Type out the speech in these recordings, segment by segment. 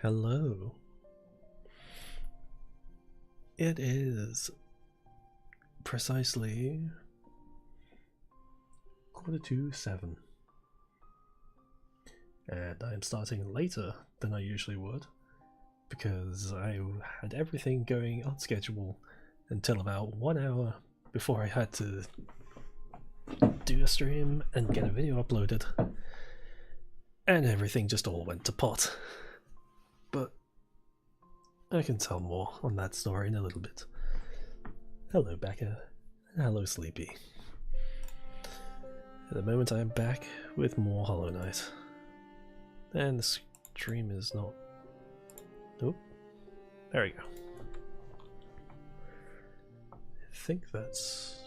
Hello. It is precisely 7:15, and I'm starting later than I usually would because I had everything going on schedule until about 1 hour before I had to do a stream and get a video uploaded, and everything just all went to pot. But I can tell more on that story in a little bit. Hello, Becca. Hello, Sleepy. At the moment, I am back with more Hollow Knight. And the stream is not. Oh, there we go. I think that's.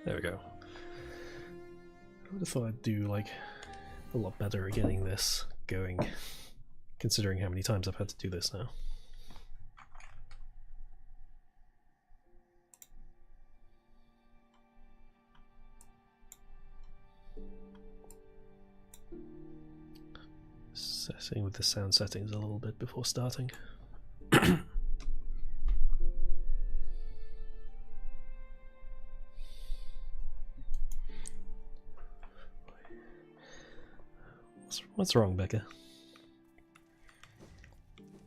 There we go. I would have thought I'd do like a lot better at getting this going, considering how many times I've had to do this now. Setting with the sound settings a little bit before starting. What's wrong, Becca?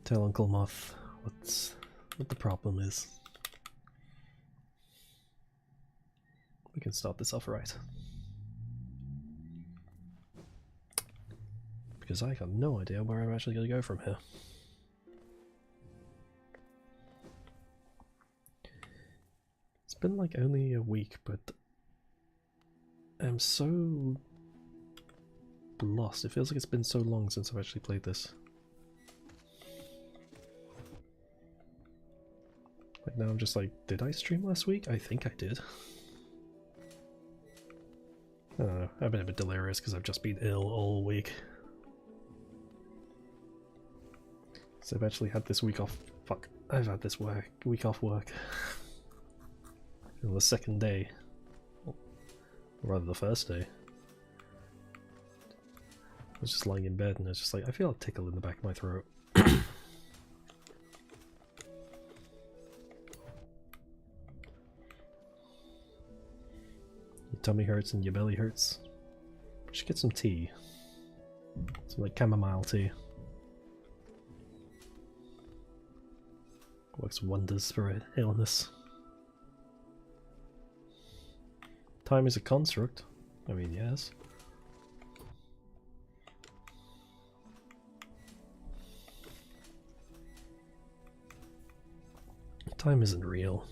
Tell Uncle Moth what the problem is. We can start this off right. Because I got no idea where I'm actually going to go from here. It's been like only a week, but I'm so lost. It feels like it's been so long since I've actually played this. Like now I'm just like, did I stream last week? I think I did. I don't know, I've been a bit delirious because I've just been ill all week. So I've actually had this week off. Fuck, I've had this week off work. On the second day. Or rather the first day. I was just lying in bed and I was just like, I feel a tickle in the back of my throat. Your tummy hurts and your belly hurts. You should get some tea. Some like chamomile tea. Works wonders for an illness. Time is a construct. I mean, yes. Time isn't real.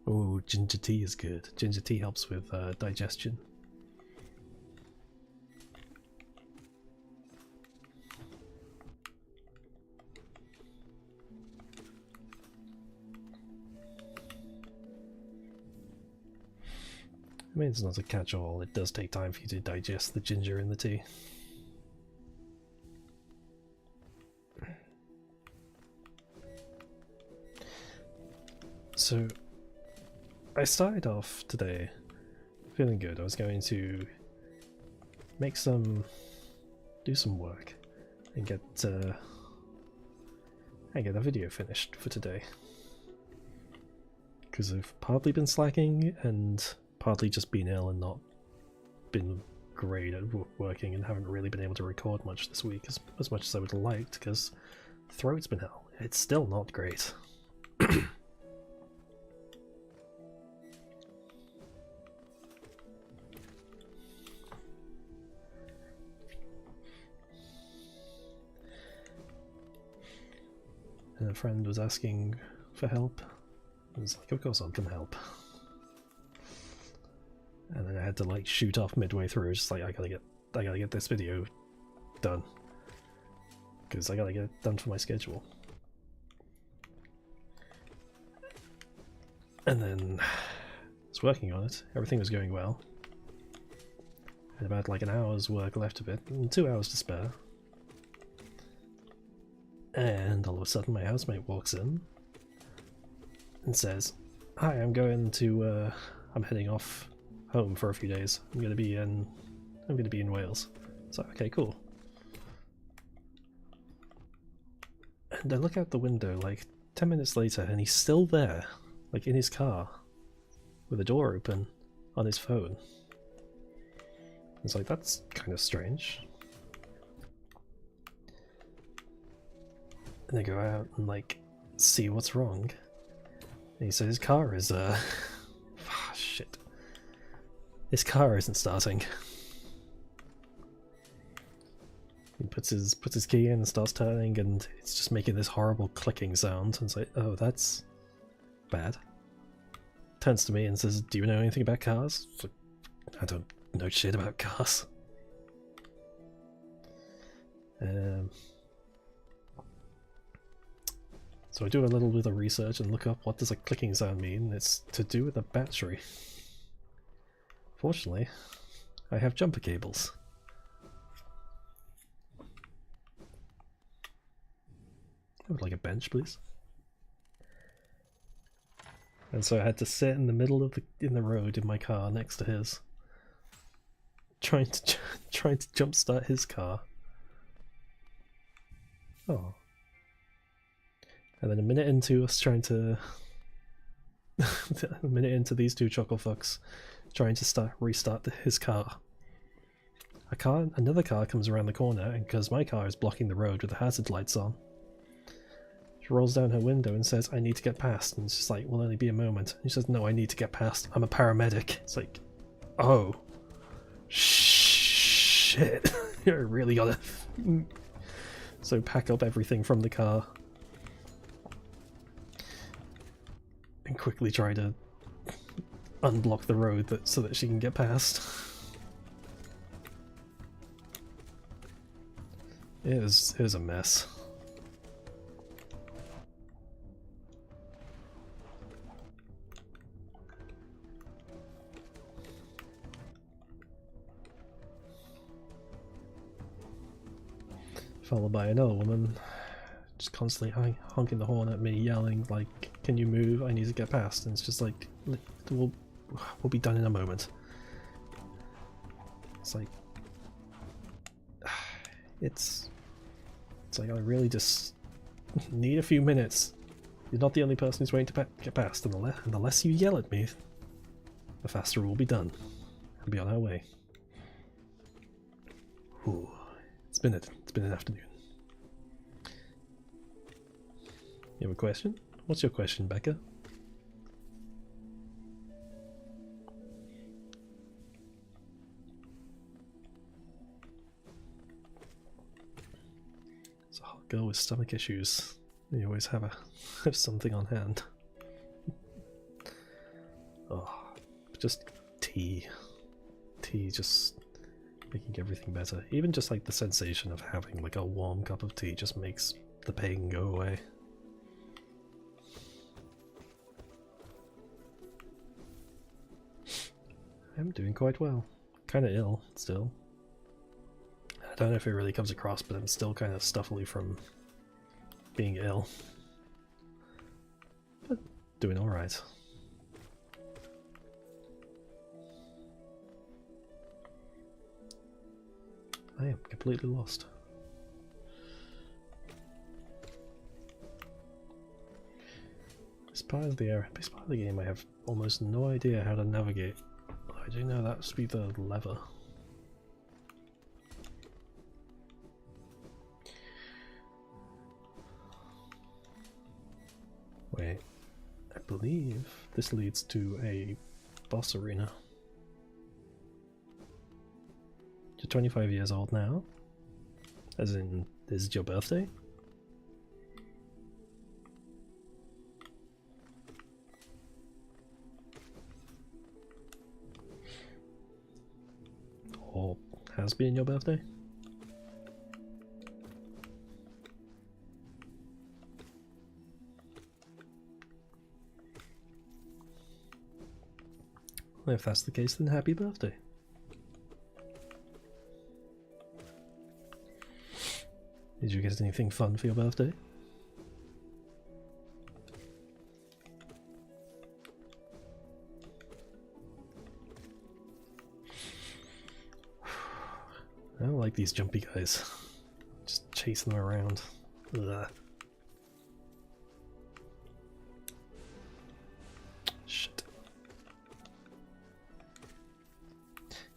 Oh, ginger tea is good. Ginger tea helps with digestion. I mean, it's not a catch-all, it does take time for you to digest the ginger in the tea. So, I started off today feeling good. I was going to do some work and get a video finished for today. Because I've partly been slacking and partly just been ill and not been great at working and haven't really been able to record much this week as much as I would have liked because the throat's been hell. It's still not great. And a friend was asking for help. I was like, of course I can help. And then I had to like shoot off midway through, just like I gotta get this video done. Because I gotta get it done for my schedule. And then I was working on it, everything was going well. I had about like an hour's work left of it, and 2 hours to spare. And all of a sudden my housemate walks in and says, "Hi, I'm heading off home for a few days. I'm gonna be in Wales. So okay, cool. And I look out the window like 10 minutes later and he's still there, like in his car, with the door open, on his phone. It's like, that's kind of strange. And I go out and like see what's wrong. And he says his car is shit. His car isn't starting. He puts his key in and starts turning, and it's just making this horrible clicking sound. And it's like, oh, that's bad. Turns to me and says, "Do you know anything about cars?" It's like, I don't know shit about cars. So I do a little bit of research and look up what does a clicking sound mean. It's to do with a battery. Fortunately, I have jumper cables. I would like a bench, please. And so I had to sit in the middle of the road in my car next to his, trying to jumpstart his car. Oh. And then a minute into us trying to a minute into these two chuckle fucks trying to restart his car. Another car comes around the corner, and because my car is blocking the road with the hazard lights on, she rolls down her window and says, "I need to get past." And it's just like, "Will only be a moment." And she says, "No, I need to get past. I'm a paramedic." It's like, oh, shit. You really gotta so pack up everything from the car and quickly try to unblock the road so that she can get past. It was a mess. Followed by another woman just constantly honking the horn at me, yelling like, "Can you move? I need to get past." And it's just like, we'll be done in a moment. It's like, it's like, I really just need a few minutes. You're not the only person who's waiting to get past, and the less you yell at me, the faster we'll be done and be on our way. Ooh, it's been an afternoon. You have a question? What's your question, Becca? It's a hot girl with stomach issues. You always have something on hand. Oh, just tea. Tea just making everything better. Even just like the sensation of having like a warm cup of tea just makes the pain go away. I'm doing quite well. Kinda ill, still. I don't know if it really comes across, but I'm still kind of stuffily from being ill. But doing alright. I am completely lost. This part of the game I have almost no idea how to navigate. I do know that must be the lever. Wait, I believe this leads to a boss arena. You're 25 years old now? As in, this is your birthday? Or has been your birthday? Well, if that's the case, then happy birthday. Did you get anything fun for your birthday? like these jumpy guys. Just chasing them around. Ugh. Shit.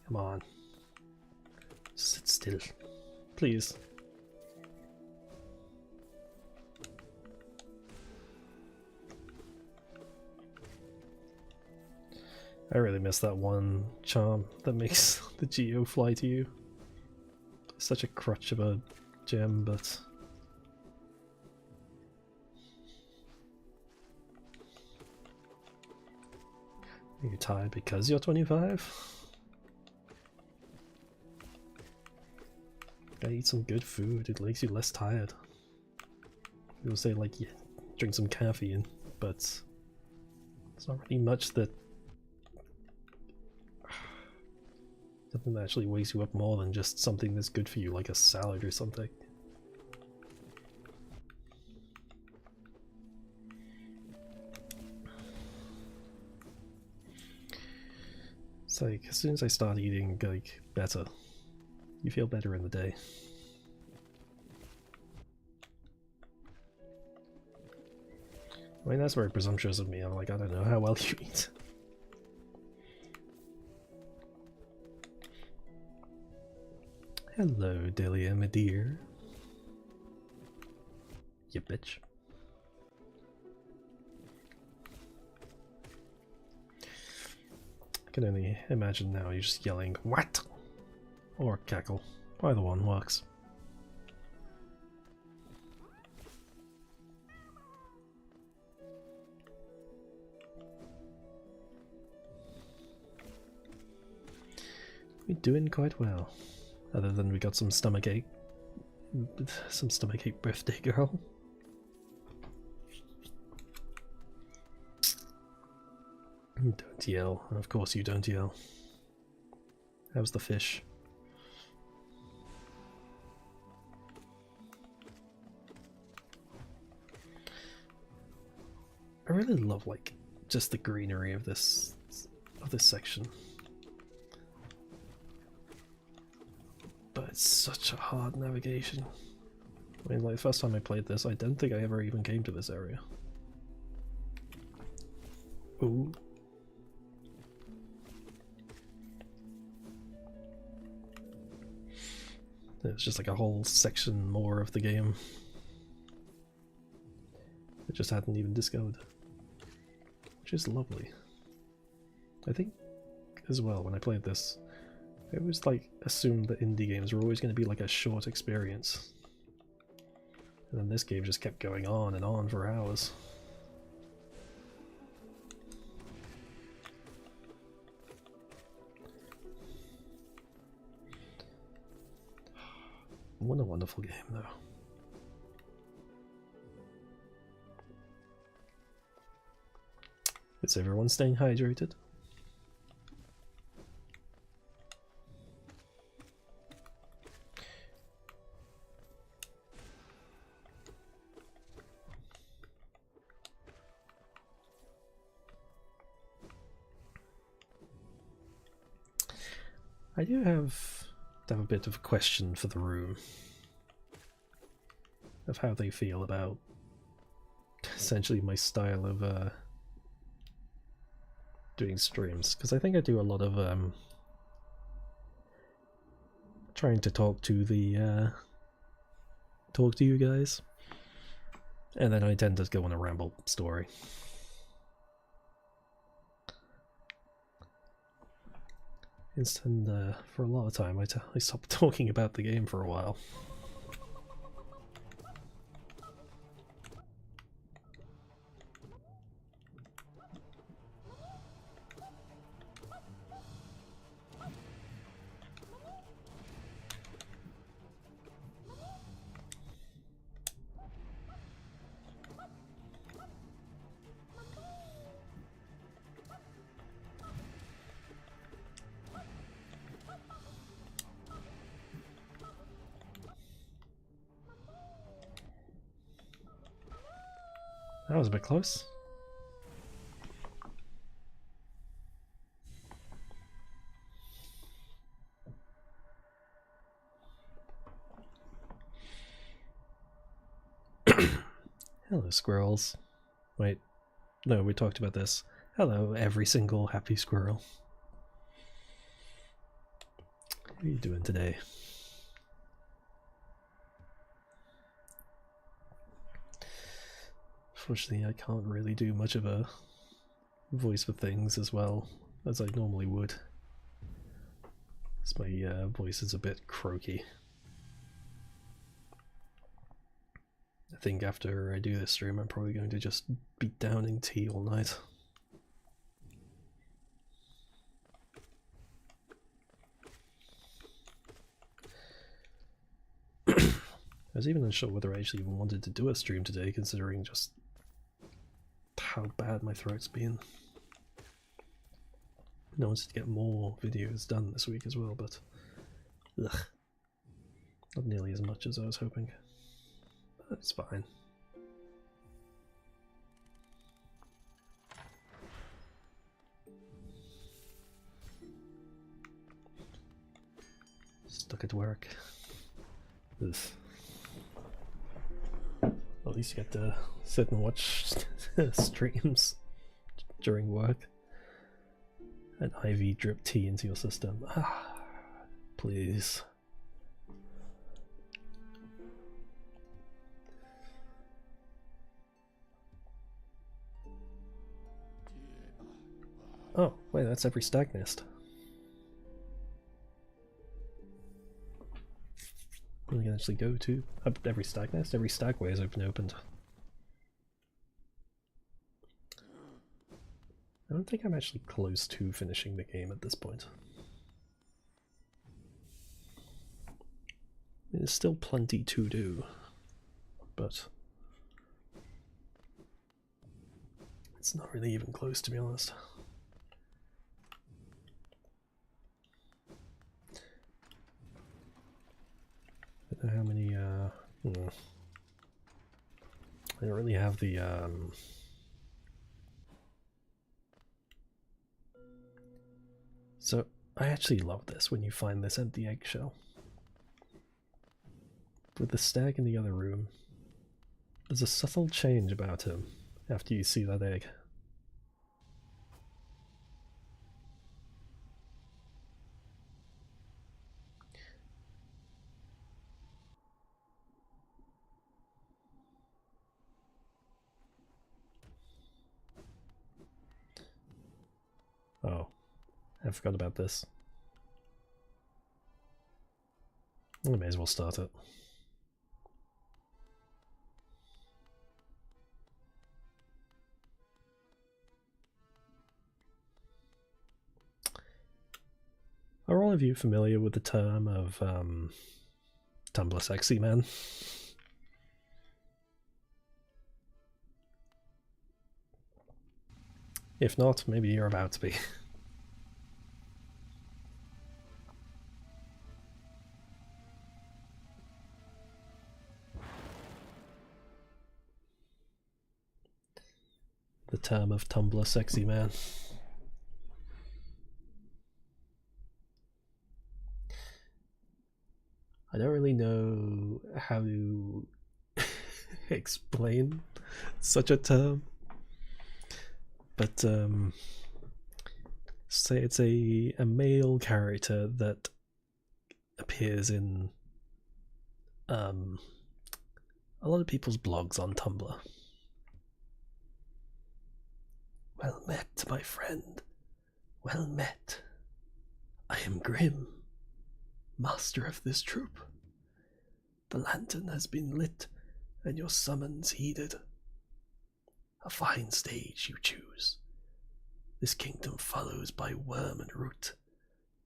Come on. Sit still. Please. I really miss that one charm that makes the Geo fly to you. Such a crutch of a gem, but... Are you tired because you're 25? Gotta eat some good food, it makes you less tired. People say like, yeah, drink some caffeine, but it's not really much that... Something that actually wakes you up more than just something that's good for you, like a salad or something. It's like, as soon as I start eating, like, better, you feel better in the day. I mean, that's very presumptuous of me. I'm like, I don't know how well you eat. Hello, Delia, my dear. You bitch. I can only imagine now you're just yelling, "What?" Or cackle. Either one works. We're doing quite well. Other than we got some stomachache. Some stomachache birthday girl. Don't yell. Of course you don't yell. How's the fish? I really love like just the greenery of this section. But it's such a hard navigation. I mean, like the first time I played this, I don't think I ever even came to this area. Ooh. It's just like a whole section more of the game. I just hadn't even discovered. Which is lovely. I think, as well, when I played this, I always like assumed that indie games were always going to be like a short experience. And then this game just kept going on and on for hours. What a wonderful game, though. Is everyone staying hydrated? I do have a bit of a question for the room of how they feel about essentially my style of doing streams, because I think I do a lot of trying to talk to you guys, and then I tend to go on a ramble story. Instead, for a lot of time, I stopped talking about the game for a while. That was a bit close. Hello, squirrels. Wait, no, we talked about this. Hello, every single happy squirrel. How are you doing today? Unfortunately, I can't really do much of a voice for things as well as I normally would. As my voice is a bit croaky. I think after I do this stream, I'm probably going to just be downing tea all night. I was even unsure whether I actually even wanted to do a stream today, considering just how bad my throat's been. I wanted to get more videos done this week as well, but ugh, not nearly as much as I was hoping. But it's fine. Stuck at work. Ugh. At least you get to sit and watch streams during work. An IV drip tea into your system. Ah, please. Oh, wait, that's every stag nest. We can actually go to every stag nest. Every stagway is opened. I don't think I'm actually close to finishing the game at this point. There's still plenty to do, but it's not really even close, to be honest. I don't know how many, I don't really have the, So, I actually love this when you find this empty eggshell. With the stag in the other room, there's a subtle change about him after you see that egg. Oh, I forgot about this. I may as well start it. Are all of you familiar with the term of Tumblr sexy man? If not, maybe you're about to be. The term of Tumblr sexy man. I don't really know how to explain such a term, but say it's a male character that appears in a lot of people's blogs on Tumblr. Well met, my friend. Well met. I am Grim, master of this troop. The lantern has been lit, and your summons heeded. A fine stage you choose. This kingdom follows by worm and root,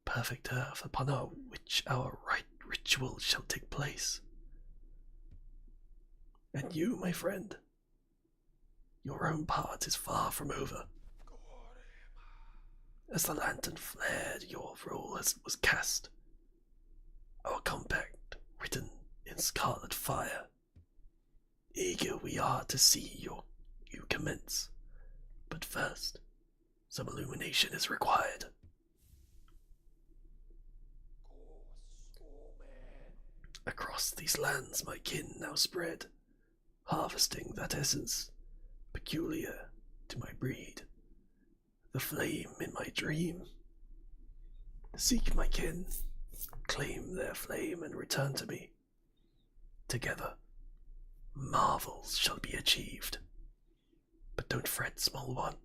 perfect earth upon which our right ritual shall take place. And you, my friend, your own part is far from over. As the lantern flared, your role was cast. Our compact written in scarlet fire. Eager we are to see you commence, but first, some illumination is required. Across these lands my kin now spread, harvesting that essence peculiar to my breed, the flame in my dream. Seek my kin, claim their flame and return to me. Together, marvels shall be achieved. But don't fret, small one.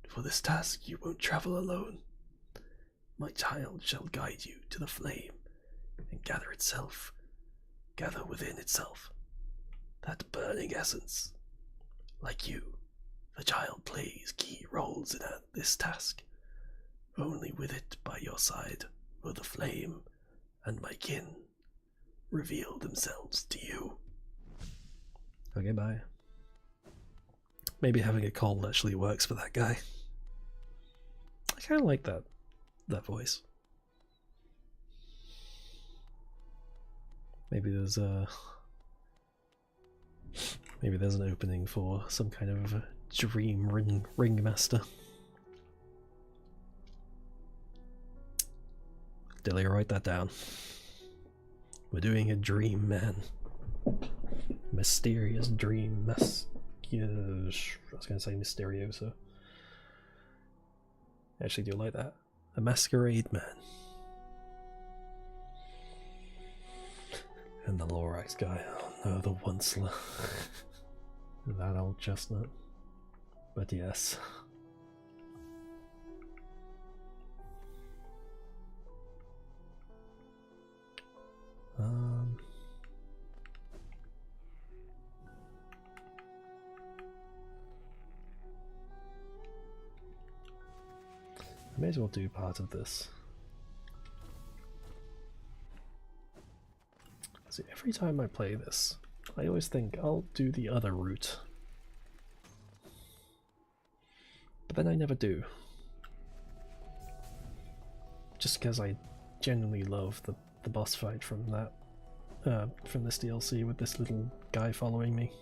For this task you won't travel alone. My child shall guide you to the flame and gather within itself that burning essence. Like you, the child plays key roles in this task. Only with it by your side will the flame and my kin reveal themselves to you. Okay, bye. Maybe having a cold actually works for that guy. I kind of like that voice. Maybe there's an opening for some kind of a dream ringmaster. Delia, write that down. We're doing a dream man. Mysterious dream. I was going to say Mysterioso. I actually do like that. A masquerade man. And the Lorax guy. Oh no, the Onceler. That old chestnut. But yes. I may as well do part of this. See, every time I play this, I always think I'll do the other route. But then I never do. Just because I genuinely love the boss fight from from this DLC with this little guy following me.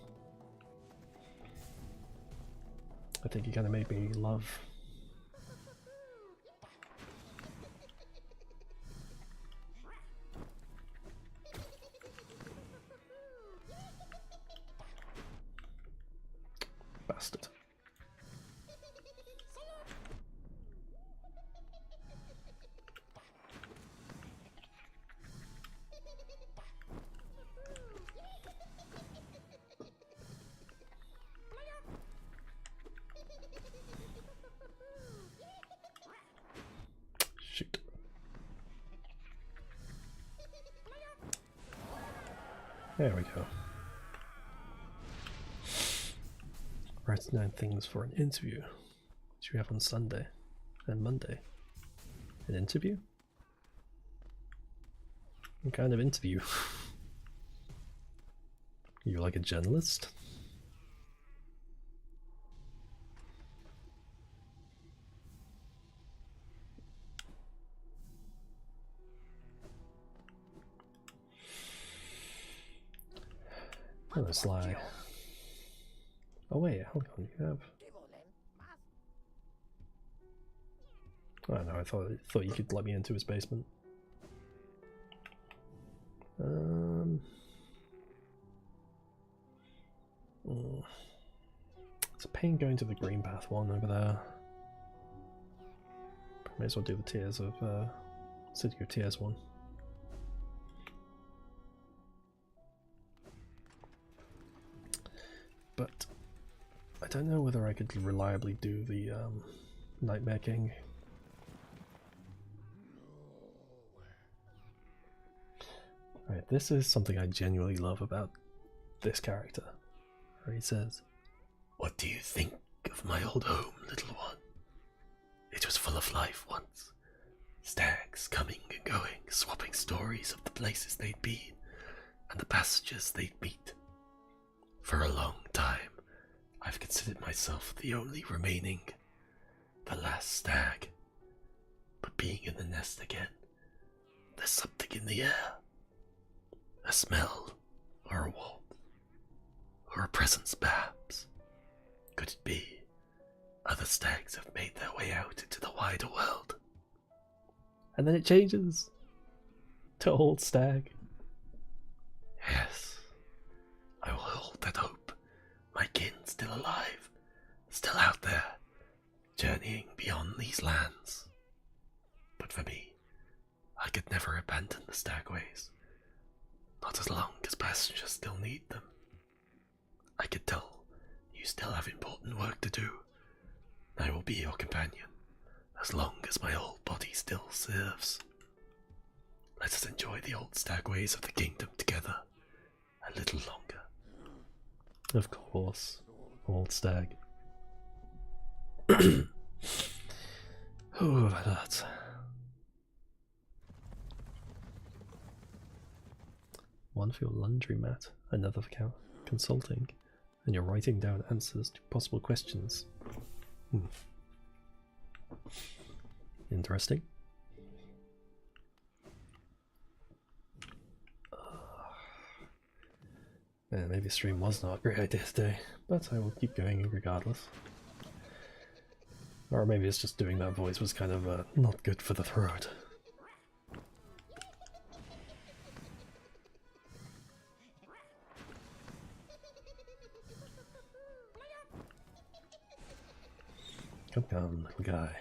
I think he kind of made me love. Bastard. Shoot. There we go. Write 9 things for an interview, which we have on Sunday and Monday. An interview? What kind of interview? You're like a journalist? Hello, Sly. Oh wait, hold on, you have... Oh no, I thought you could let me into his basement. It's a pain going to the Green Path one over there. May as well do the Tears of City of Tears one. But I don't know whether I could reliably do the Nightmare King. Alright, this is something I genuinely love about this character. Where he says, "What do you think of my old home, little one? It was full of life once. Stags coming and going, swapping stories of the places they'd been and the passengers they'd meet. For a long time, I've considered myself the only remaining, the last stag. But being in the nest again, there's something in the air. A smell, or a warmth, or a presence perhaps. Could it be other stags have made their way out into the wider world?" And then it changes to old stag. Yes, I will hold that hope still alive, still out there, journeying beyond these lands. But for me, I could never abandon the stagways, not as long as passengers still need them. I could tell you still have important work to do. I will be your companion, as long as my old body still serves. Let us enjoy the old stagways of the kingdom together a little longer. Of course, old stag. Oh, that. One for your laundromat, another for consulting, and you're writing down answers to possible questions. Interesting. Yeah, maybe stream was not a great idea today, but I will keep going regardless. Or maybe it's just doing that voice was kind of not good for the throat. Come, little guy.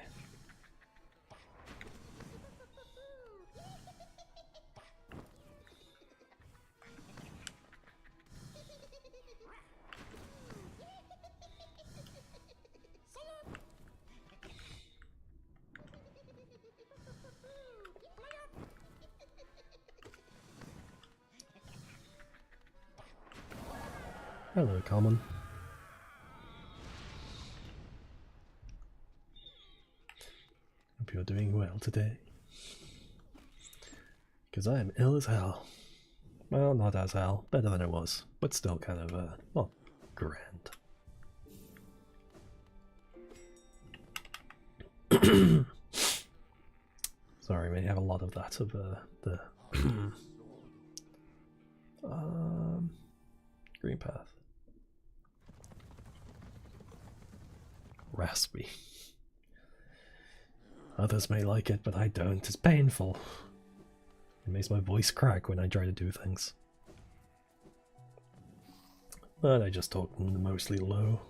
Hello, Common. Hope you're doing well today. Because I am ill as hell. Well, not as hell. Better than it was. But still kind of, not grand. Sorry, may have a lot of that, of the green path. Raspy. Others may like it, but I don't. It's painful. It makes my voice crack when I try to do things. But I just talk mostly low.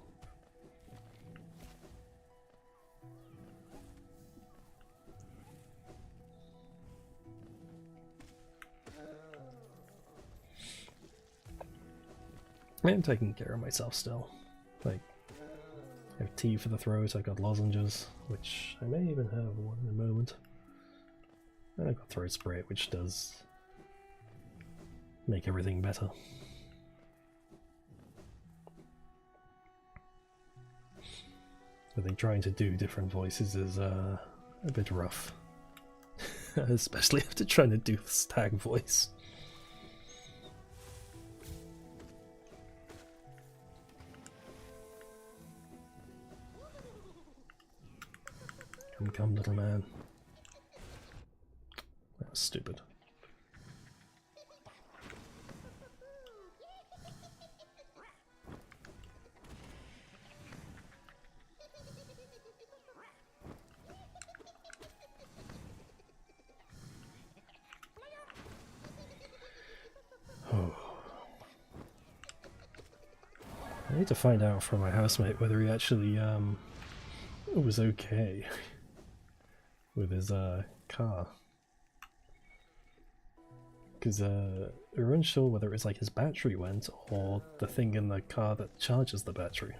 I'm taking care of myself still. Like, I have tea for the throat, I've got lozenges, which I may even have one in a moment. And I've got throat spray, which does make everything better. I think trying to do different voices is a bit rough. Especially after trying to do the stag voice. Come, little man. That was stupid. Oh. I need to find out from my housemate whether he actually was okay with his car, because we're unsure whether it's like his battery went or the thing in the car that charges the battery.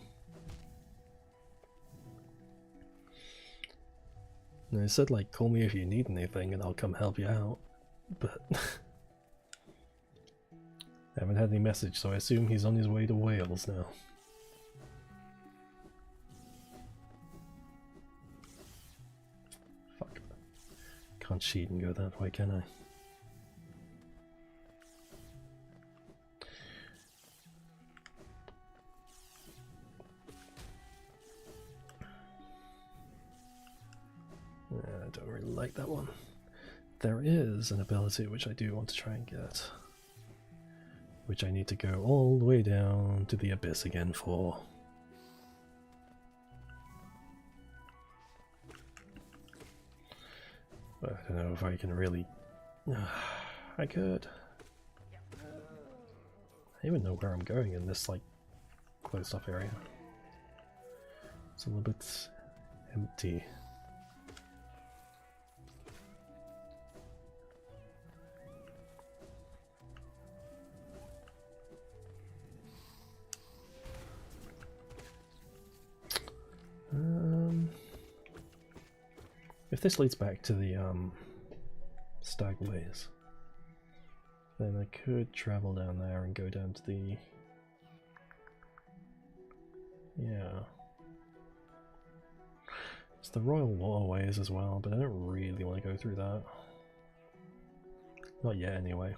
And I said, like, call me if you need anything and I'll come help you out, but I haven't had any message, so I assume he's on his way to Wales now. Can't cheat and go that way, can I? I don't really like that one. There is an ability which I do want to try and get, which I need to go all the way down to the abyss again for. I don't know if I can really. I could. I don't even know where I'm going in this, like, closed off area. It's a little bit empty. If this leads back to the Stagways, then I could travel down there and go down to the... yeah. It's the Royal Waterways as well, but I don't really want to go through that. Not yet, anyway.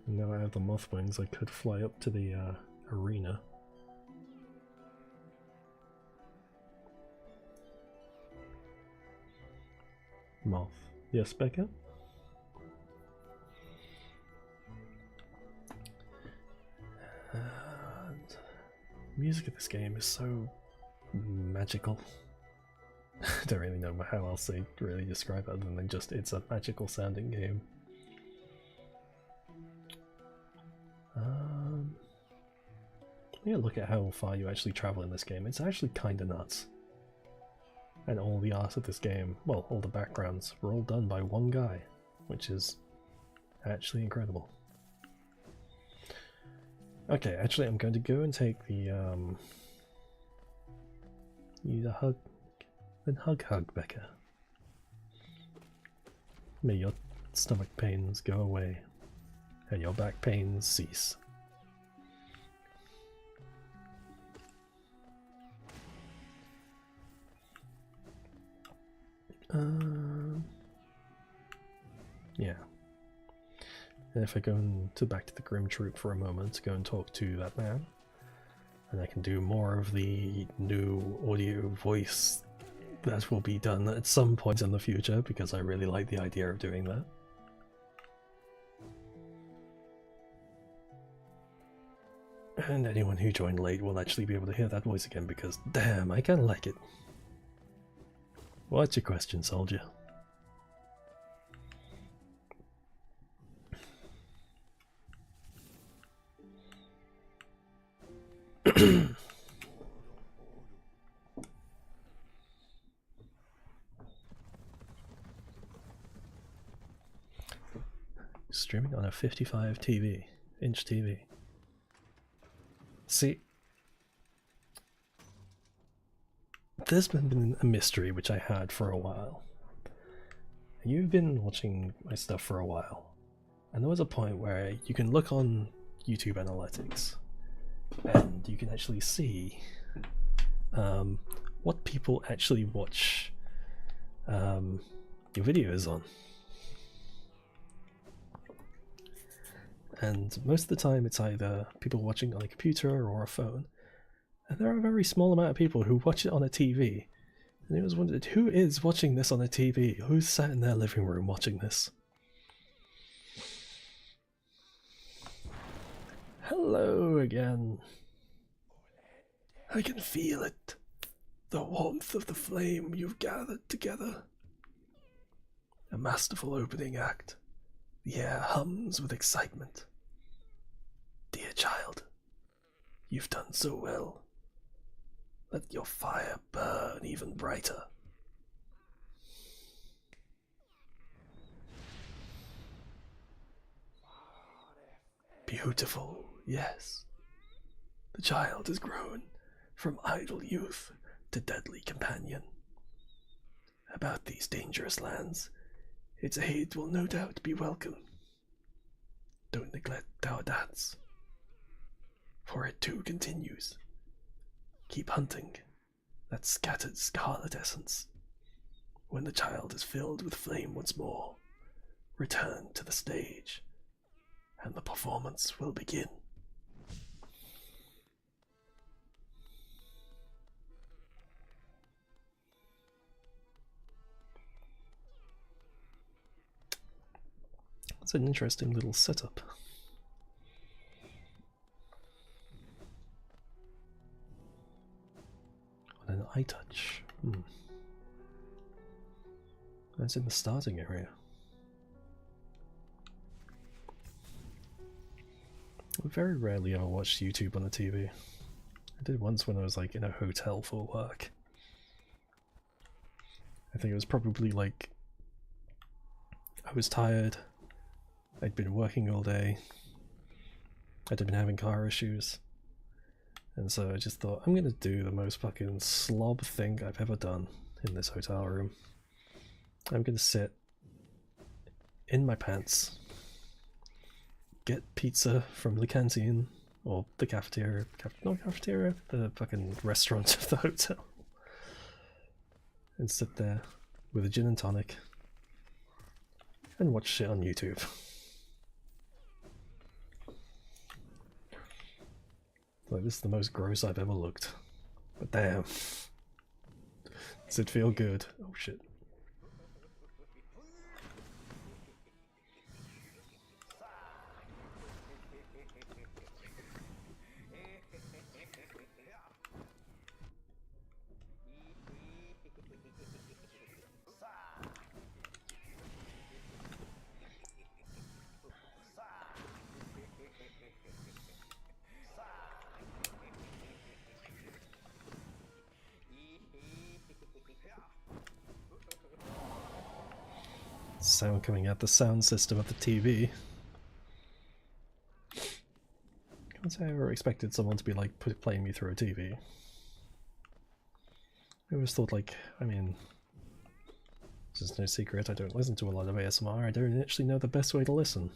Now I have the Moth wings, I could fly up to the arena. Moth. Yes, Becca? And music of this game is so magical. I don't really know how else to really describe it other than just it's a magical sounding game. Yeah, look at how far you actually travel in this game. It's actually kinda nuts. And all the art of this game, well, all the backgrounds, were all done by one guy, which is actually incredible. Okay, actually I'm going to go and take the, use a hug, then hug Becca. May your stomach pains go away, and your back pains cease. Yeah. And if I go back to the Grim Troop for a moment to go and talk to that man, and I can do more of the new audio voice that will be done at some point in the future, because I really like the idea of doing that. And anyone who joined late will actually be able to hear that voice again, because damn, I kinda like it. What's your question, soldier? Streaming on a 55-inch TV. See, there's been a mystery which I had for a while. You've been watching my stuff for a while, and there was a point where you can look on YouTube analytics and you can actually see what people actually watch your videos on. And most of the time it's either people watching on a computer or a phone, and there are a very small amount of people who watch it on a TV. And I was wondered, who is watching this on a TV? Who's sat in their living room watching this? Hello again. I can feel it. The warmth of the flame you've gathered together. A masterful opening act. The air hums with excitement. Dear child, you've done so well. Let your fire burn even brighter. Beautiful, yes. The child has grown from idle youth to deadly companion. About these dangerous lands, its aid will no doubt be welcome. Don't neglect our dance, for it too continues. Keep hunting that scattered scarlet essence. When the child is filled with flame once more, return to the stage, and the performance will begin. It's an interesting little setup. On an eye touch. That's in the starting area. I very rarely ever watch YouTube on the TV. I did once when I was like in a hotel for work. I think it was probably like I was tired, I'd been working all day, I'd been having car issues, and so I just thought, I'm gonna do the most fucking slob thing I've ever done in this hotel room. I'm gonna sit in my pants, get pizza from the canteen, or the cafeteria, not cafeteria, the fucking restaurant of the hotel, and sit there with a gin and tonic and watch shit on YouTube. Like, this is the most gross I've ever looked. But damn. Does it feel good? Oh shit. Sound coming out the sound system of the TV. Can't say I ever expected someone to be like playing me through a TV. I always thought, like, I mean, this is no secret, I don't listen to a lot of ASMR, I don't actually know the best way to listen.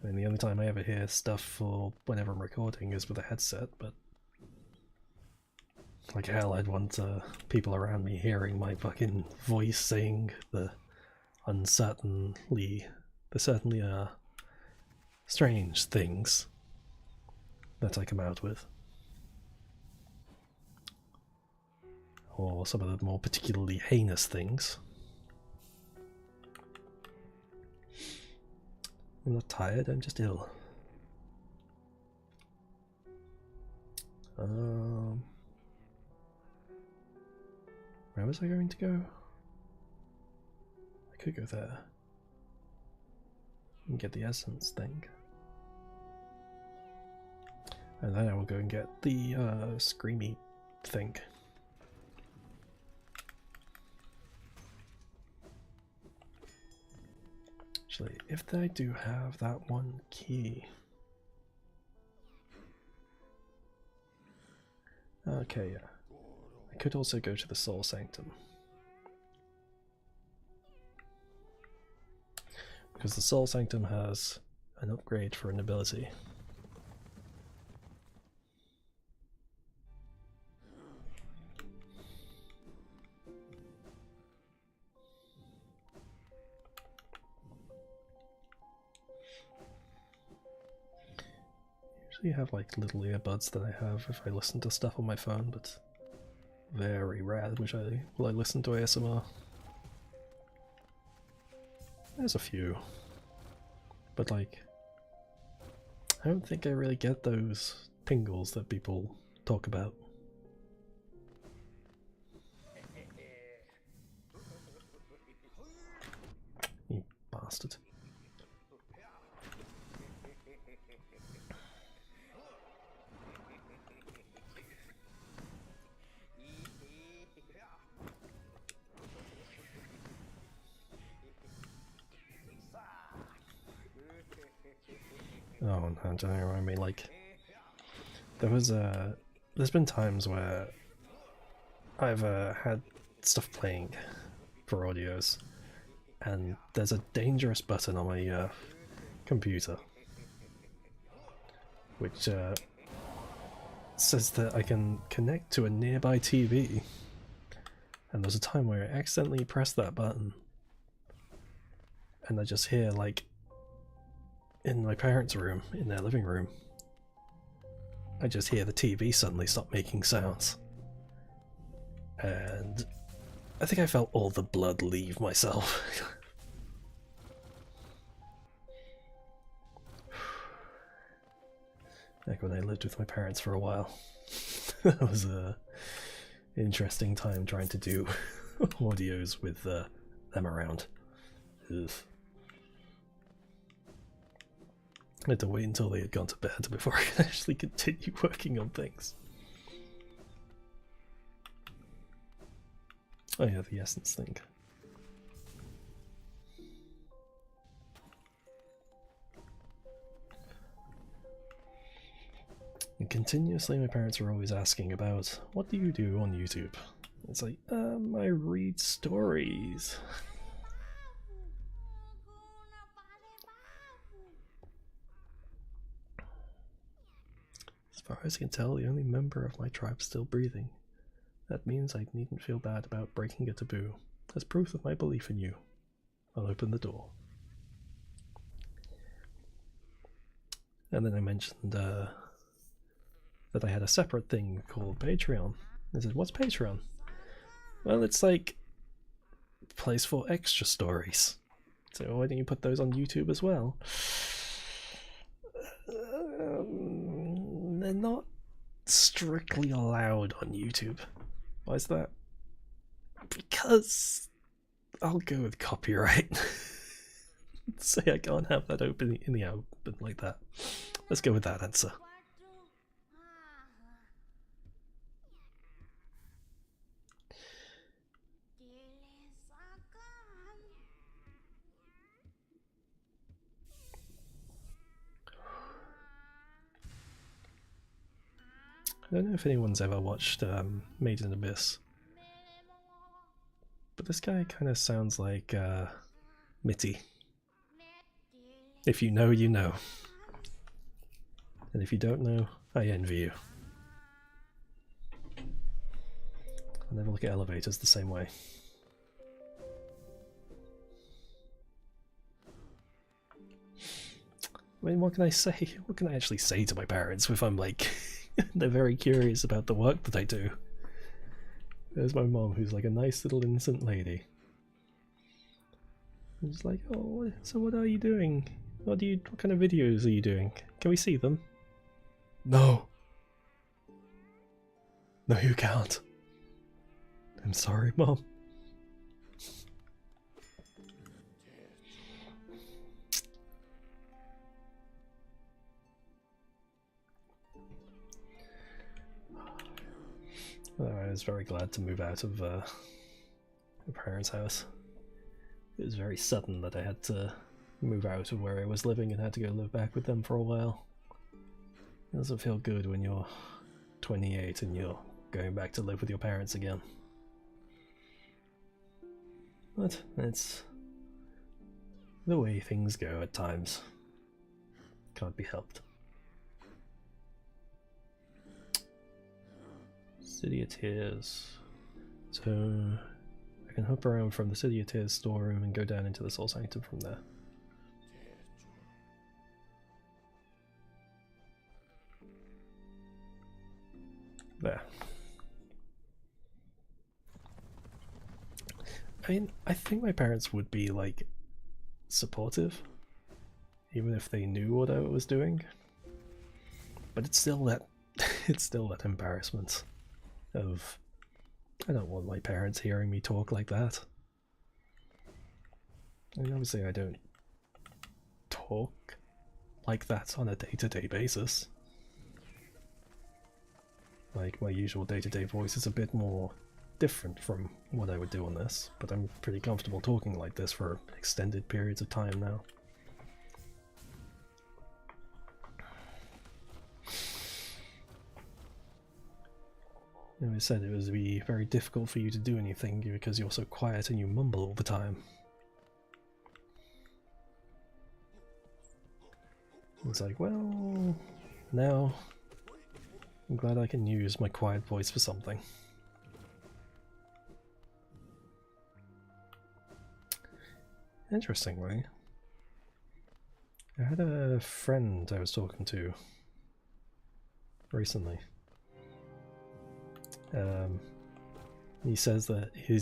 I mean, the only time I ever hear stuff for whenever I'm recording is with a headset, but like hell, I'd want people around me hearing my fucking voice saying the certainly strange things that I come out with. Or some of the more particularly heinous things. I'm not tired, I'm just ill. Where was I going to go? I could go there and get the essence thing. And then I will go and get the screamy thing. Actually, if I do have that one key. Okay, yeah. I could also go to the Soul Sanctum. Because the Soul Sanctum has an upgrade for an ability. Usually have like little earbuds that I have if I listen to stuff on my phone, but very rare which I listen to ASMR. There's a few, but like I don't think I really get those tingles that people talk about. You bastard. Oh no, don't remind me, like, there's been times where I've had stuff playing for audios, and there's a dangerous button on my computer, which says that I can connect to a nearby TV, and there's a time where I accidentally pressed that button, and I just hear, like, in my parents' room, in their living room, I just hear the TV suddenly stop making sounds. And I think I felt all the blood leave myself. Like when I lived with my parents for a while. That was a interesting time trying to do audios with them around. Ugh. I had to wait until they had gone to bed before I could actually continue working on things. Oh yeah, the essence thing. And continuously my parents were always asking about, what do you do on YouTube? It's like, I read stories. As far as I can tell, the only member of my tribe still breathing. That means I needn't feel bad about breaking a taboo. As proof of my belief in you, I'll open the door. And then I mentioned that I had a separate thing called Patreon. I said, what's Patreon? Well, it's like a place for extra stories. So why don't you put those on YouTube as well? They're not strictly allowed on YouTube. Why is that? Because I'll go with copyright. Say I can't have that open in the open like that. Let's go with that answer. I don't know if anyone's ever watched Made in Abyss, but this guy kind of sounds like Mitty. If you know, you know. And if you don't know, I envy you. I never look at elevators the same way. I mean, what can I say? What can I actually say to my parents if I'm like... They're very curious about the work that I do. There's my mom, who's like a nice little innocent lady. She's like, oh, so what are you doing? What kind of videos are you doing? Can we see them? No. No, you can't. I'm sorry, Mom. I was very glad to move out of my parents' house. It was very sudden that I had to move out of where I was living and had to go live back with them for a while. It doesn't feel good when you're 28 and you're going back to live with your parents again. But it's the way things go at times. Can't be helped. City of Tears. So I can hop around from the City of Tears storeroom and go down into the Soul Sanctum from there. There. I mean, I think my parents would be like supportive, even if they knew what I was doing. But it's still that it's still that embarrassment of I don't want my parents hearing me talk like that. I mean, obviously I don't talk like that on a day-to-day basis. Like, my usual day-to-day voice is a bit more different from what I would do on this, but I'm pretty comfortable talking like this for extended periods of time now. You know, I said it would be very difficult for you to do anything because you're so quiet and you mumble all the time. It's like, well, now I'm glad I can use my quiet voice for something. Interestingly, I had a friend I was talking to recently. He says that he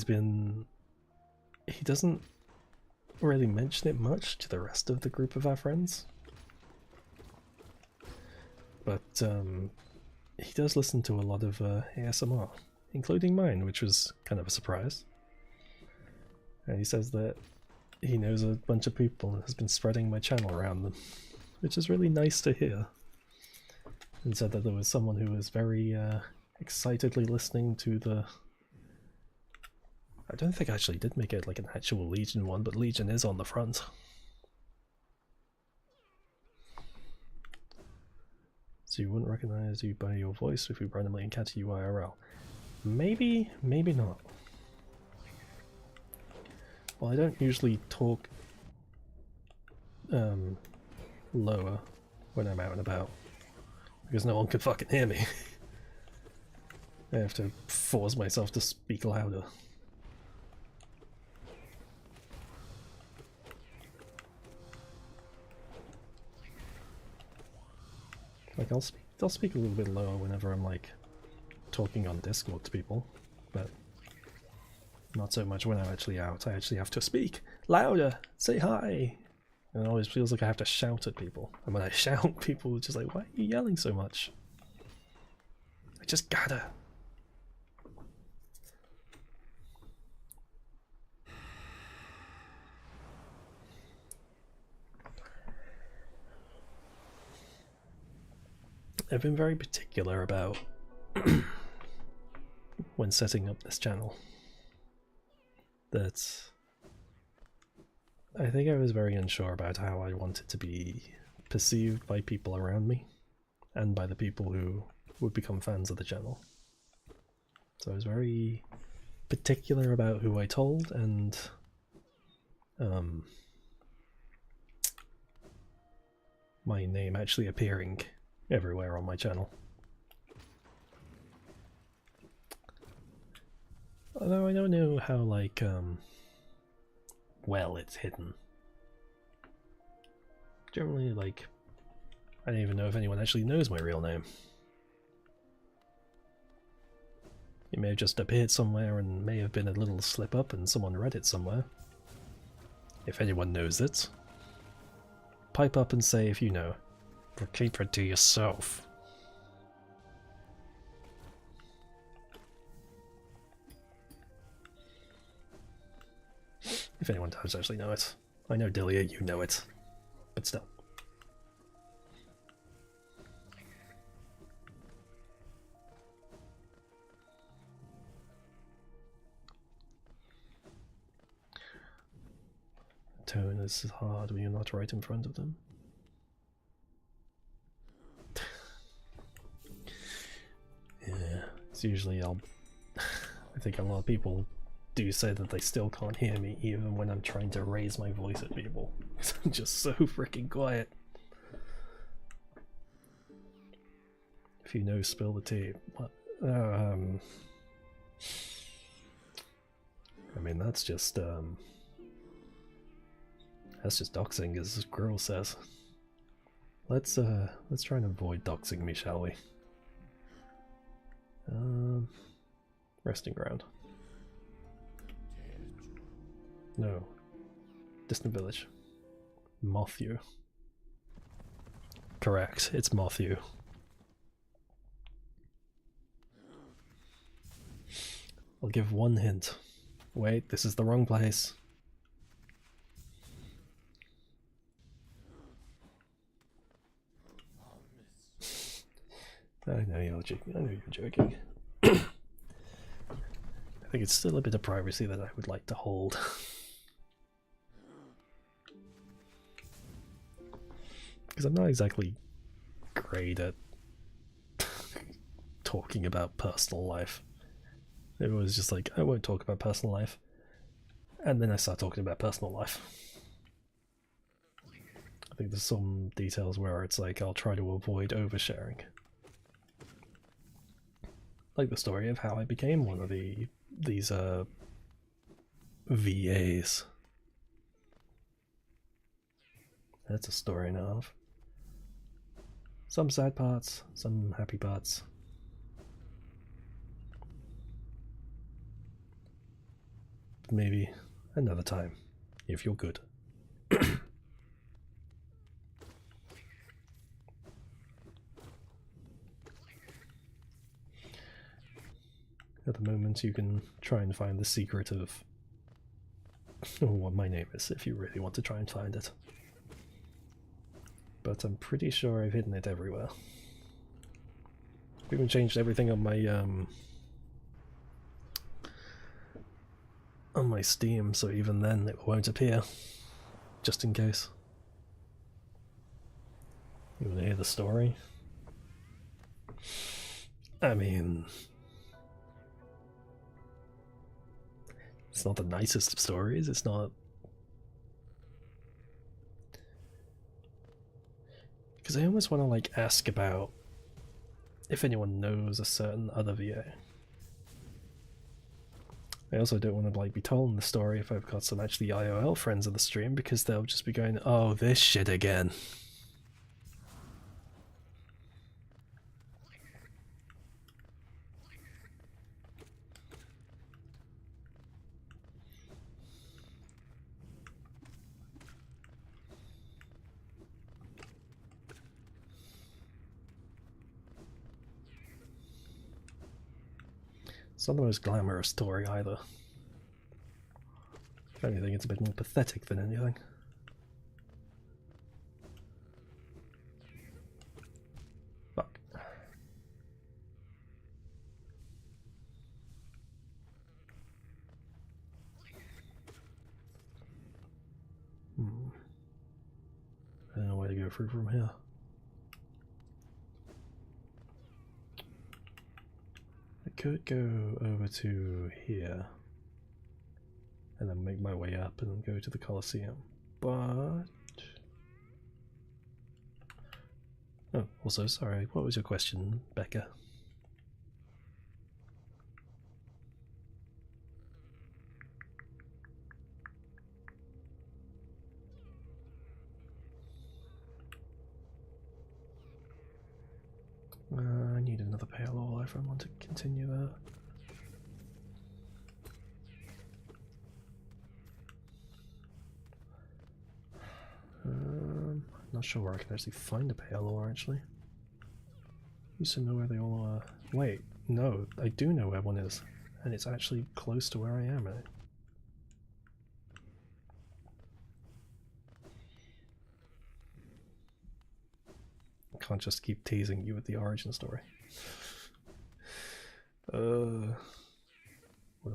doesn't really mention it much to the rest of the group of our friends, but he does listen to a lot of ASMR, including mine, which was kind of a surprise. And he says that he knows a bunch of people and has been spreading my channel around them. which is really nice to hear. And said that there was someone who was very excitedly listening to the... I don't think I actually did make it like an actual Legion one, but Legion is on the front. So you wouldn't recognize you by your voice if we randomly encounter you IRL. Maybe, maybe not. Well, I don't usually talk lower when I'm out and about, because no one can fucking hear me. I have to force myself to speak louder. Like I'll speak a little bit lower whenever I'm like talking on Discord to people, but not so much when I'm actually out. I actually have to speak louder, say hi. And it always feels like I have to shout at people. And when I shout, people are just like, why are you yelling so much? I just gotta. I've been very particular about when setting up this channel that I think I was very unsure about how I wanted to be perceived by people around me and by the people who would become fans of the channel. So I was very particular about who I told and my name actually appearing everywhere on my channel. Although I don't know how like well it's hidden. Generally, like, I don't even know if anyone actually knows my real name. It may have just appeared somewhere and may have been a little slip up and someone read it somewhere. If anyone knows it, pipe up and say if you know. Or keep it to yourself. If anyone does actually know it. I know, Delia, you know it. But still. Tone is hard when you're not right in front of them. Yeah, it's usually I think a lot of people do say that they still can't hear me even when I'm trying to raise my voice at people. I'm just so freaking quiet. If you know, spill the tea. What? I mean, that's just doxing, as Girl says. Let's try and avoid doxing me, shall we? Resting ground. No. Distant village. Moth. Correct, it's Moth. I'll give one hint. Wait, this is the wrong place. I know you're joking. I know you're joking. I think it's still a bit of privacy that I would like to hold. Because I'm not exactly great at talking about personal life. It was just like, I won't talk about personal life. And then I start talking about personal life. I think there's some details where it's like, I'll try to avoid oversharing. Like the story of how I became one of these VAs. That's a story and a half. Some sad parts, some happy parts. Maybe another time, if you're good. At the moment you can try and find the secret of what my name is, if you really want to try and find it. but I'm pretty sure I've hidden it everywhere. I've even changed everything on my Steam, so even then it won't appear, just in case. You want to hear the story? I mean, it's not the nicest of stories, it's not... Because I almost want to like ask about if anyone knows a certain other VA. I also don't want to like be told the story if I've got some actually IOL friends on the stream, because they'll just be going, oh, this shit again. It's not the most glamorous story either. If anything, it's a bit more pathetic than anything. Fuck. I don't know where to go through from here. I could go over to here and then make my way up and then go to the Colosseum, but... Oh, also, sorry, what was your question, Becca? I need another pale oil if I want to continue that. Not sure where I can actually find a pale ore actually. Used to know where they all are. Wait, no, I do know where one is, and it's actually close to where I am at. I can't just keep teasing you with the origin story. What am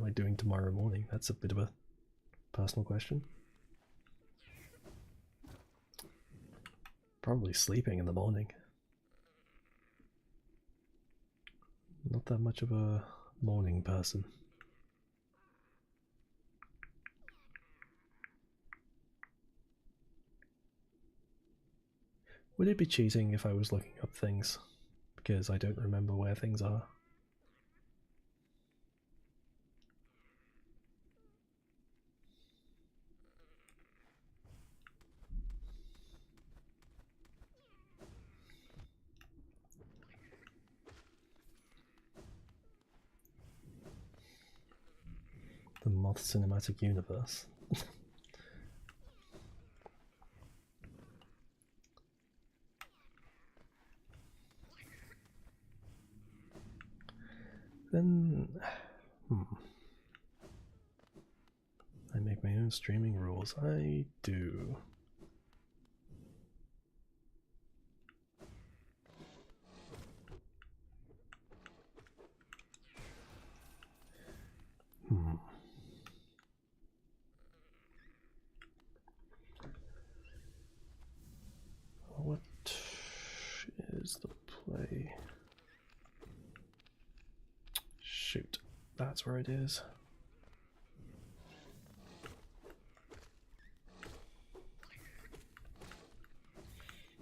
I doing tomorrow morning? That's a bit of a personal question. Probably sleeping in the morning. Not that much of a morning person. Would it be cheating if I was looking up things? Because I don't remember where things are. The Moth cinematic universe. Then... I make my own streaming rules. I do. What is the play? Shoot, that's where it is.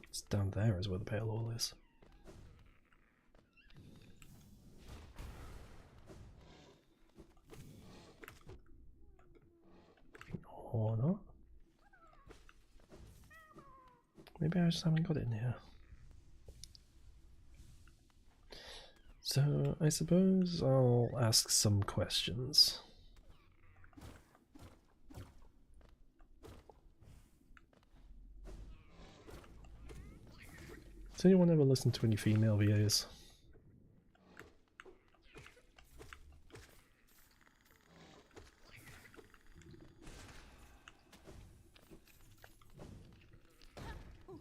It's down there is where the pale oil is. Or not? Maybe I just haven't got it in here. So I suppose I'll ask some questions. Does anyone ever listen to any female VAs?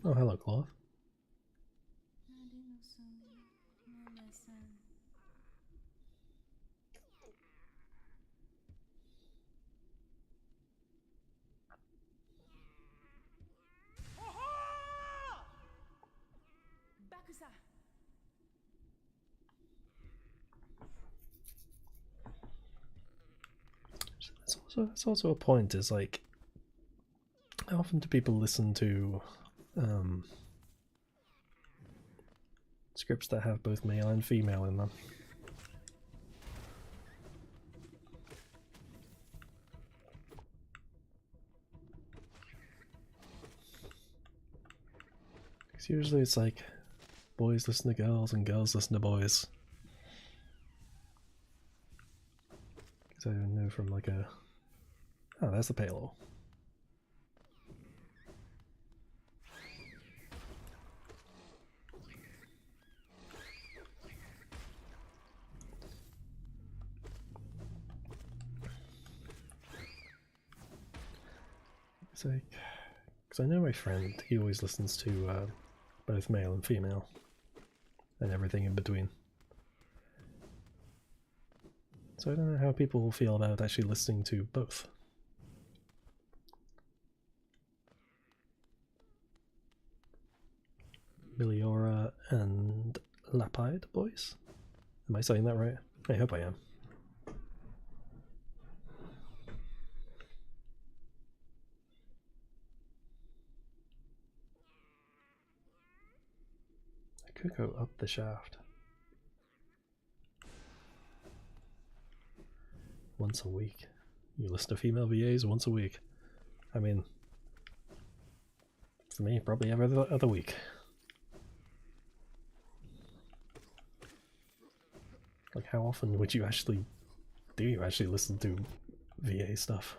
Oh, hello, Cloth. It's also a point, is like, how often do people listen to scripts that have both male and female in them? Because usually it's like boys listen to girls and girls listen to boys. Because I know from like a... Oh, there's the payload. It's like... Because I know my friend, he always listens to both male and female. And everything in between. So I don't know how people feel about actually listening to both. Miliora and Lapide boys? Am I saying that right? I hope I am. I could go up the shaft. Once a week. You listen to female VAs once a week. I mean, for me, probably every other week. Like, how often would you actually... Do you actually listen to VA stuff?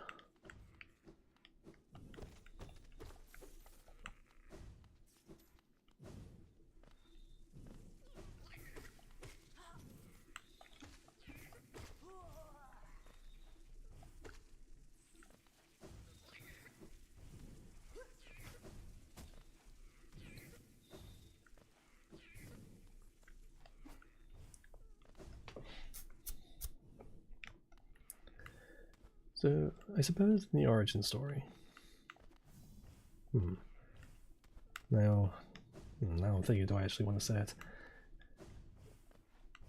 So, I suppose in the origin story... Now I'm thinking, do I actually want to say it?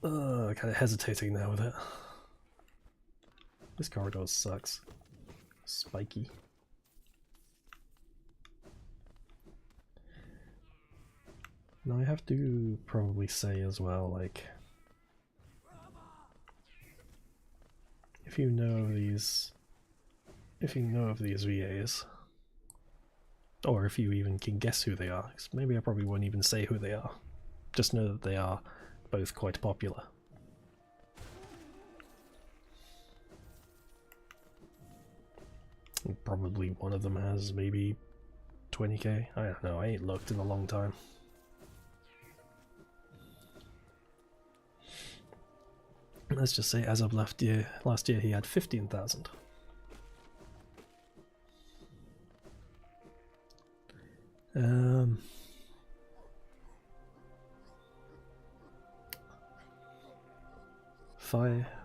I'm kind of hesitating now with it. This corridor sucks. Spiky. Now I have to probably say as well, like... If you know of these VAs, or if you even can guess who they are, 'cause maybe I probably won't even say who they are, just know that they are both quite popular. And probably one of them has maybe 20k, I don't know, I ain't looked in a long time. Let's just say as of last year he had 15,000.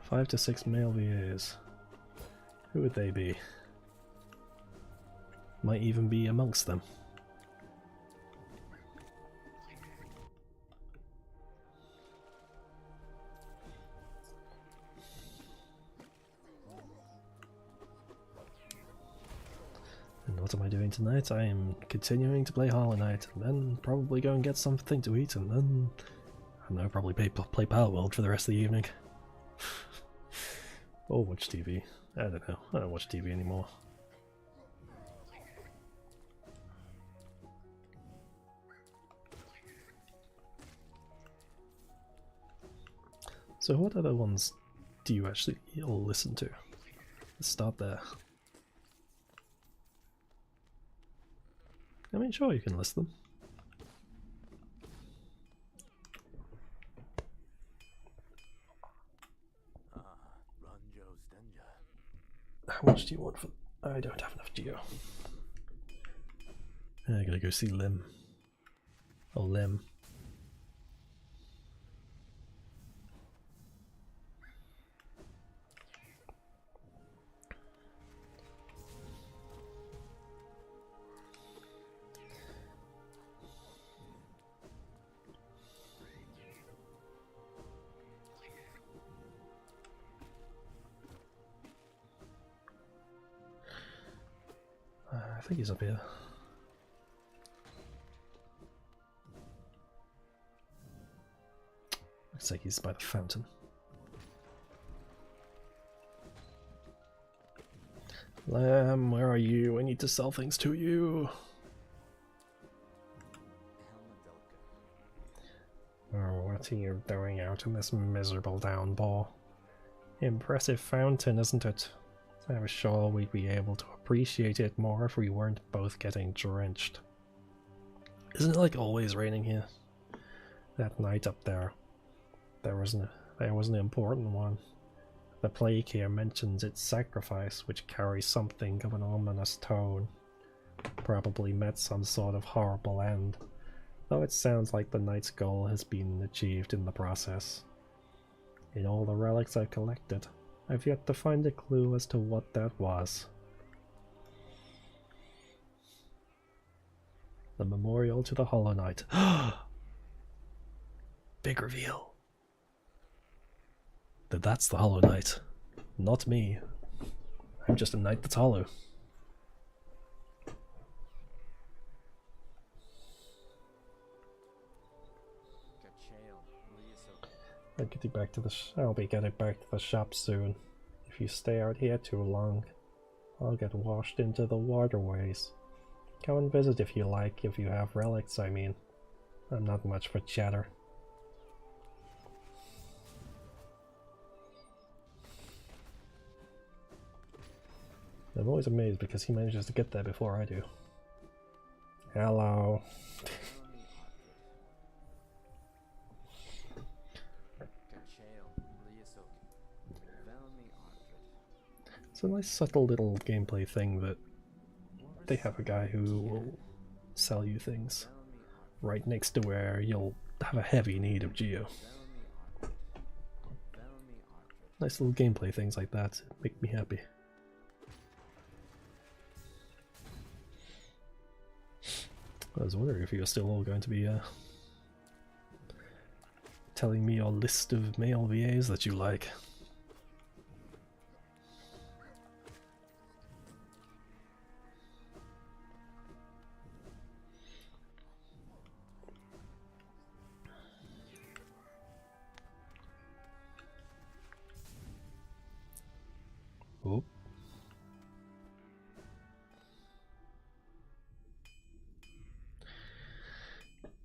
Five to six male VAs. Who would they be? Might even be amongst them. And what am I doing tonight? I am continuing to play Hollow Knight, and then probably go and get something to eat, and then I don't know, probably play Power World for the rest of the evening. Or watch TV. I don't know. I don't watch TV anymore. So what other ones do you actually all listen to? Let's start there. I mean, sure, you can list them. How much do you want for... I don't have enough geo. I gotta go see Lim. a limb. I think he's up here. Looks like he's by the fountain. Lamb, where are you? I need to sell things to you. Oh, what are you doing out in this miserable downpour? Impressive fountain, isn't it? I was sure we'd be able to appreciate it more if we weren't both getting drenched. Isn't it like always raining here? That night up there, there was an important one. The plague here mentions its sacrifice, which carries something of an ominous tone. Probably met some sort of horrible end, though it sounds like the knight's goal has been achieved in the process. In all the relics I've collected, I've yet to find a clue as to what that was. The memorial to the Hollow Knight. Big reveal. That's the Hollow Knight. Not me. I'm just a knight that's hollow. I'll be getting back to the shop soon. If you stay out here too long, I'll get washed into the waterways. Come and visit if you like, if you have relics, I mean. I'm not much for chatter. I'm always amazed because he manages to get there before I do. Hello. It's a nice subtle little gameplay thing that they have a guy who will sell you things right next to where you'll have a heavy need of geo. Nice little gameplay things like that make me happy. I was wondering if you were still all going to be telling me your list of male VAs that you like. Oh.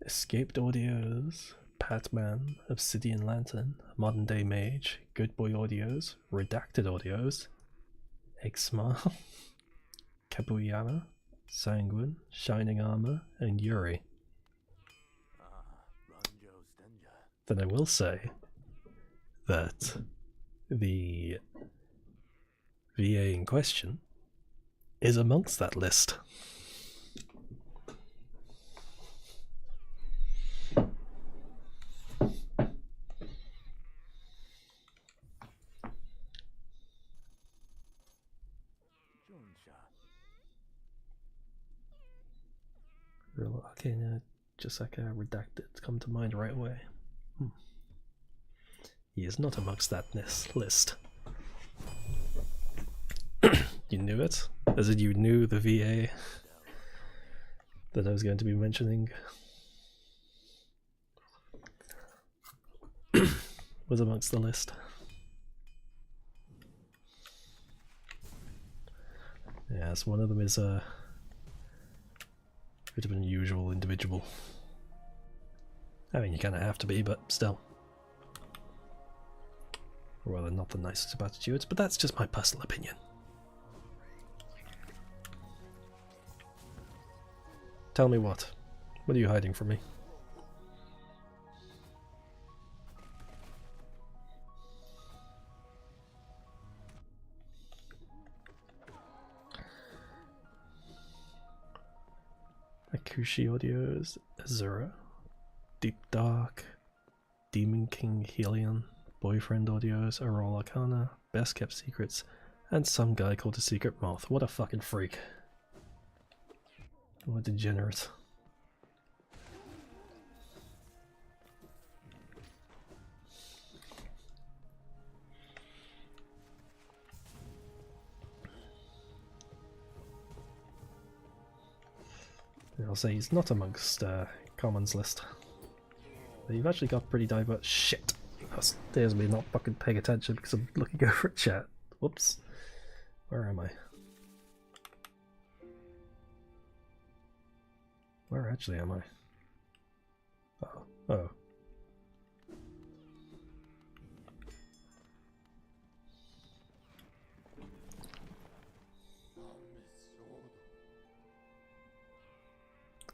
Escaped Audios, Patman, Obsidian Lantern, Modern Day Mage, Good Boy Audios, Redacted Audios, Exma, Kabuyama, Sanguine, Shining Armor, and Yuri. Then I will say that the VA in question is amongst that list. Okay, now just like a redacted come to mind right away. He is not amongst that list. You knew it? As in you knew the VA that I was going to be mentioning was amongst the list. Yes, one of them is a bit of an unusual individual. I mean, you kind of have to be, but still. Well, they're not the nicest of attitudes, but that's just my personal opinion. Tell me what? What are you hiding from me? Akushi Audios, Azura, Deep Dark, Demon King Helion, Boyfriend Audios, Aurora Arcana, Best Kept Secrets, and some guy called a Secret Moth. What a fucking freak. What a degenerate. I'll say he's not amongst commons list. But you've actually got pretty diverse shit. There's me not fucking paying attention because I'm looking over at chat. Whoops. Where am I? Where actually am I? Oh. Oh.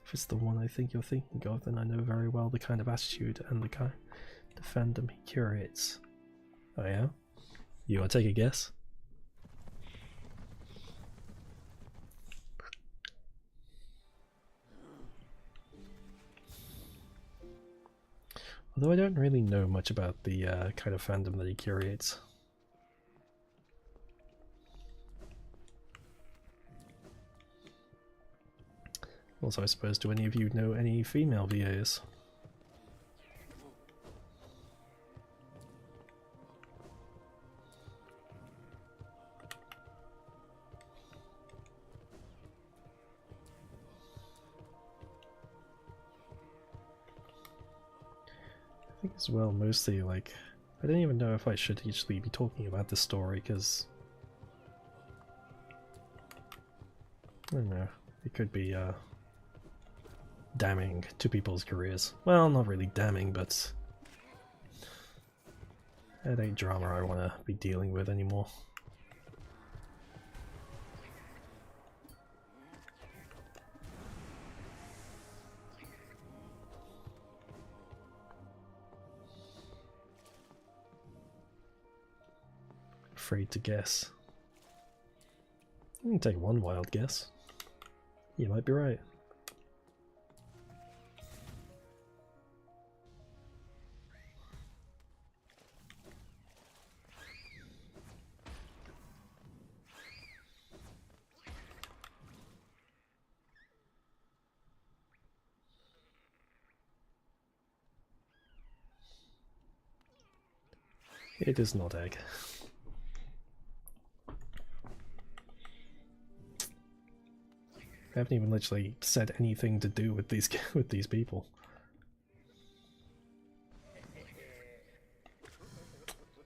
If it's the one I think you're thinking of, then I know very well the kind of attitude and the kind of fandom he curates. Oh yeah? You want to take a guess? Although I don't really know much about the kind of fandom that he curates. Also, I suppose, do any of you know any female VAs? I think as well, mostly, like, I don't even know if I should actually be talking about this story, because I don't know, it could be damning to people's careers. Well, not really damning, but it ain't drama I want to be dealing with anymore. Afraid to guess. You can take one wild guess. You might be right. It is not egg. I haven't even literally said anything to do with these people.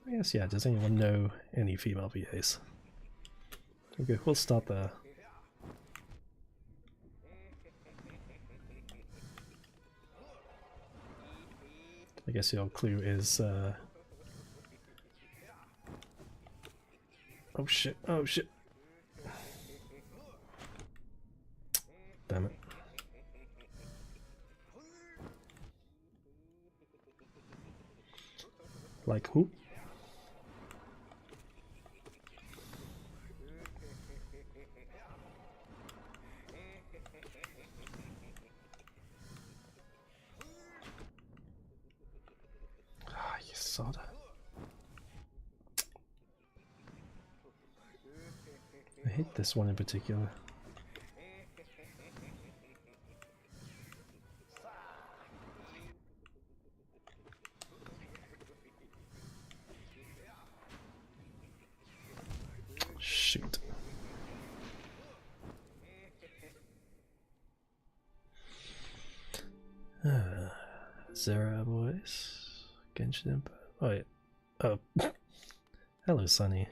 I guess, yeah, does anyone know any female VAs? Okay, we'll start there. I guess your clue is oh shit, oh shit. Damn it. Like who? Ah, you soda. I hate this one in particular. Shoot. Zera boys. Genshin Impact. Oh yeah. Oh. Hello, Sunny.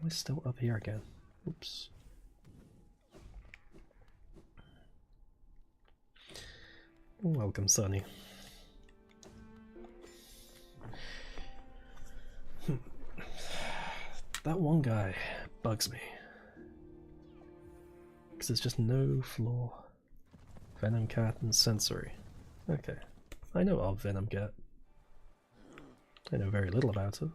Am I still up here again? Oops. Welcome, Sunny. That one guy bugs me. Because there's just no flaw. Venom Cat and Sensory. Okay. I know of Venom Cat. I know very little about it.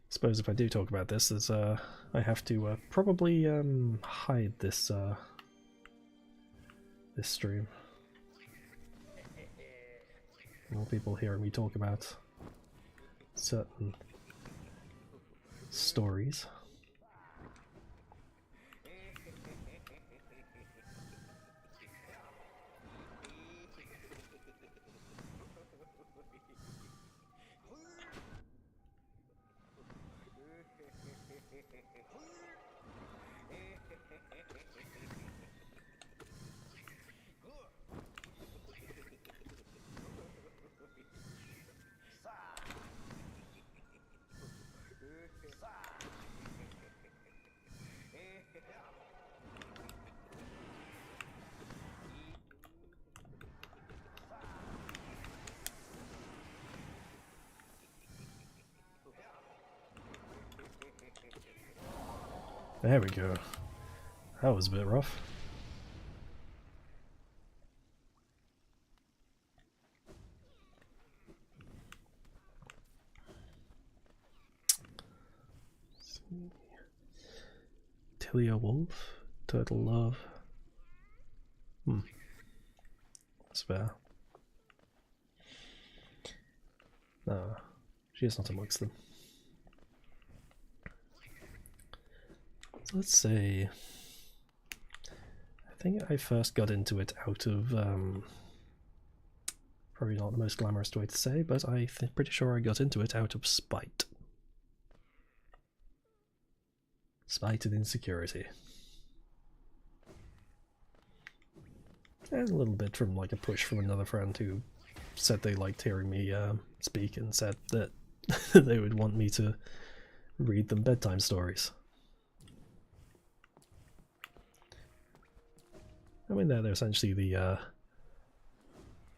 Suppose if I do talk about this, is I have to probably hide this this stream. More people hearing me talk about certain stories. There we go. That was a bit rough. Tilia Wolf, Turtle Love. That's fair. No, she is not amongst them. So let's say, I think I first got into it out of, probably not the most glamorous way to say, but I'm pretty sure I got into it out of spite. Spite and insecurity. And a little bit from like a push from another friend who said they liked hearing me speak and said that they would want me to read them bedtime stories. I mean, they're essentially the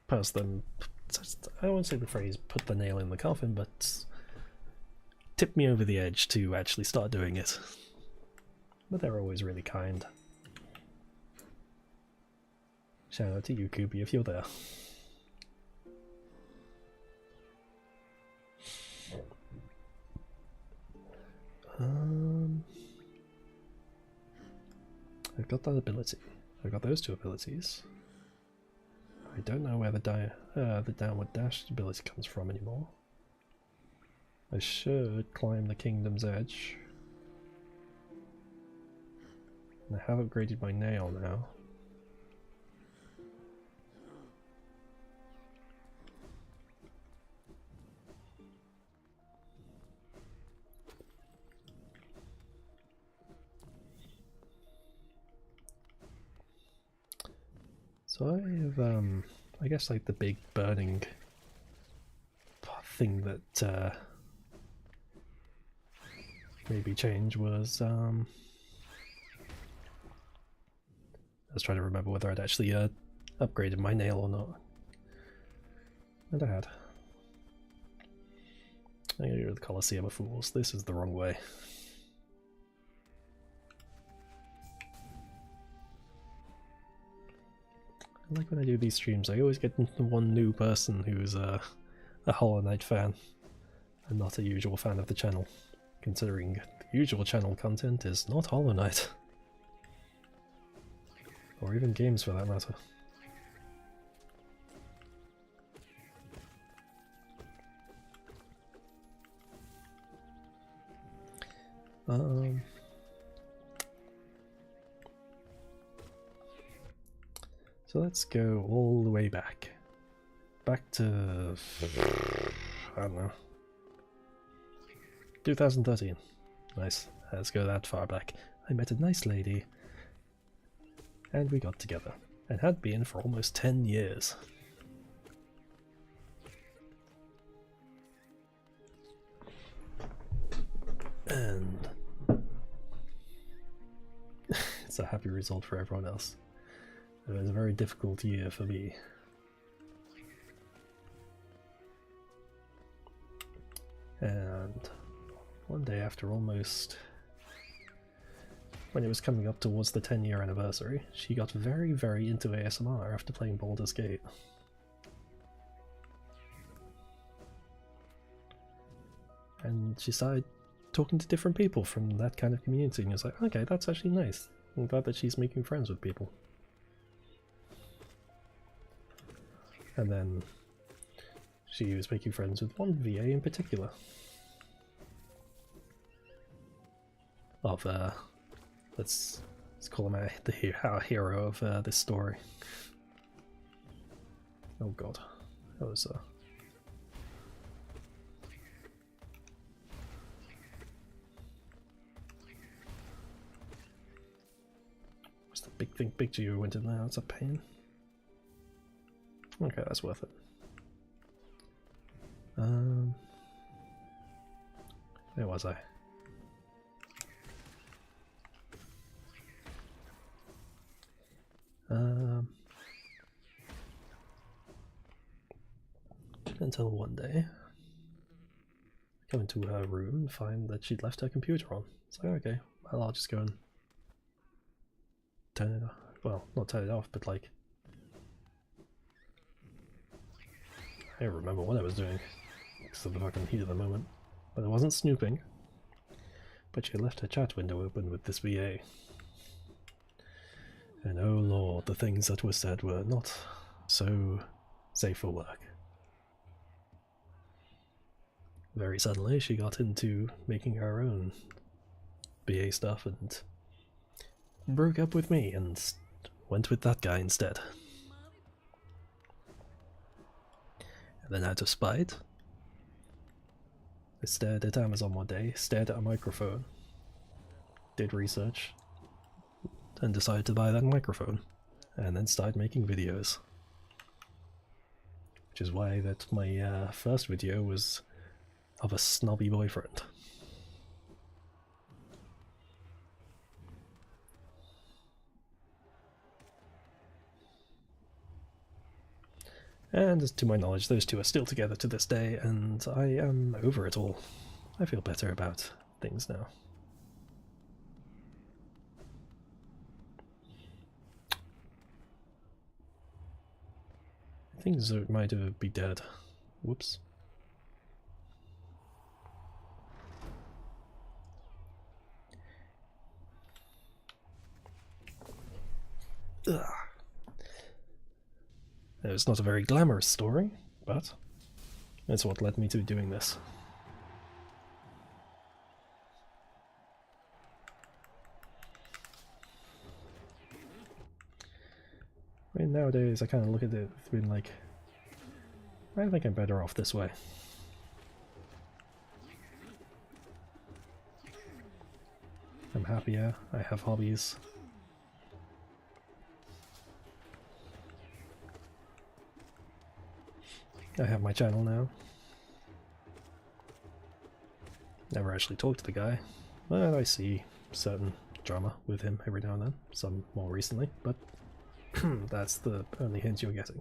person, I won't say the phrase put the nail in the coffin, but tipped me over the edge to actually start doing it. But they're always really kind. Shout out to you, Koopy, if you're there. I've got that ability. I've got those two abilities. I don't know where the downward dash ability comes from anymore. I should climb the kingdom's edge. And I have upgraded my nail now. So I have, I guess like the big burning thing that maybe change was, I was trying to remember whether I'd actually upgraded my nail or not. And I had. I'm gonna go to the Colosseum of Fools. This is the wrong way. Like when I do these streams, I always get one new person who's a Hollow Knight fan and not a usual fan of the channel, considering the usual channel content is not Hollow Knight. Or even games for that matter. So let's go all the way back. Back to, I don't know, 2013. Nice, let's go that far back. I met a nice lady, and we got together, and had been for almost 10 years. And it's a happy result for everyone else. It was a very difficult year for me. And one day after almost... when it was coming up towards the 10-year anniversary, she got very, very into ASMR after playing Baldur's Gate. And she started talking to different people from that kind of community, and it was like, okay, that's actually nice. I'm glad that she's making friends with people. And then she was making friends with one VA in particular. Of, let's call him our hero of this story. Oh god, that was what's the big thing? Big Geo went in there. That's a pain. Okay, that's worth it. Where was I? Until one day, I come into her room and find that she'd left her computer on. It's like, okay, well, I'll just go and turn it off. Well, not turn it off, but like... I don't remember what I was doing because of the fucking heat of the moment. But I wasn't snooping. But she had left her chat window open with this VA. And oh lord, the things that were said were not so safe for work. Very suddenly she got into making her own BA stuff and broke up with me and went with that guy instead. And then out of spite, I stared at Amazon one day, stared at a microphone, did research, and decided to buy that microphone, and then started making videos. Which is why that my first video was of a snobby boyfriend. And to my knowledge, those two are still together to this day, and I am over it all. I feel better about things now. Things might be dead. Whoops. Ugh. It's not a very glamorous story, but it's what led me to doing this. I mean, nowadays I kind of look at it being like, I think I'm better off this way. I'm happier, I have hobbies. I have my channel now. Never actually talked to the guy, but I see certain drama with him every now and then, some more recently, but that's the only hint you're getting.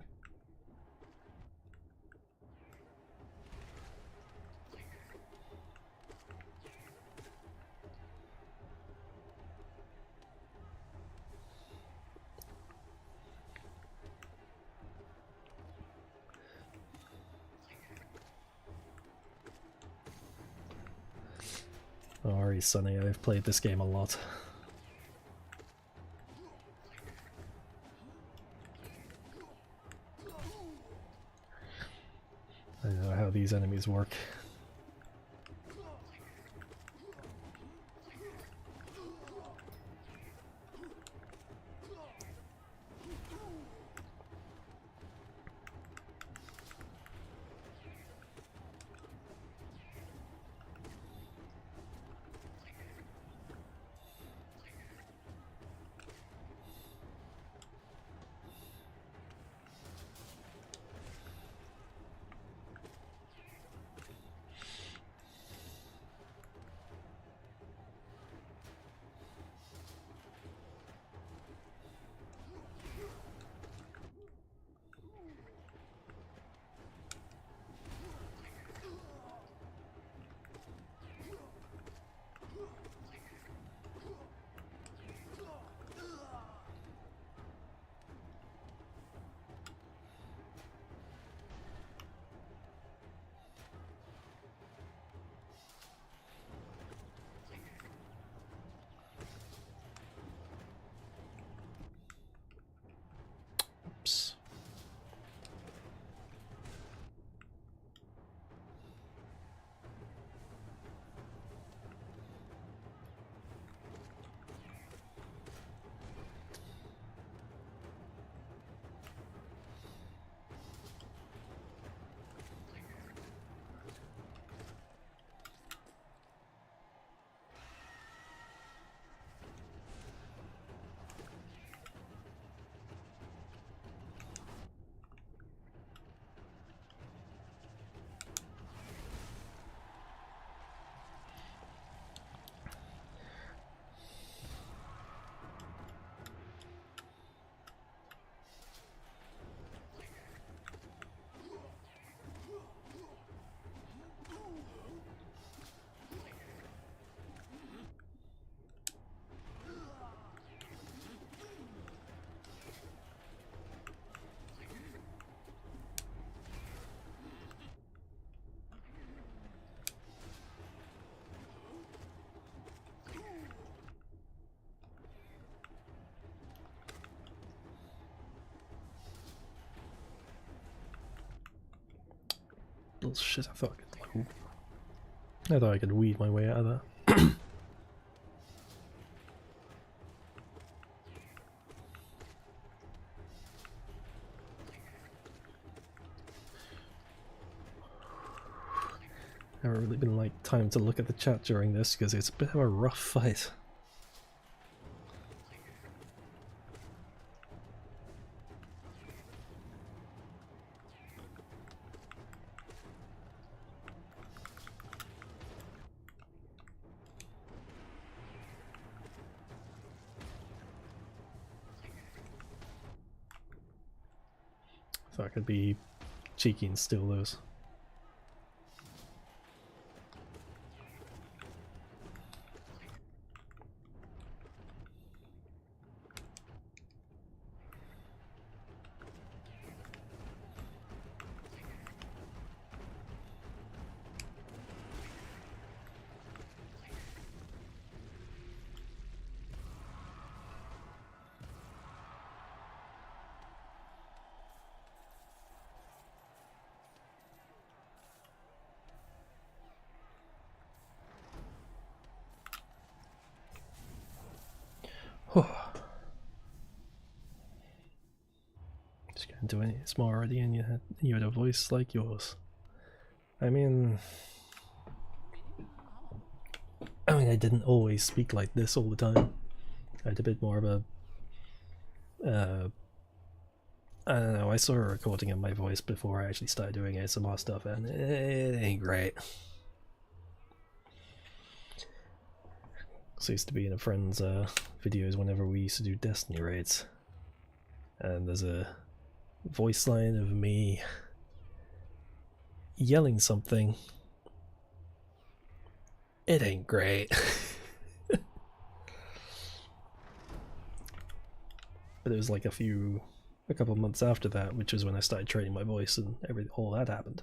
Sorry, Sonny, I've played this game a lot. I know how these enemies work. Oh shit, I thought I could weave my way out of that. I haven't really been like time to look at the chat during this because it's a bit of a rough fight. So I could be cheeky and steal those. Just getting to any small already, and you had a voice like yours. I mean, I didn't always speak like this all the time. I had a bit more of a, I don't know, I saw a recording of my voice before I actually started doing ASMR stuff, and it ain't great. So I used to be in a friend's videos whenever we used to do Destiny raids. And there's a voice line of me yelling something. It ain't great. But it was like a couple of months after that, which was when I started training my voice and all that happened.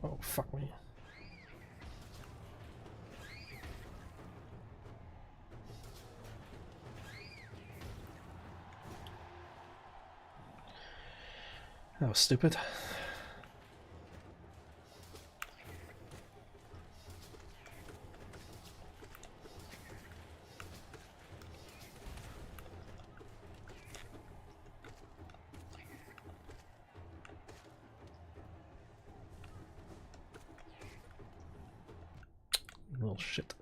Oh, fuck me. That was stupid. little shit.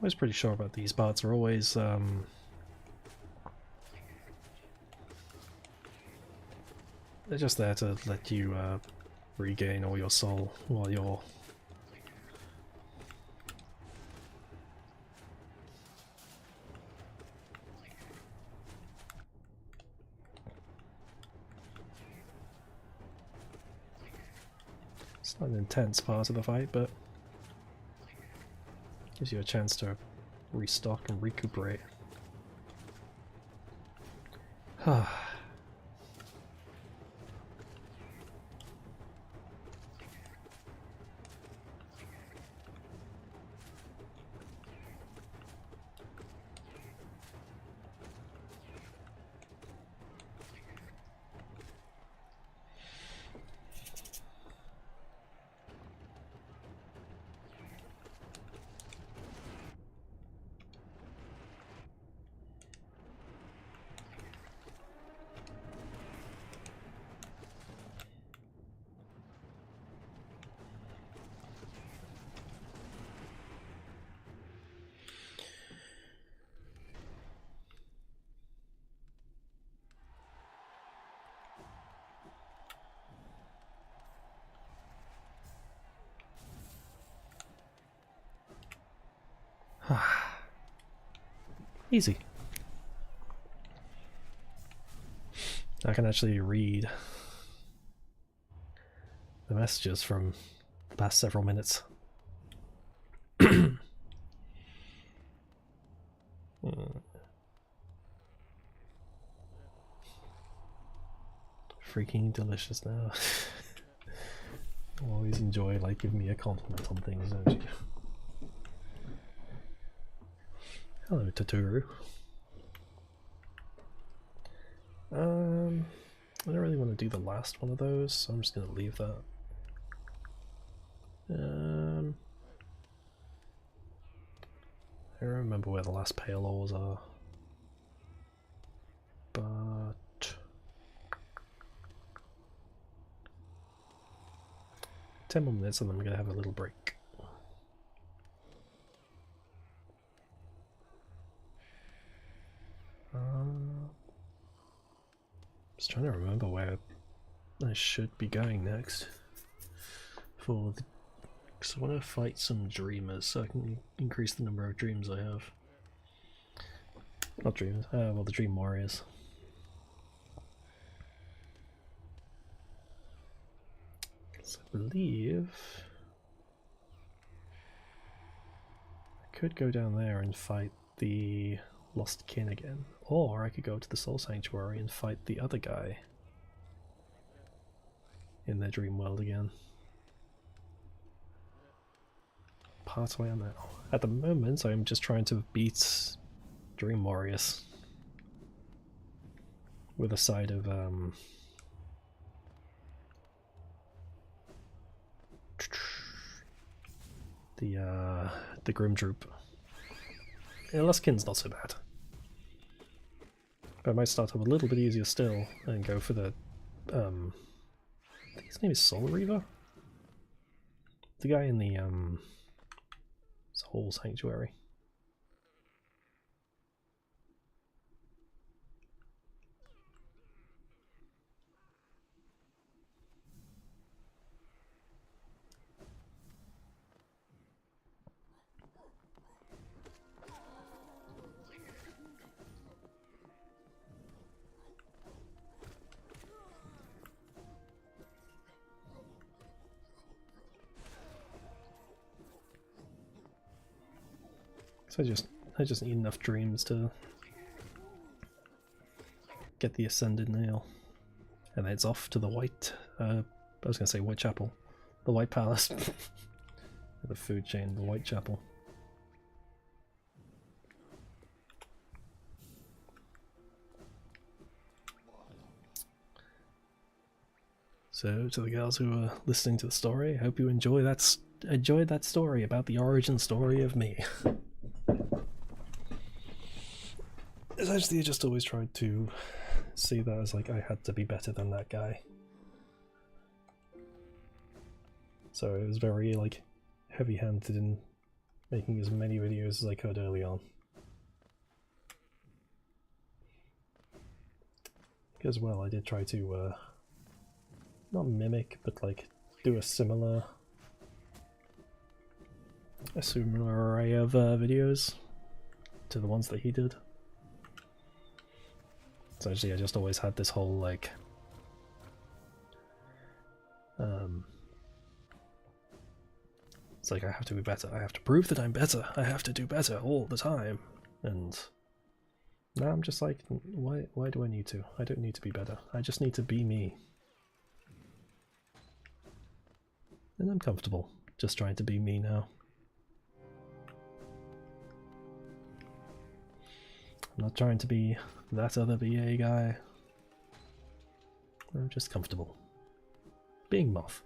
I was pretty sure about these parts are always they're just there to let you regain all your soul while you're it's not an intense part of the fight, but gives you a chance to restock and recuperate. Easy. I can actually read the messages from the past several minutes. Freaking delicious now. Always enjoy like giving me a compliment on things, don't you? Hello, Totoro. I don't really want to do the last one of those, so I'm just going to leave that. I don't remember where the last pale ores are, but 10 more minutes and then I'm going to have a little break. Just trying to remember where I should be going next. Because I want to fight some dreamers so I can increase the number of dreams I have. Not dreamers, well, the dream warriors. So I believe I could go down there and fight the Lost Kin again, or I could go to the Soul Sanctuary and fight the other guy in their dream world again. Part way on now. At the moment, I'm just trying to beat Dream Warriors with a side of the Grim Droop. Yeah, Lost Kin's not so bad. But I might start up a little bit easier still and go for the I think his name is Soul Reaver? The guy in the Soul Sanctuary. So I just need enough dreams to get the Ascended Nail. And then it's off to the White, I was going to say Whitechapel. The White Palace. The food chain, the Whitechapel. So, to the girls who are listening to the story, I hope you enjoyed that story about the origin story of me. Essentially, I just always tried to see that as like I had to be better than that guy. So it was very like heavy-handed in making as many videos as I could early on. As well, I did try to not mimic, but like do a similar array of videos to the ones that he did. So actually I just always had this whole like it's like I have to be better, I have to prove that I'm better, I have to do better all the time. And now I'm just like, why do I need to? I don't need to be better, I just need to be me. And I'm comfortable just trying to be me now. I'm not trying to be that other BA guy. I'm just comfortable being Moth.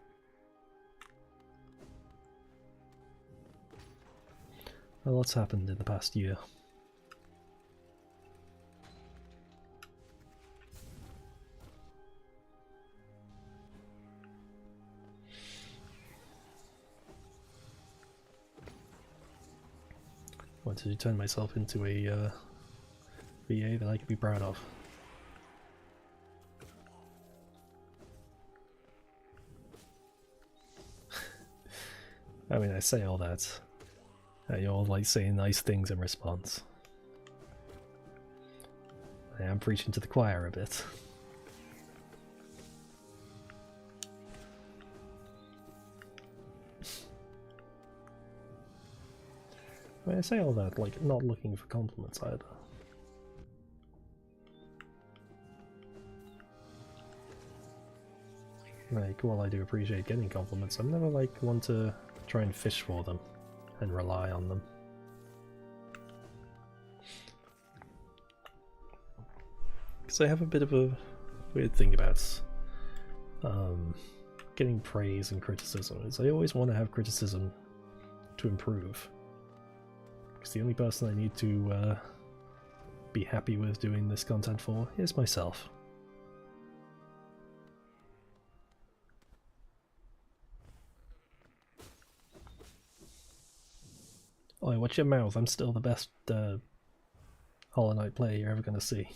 A lot's happened in the past year. Wanted to turn myself into a VA that I could be proud of. I mean, I say all that, and you're all like saying nice things in response. I am preaching to the choir a bit. I mean, I say all that, like, not looking for compliments either. Like, while I do appreciate getting compliments, I'm never like one to try and fish for them and rely on them. Because I have a bit of a weird thing about getting praise and criticism. Is I always want to have criticism to improve. Because the only person I need to be happy with doing this content for is myself. Oh, watch your mouth, I'm still the best Hollow Knight player you're ever gonna see.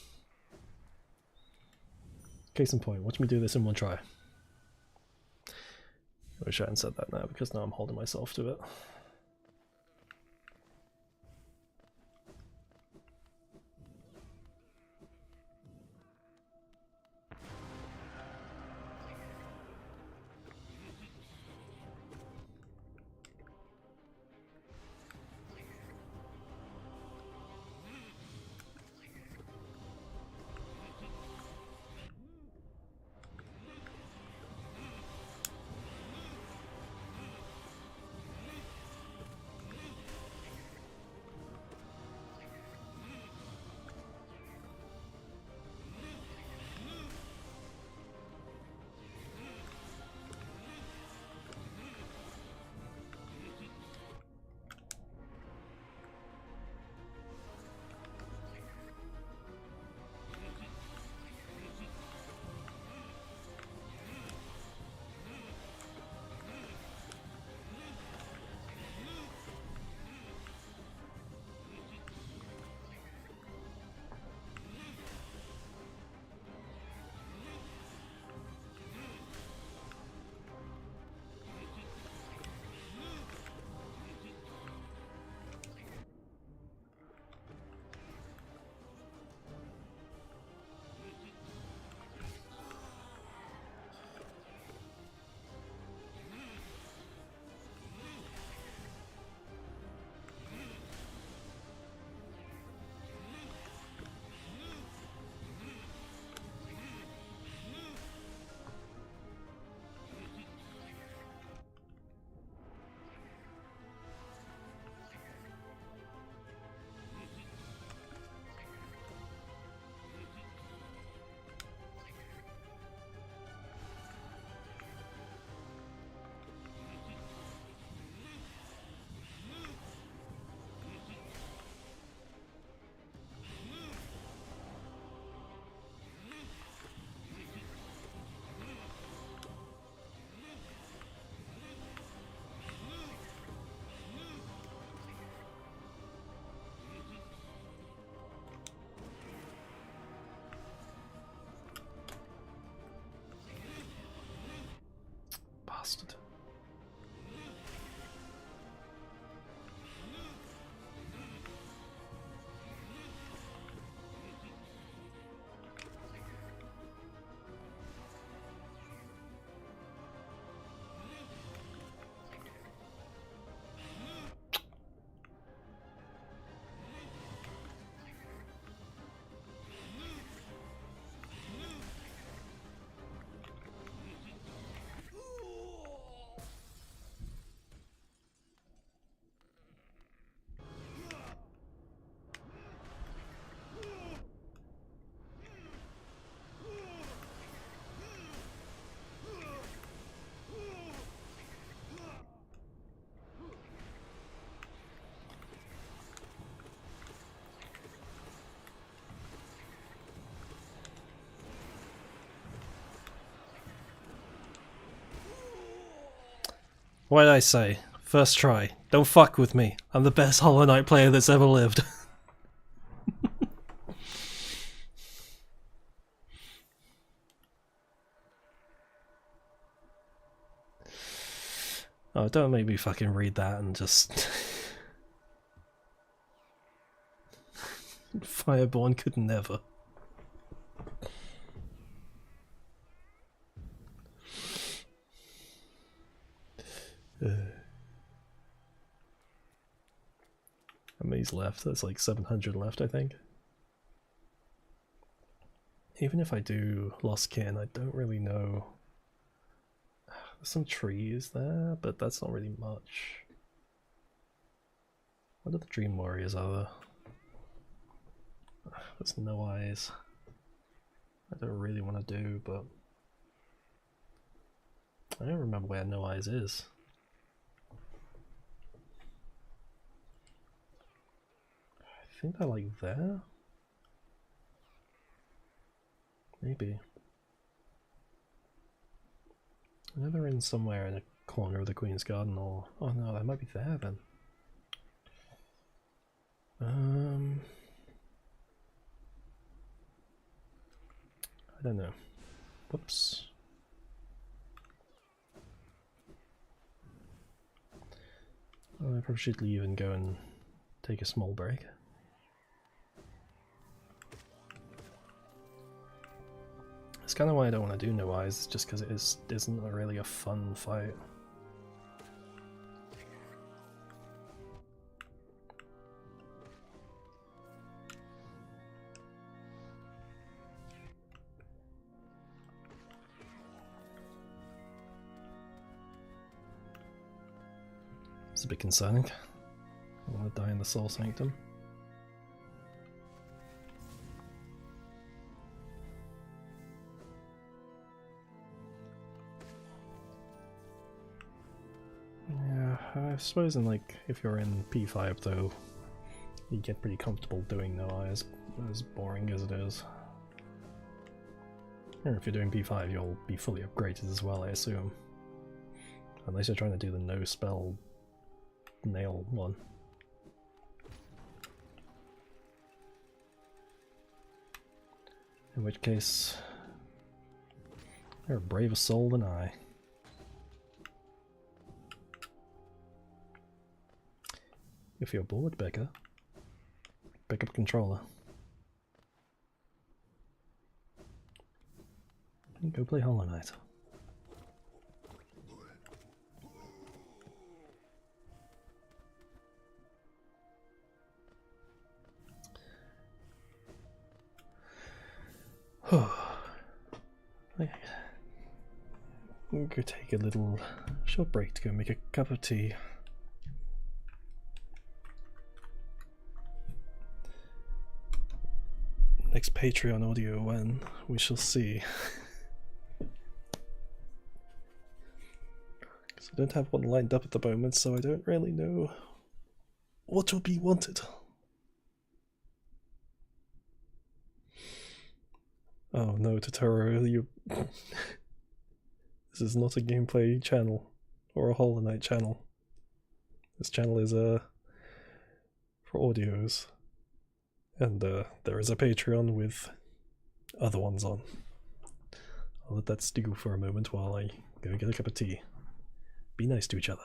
Case in point, watch me do this in one try. I wish I hadn't said that now, because now I'm holding myself to it. Bastard. What did I say? First try. Don't fuck with me. I'm the best Hollow Knight player that's ever lived. Oh, don't make me fucking read that and just... Fireborn could never. How many's left? That's like 700 left, I think. Even if I do Lost Kin, I don't really know. There's some trees there, but that's not really much. What are the Dream Warriors are there? There's no eyes. I don't really want to do, but I don't remember where No Eyes is. I think they're like there? Maybe. I know they're in somewhere in a corner of the Queen's Garden, or... Oh no, they might be there then. I don't know. Whoops. I probably should leave and go and take a small break. That's kind of why I don't want to do No Eyes, just because it isn't really a fun fight. It's a bit concerning. I want to die in the Soul Sanctum. Yeah, I suppose if you're in P5 though, you get pretty comfortable doing No Eyes, as boring as it is. Or if you're doing P5, you'll be fully upgraded as well, I assume. Unless you're trying to do the no spell nail one. In which case, you're a braver soul than I. If you're bored, Becca, pick up a controller. And go play Hollow Knight. I'm gonna take a little short break to go make a cup of tea. Next Patreon audio when, we shall see. Because I don't have one lined up at the moment, so I don't really know what will be wanted. Oh no, Totoro, you... This is not a gameplay channel, or a Hollow Knight channel. This channel is for audios. And there is a Patreon with other ones on. I'll let that stew for a moment while I go get a cup of tea. Be nice to each other.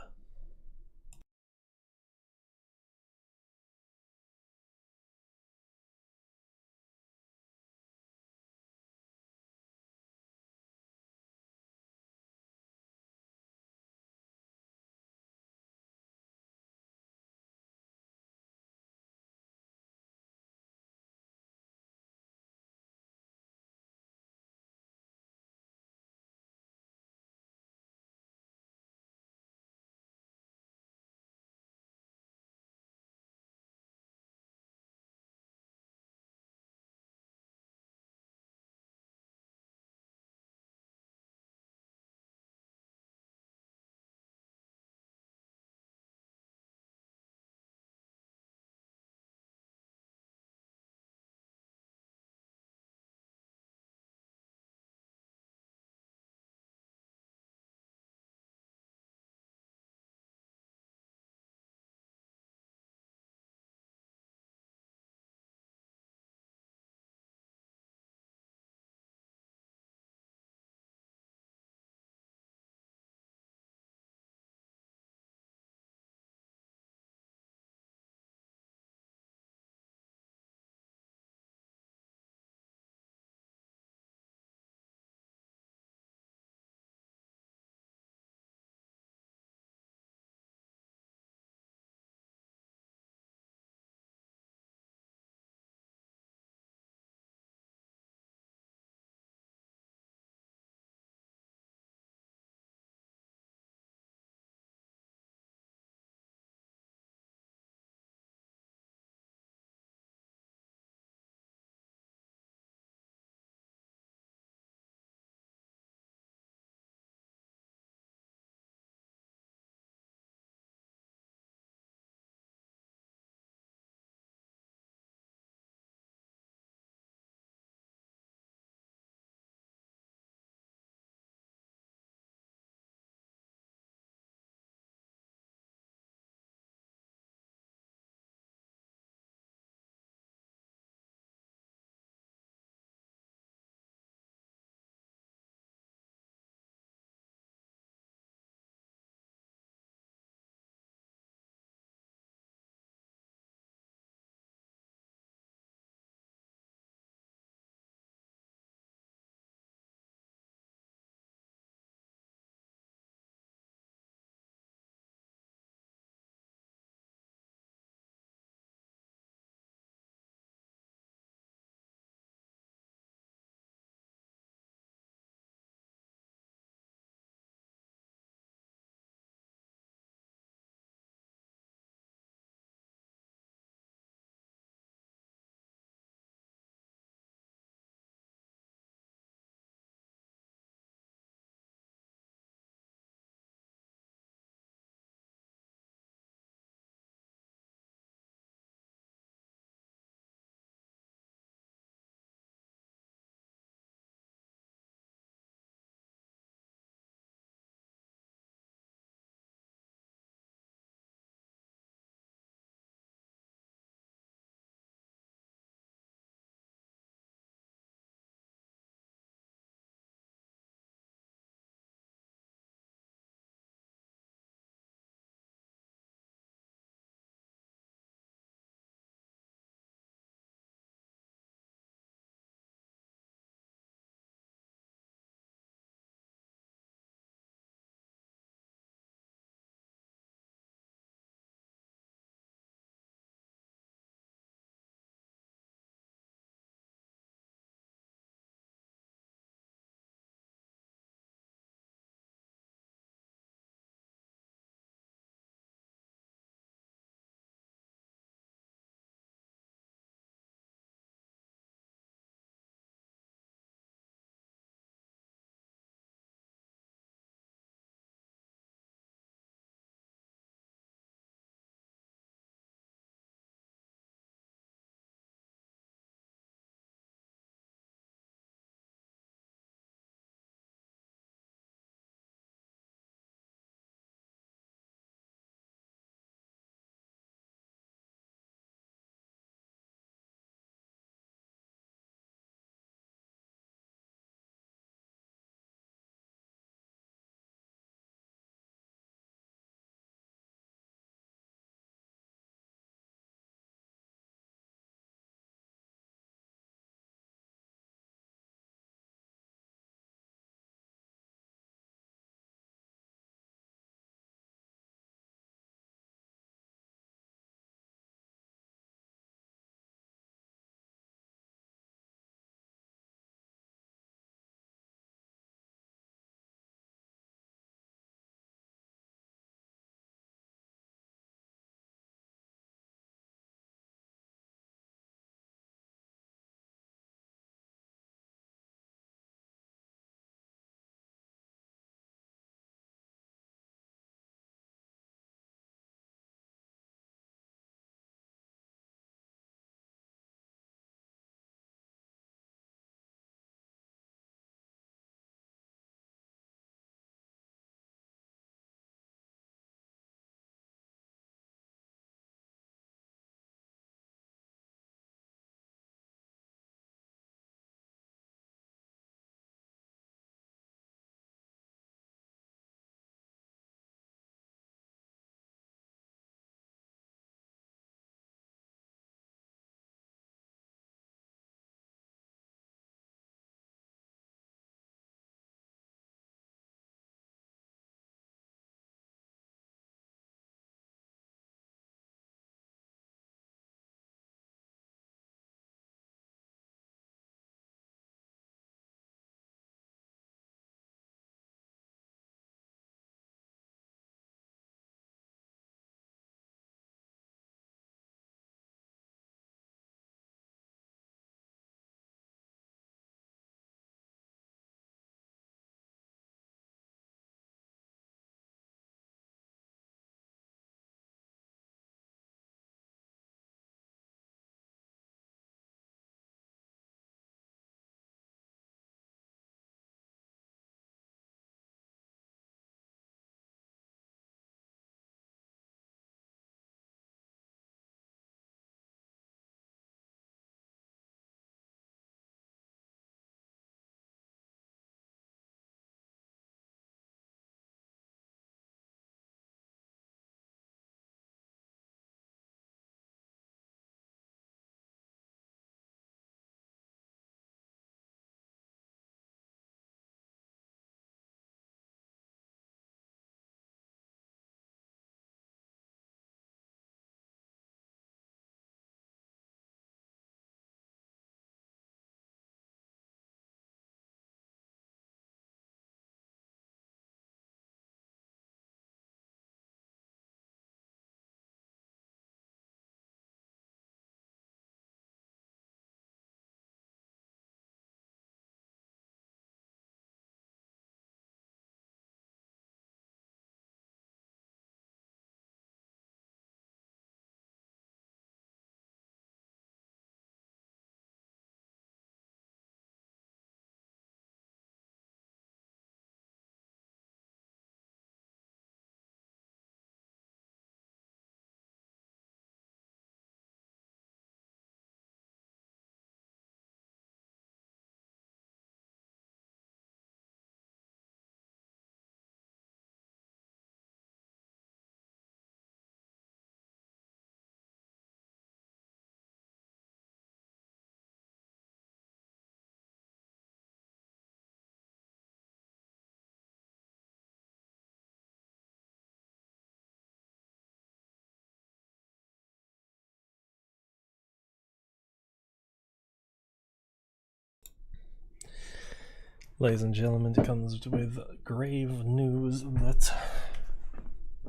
Ladies and gentlemen, it comes with grave news that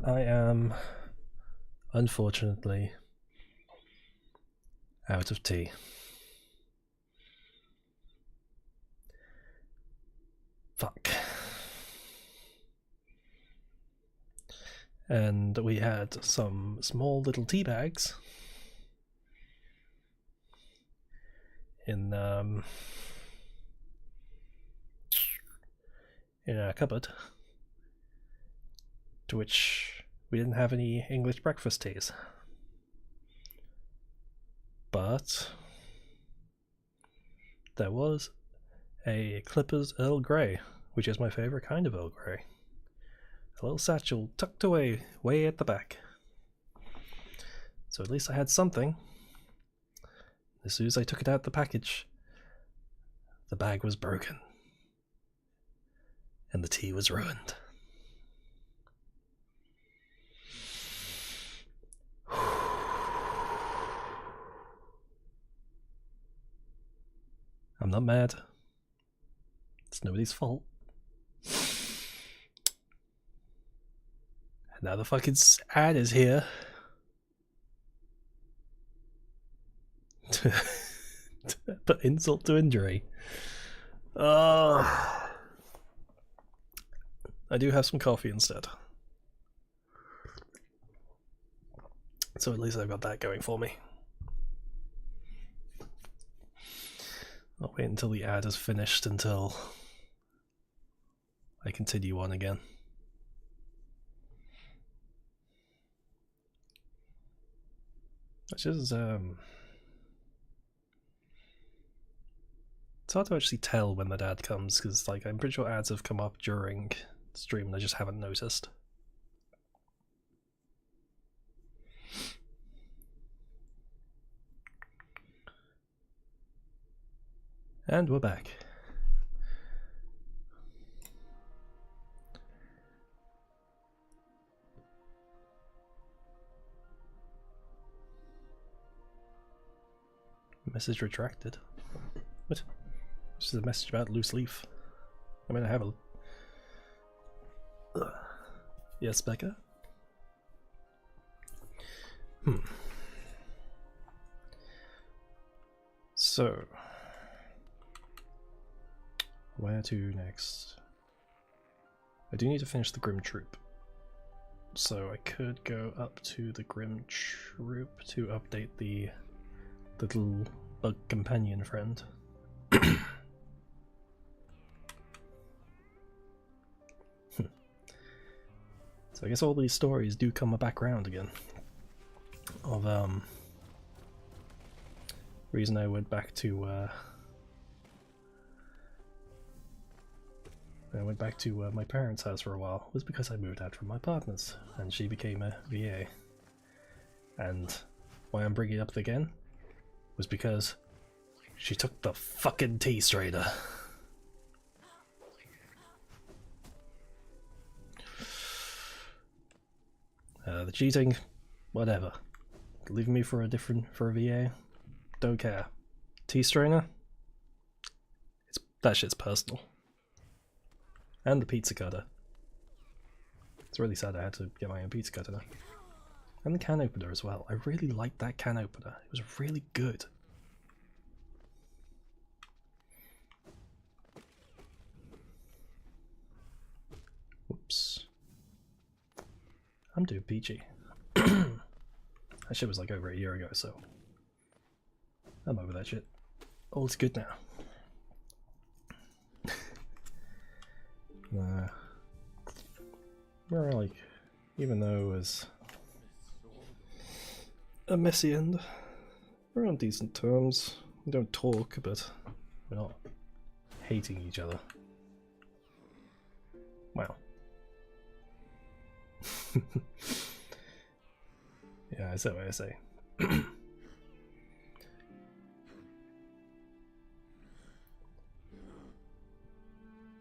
I am, unfortunately, out of tea. Fuck. And we had some small little tea bags in our cupboard, to which we didn't have any English breakfast teas. But there was a Clippers Earl Grey, which is my favourite kind of Earl Grey. A little satchel tucked away way at the back. So at least I had something. As soon as I took it out the package, the bag was broken. And the tea was ruined. I'm not mad. It's nobody's fault. And now the fucking ad is here. Put insult to injury. I do have some coffee instead. So at least I've got that going for me. I'll wait until the ad is finished until I continue on again. Which is, it's hard to actually tell when that ad comes, because like I'm pretty sure ads have come up during the stream and I just haven't noticed. And we're back. Message retracted. What? This is a message about loose leaf. I mean, I have a... Yes, Becca? So... where to next? I do need to finish the Grim Troop. So I could go up to the Grim Troop to update the little bug companion friend. So I guess all these stories do come back around again. Of reason I went back to my parents' house for a while was because I moved out from my partner's and she became a VA. And why I'm bringing it up again was because she took the fucking tea strainer. The cheating, whatever. Leaving me for a VA, don't care. Tea strainer, that shit's personal. And the pizza cutter. It's really sad I had to get my own pizza cutter now. And the can opener as well. I really liked that can opener. It was really good. Whoops. I'm doing peachy. That shit was like over a year ago, so I'm over that shit. All's good now. We're like, even though it was a messy end, we're on decent terms. We don't talk, but we're not hating each other. Wow. Yeah, I say what I say.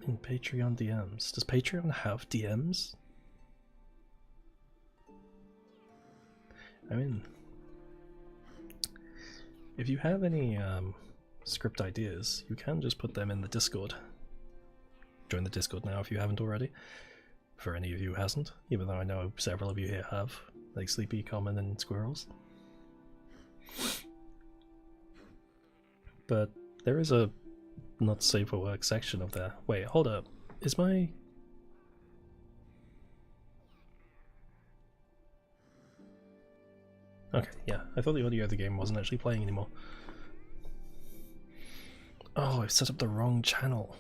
In Patreon DMs. Does Patreon have DMs? I mean, if you have any script ideas, you can just put them in the Discord. join the Discord now if you haven't already. For any of you who hasn't, even though I know several of you here have, like Sleepy, Common, and Squirrels. But there is a not safe for work section of there. Wait, hold up. Is my... Okay, yeah. I thought the audio of the game wasn't actually playing anymore. Oh, I've set up the wrong channel.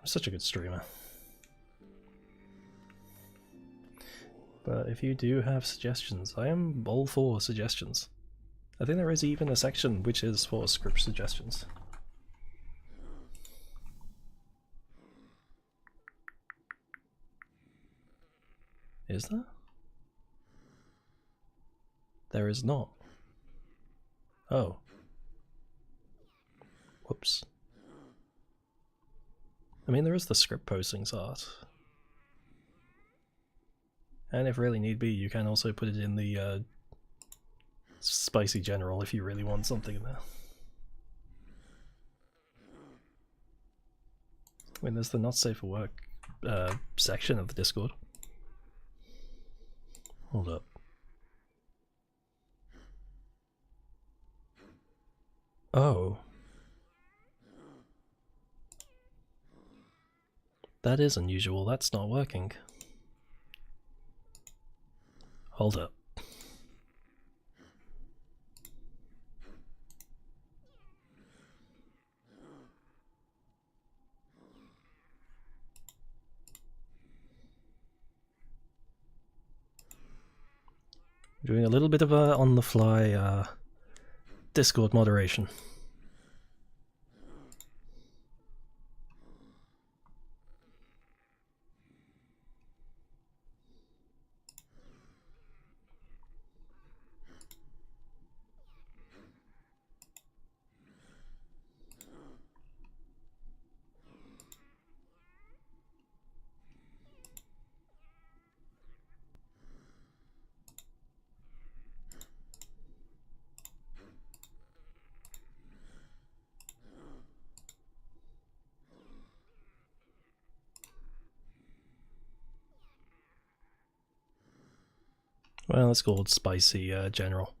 I'm such a good streamer. But if you do have suggestions, I am all for suggestions. I think there is even a section which is for script suggestions. Is there? There is not. Oh. Whoops. I mean, there is the script postings art. And if really need be, you can also put it in the spicy general if you really want something in there. I mean, there's the not safe for work section of the Discord. Hold up. Oh. That is unusual, that's not working. Hold up. Doing a little bit of a on-the-fly Discord moderation. Well, it's called Spicy General.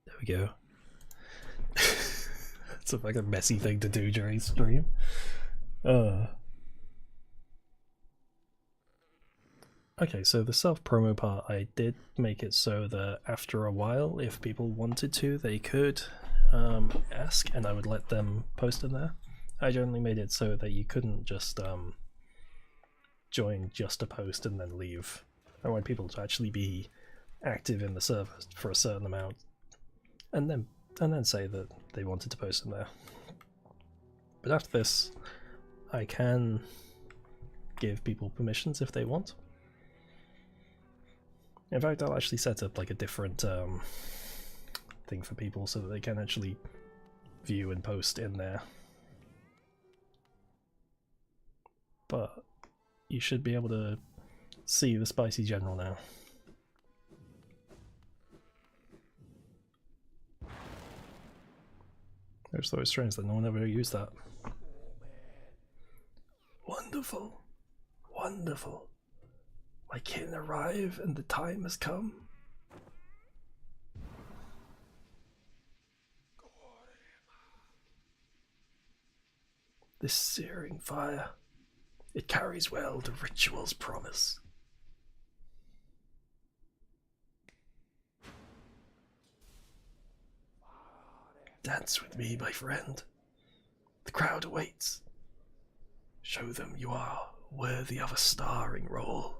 There we go. It's a fucking messy thing to do during stream. Okay, so the self-promo part, I did make it so that after a while, if people wanted to, they could ask, and I would let them post in there. I generally made it so that you couldn't just join just to post and then leave. I want people to actually be active in the server for a certain amount, and then say that they wanted to post in there. But after this, I can give people permissions if they want. In fact, I'll actually set up like a different thing for people so that they can actually view and post in there. But you should be able to see the Spicy General now. I just thought it was strange that no one ever used that. Wonderful, wonderful. My kin arrive and the time has come. This searing fire, it carries well the ritual's promise. Dance with me, my friend. The crowd awaits. Show them you are worthy of a starring role.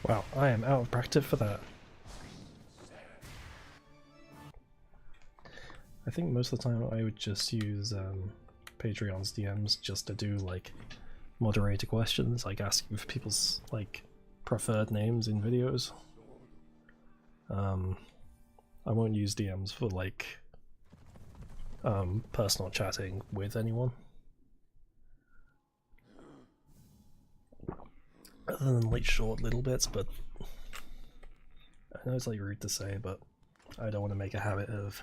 Wow, I am out of practice for that. I think most of the time I would just use Patreon's DMs just to do like moderator questions, like asking for people's like preferred names in videos. I won't use DMs for like personal chatting with anyone. Other than like short little bits, but I know it's like rude to say, but I don't want to make a habit of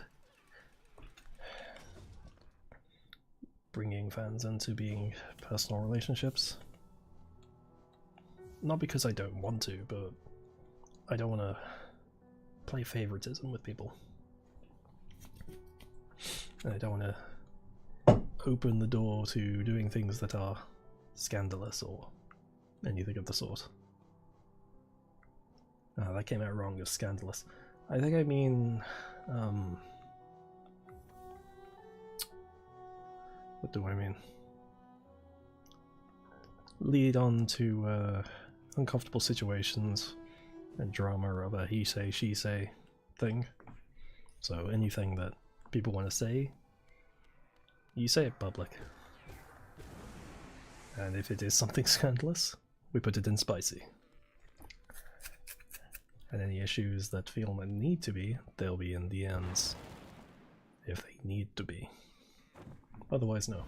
bringing fans into being personal relationships. Not because I don't want to, but I don't want to play favoritism with people. And I don't want to open the door to doing things that are scandalous or anything of the sort. That came out wrong as scandalous. I think I mean... what do I mean? Lead on to uncomfortable situations and drama of a he say, she say thing. So anything that people want to say, you say it public. And if it is something scandalous, we put it in spicy. And any issues that feel like need to be, they'll be in the ends. If they need to be. Otherwise, no.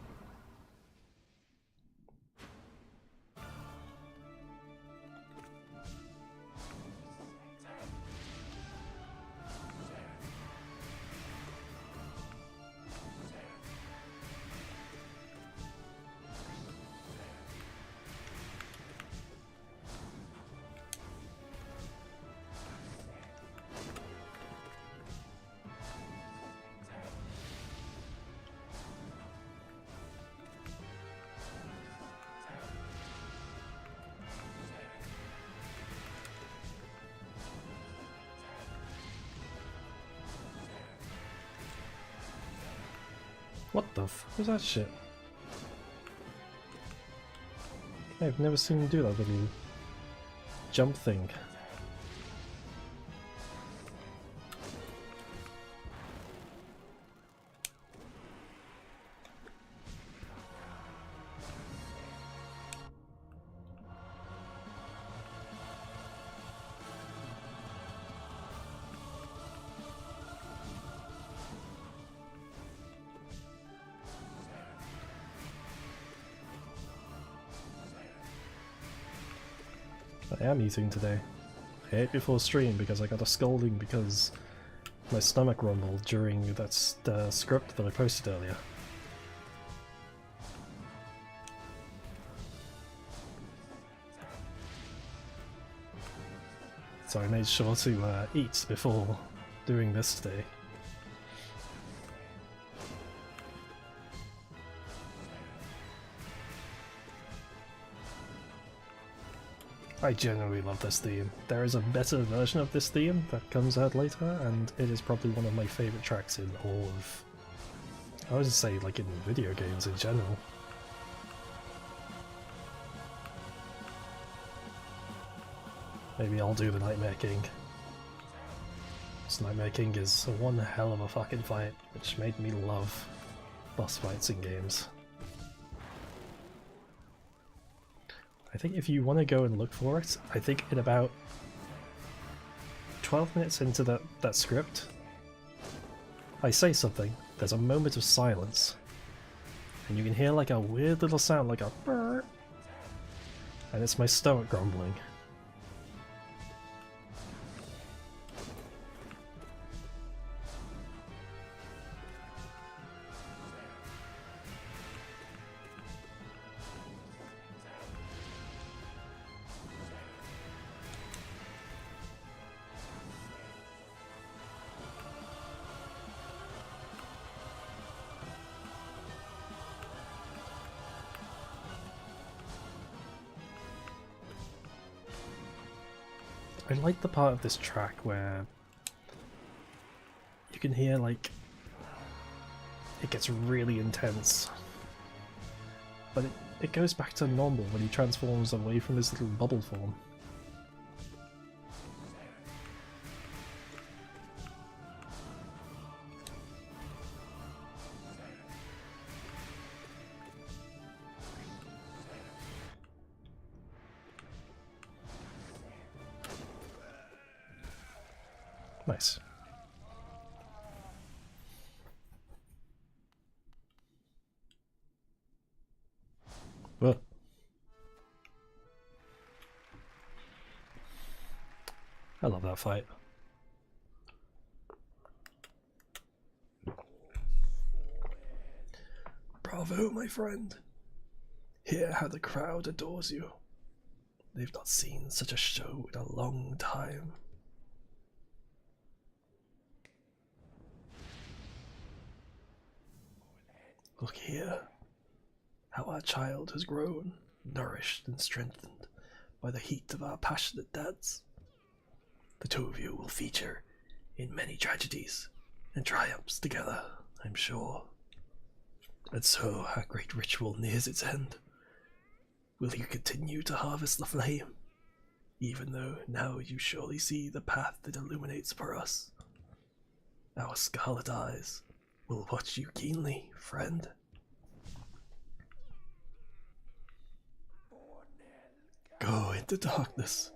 What the f was that shit? I've never seen him do that little jump thing. I am eating today. I ate before stream because I got a scolding because my stomach rumbled during that script that I posted earlier. So I made sure to eat before doing this today. I genuinely love this theme. There is a better version of this theme that comes out later, and it is probably one of my favourite tracks in all of... I would say, like, in video games in general. Maybe I'll do the Nightmare King. This Nightmare King is one hell of a fucking fight, which made me love boss fights in games. I think if you want to go and look for it, I think in about 12 minutes into that script, I say something, there's a moment of silence, and you can hear like a weird little sound like a brrr, and it's my stomach grumbling. I like the part of this track where you can hear like it gets really intense, but it goes back to normal when he transforms away from his little bubble form. Nice. Well, I love that fight. Bravo, my friend. Hear how the crowd adores you. They've not seen such a show in a long time. Look here, how our child has grown, nourished and strengthened by the heat of our passionate dads. The two of you will feature in many tragedies and triumphs together, I'm sure. And so our great ritual nears its end. Will you continue to harvest the flame, even though now you surely see the path that illuminates for us? Our scarlet eyes will watch you keenly, friend. Go into darkness.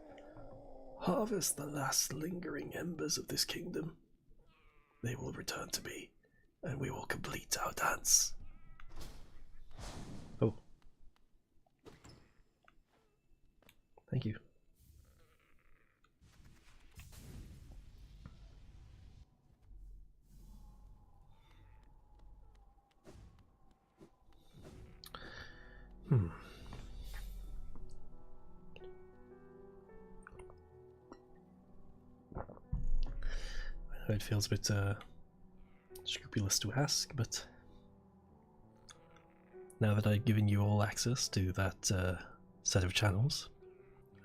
Harvest the last lingering embers of this kingdom. They will return to me, and we will complete our dance. Oh. Thank you. I know it feels a bit scrupulous to ask, but now that I've given you all access to that set of channels,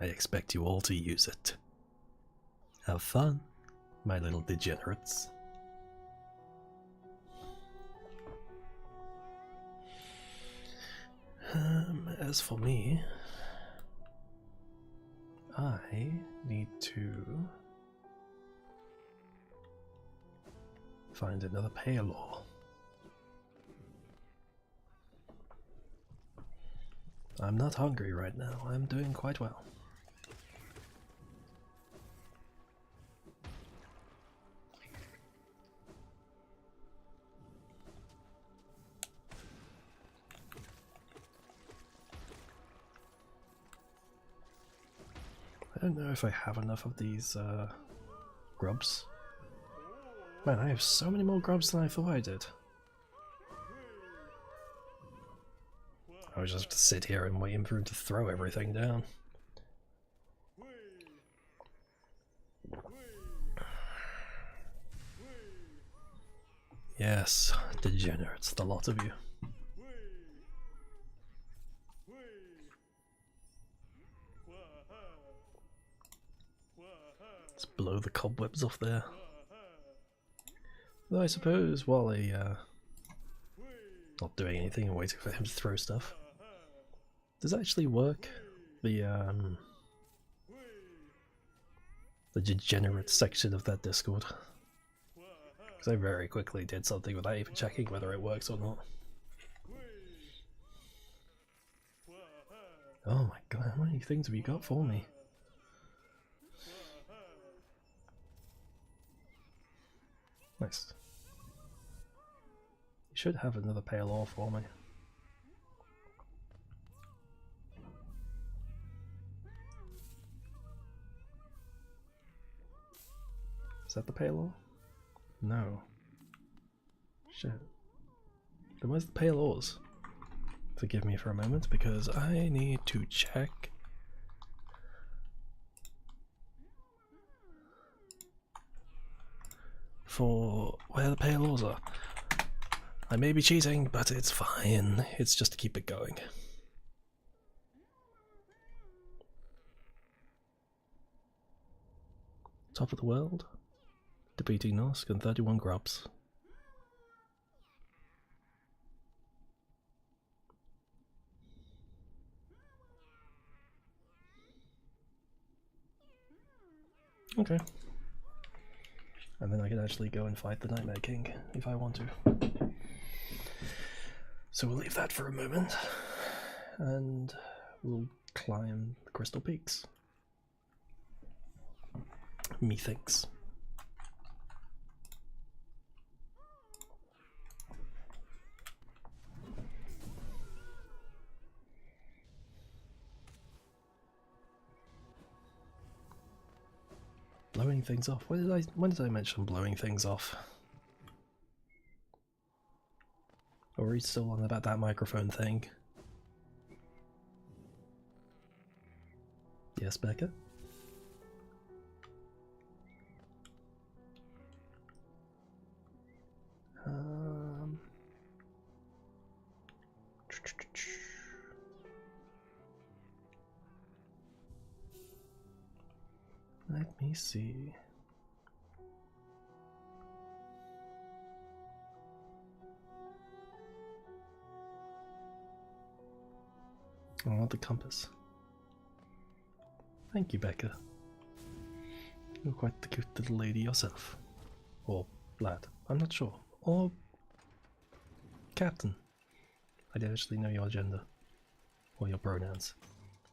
I expect you all to use it. Have fun, my little degenerates. As for me, I need to find another paylor. I'm not hungry right now, I'm doing quite well. I don't know if I have enough of these grubs. Man, I have so many more grubs than I thought I did. I was just have to sit here and waiting for him to throw everything down. Yes, degenerates, the lot of you. Let's blow the cobwebs off there. Though I suppose while not doing anything and waiting for him to throw stuff, does it actually work? The degenerate section of that Discord. Because I very quickly did something without even checking whether it works or not. Oh my god, how many things have you got for me? Nice. You should have another paylor for me. Is that the paylor? No. Shit. Then where's the paylors? Forgive me for a moment because I need to check. For where the paylors are. I may be cheating, but it's fine. It's just to keep it going. Top of the world. Defeating Nosk and 31 grubs. Okay. And then I can actually go and fight the Nightmare King if I want to. So we'll leave that for a moment, and we'll climb the Crystal Peaks. Methinks. Blowing things off. When did I mention blowing things off? Or are we still on about that microphone thing? Yes, Becca? Let me see. I want the compass. Thank you, Becca. You're quite the cute little lady yourself. Or lad, I'm not sure. Or captain. I don't actually know your gender. Or your pronouns.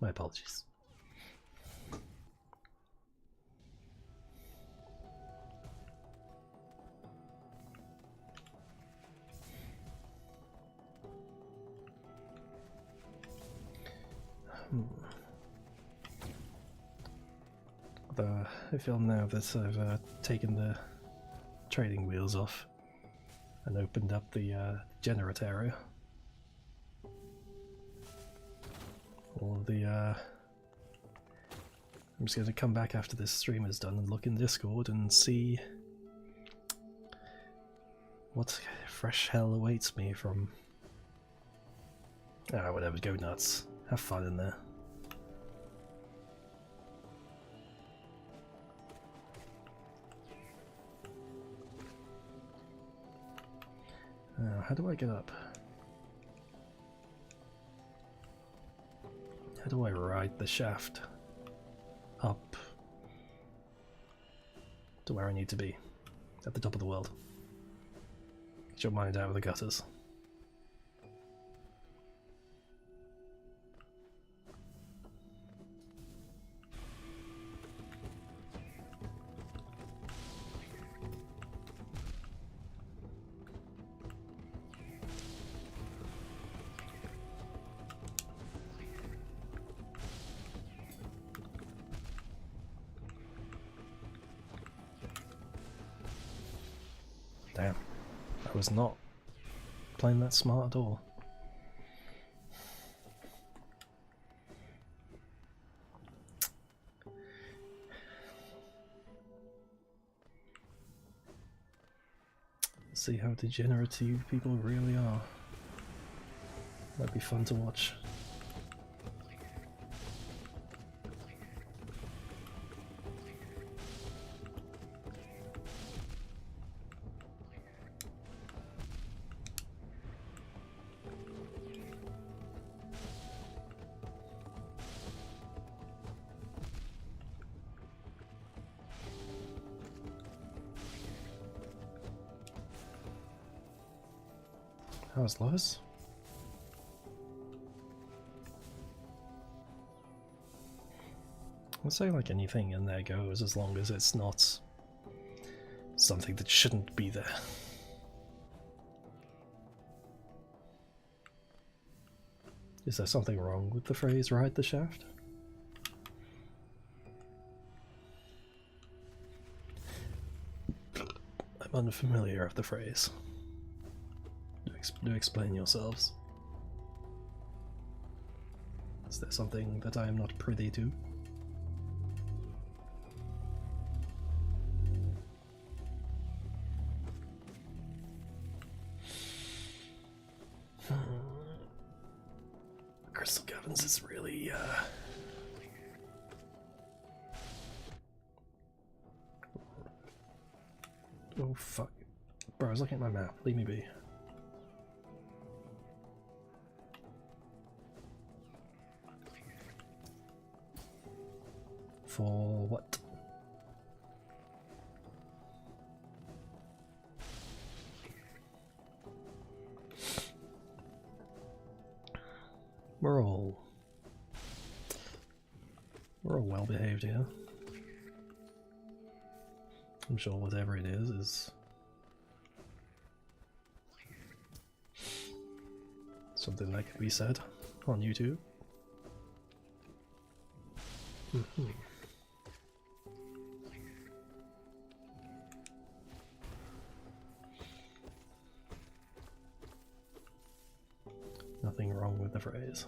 My apologies. Although I feel now that I've taken the trading wheels off and opened up the generator area. All of the I'm just going to come back after this stream is done and look in Discord and see what fresh hell awaits me from... Ah, whatever, go nuts. Have fun in there. How do I get up? How do I ride the shaft up to where I need to be? At the top of the world. Get your mind out of the gutters. Damn, I was not playing that smart at all. Let's see how degenerative people really are. Might be fun to watch. How's Lois? I'll say like anything in there goes as long as it's not something that shouldn't be there. Is there something wrong with the phrase ride the shaft? I'm unfamiliar with the phrase. Do explain yourselves. Is there something that I am not privy to? Crystal Caverns is really oh fuck. Bro, I was looking at my map. Leave me be. For what? We're all well behaved here. I'm sure whatever it is something that can be said on YouTube. the phrase.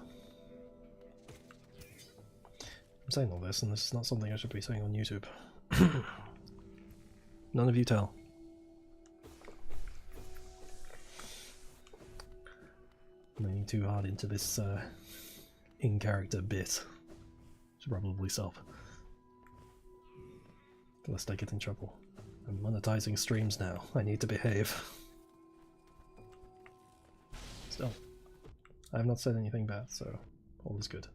I'm saying all this, and this is not something I should be saying on YouTube. None of you tell. I'm leaning too hard into this in-character bit. Should probably stop. Lest I get in trouble. I'm monetizing streams now. I need to behave. Still, I have not said anything bad, so all is good.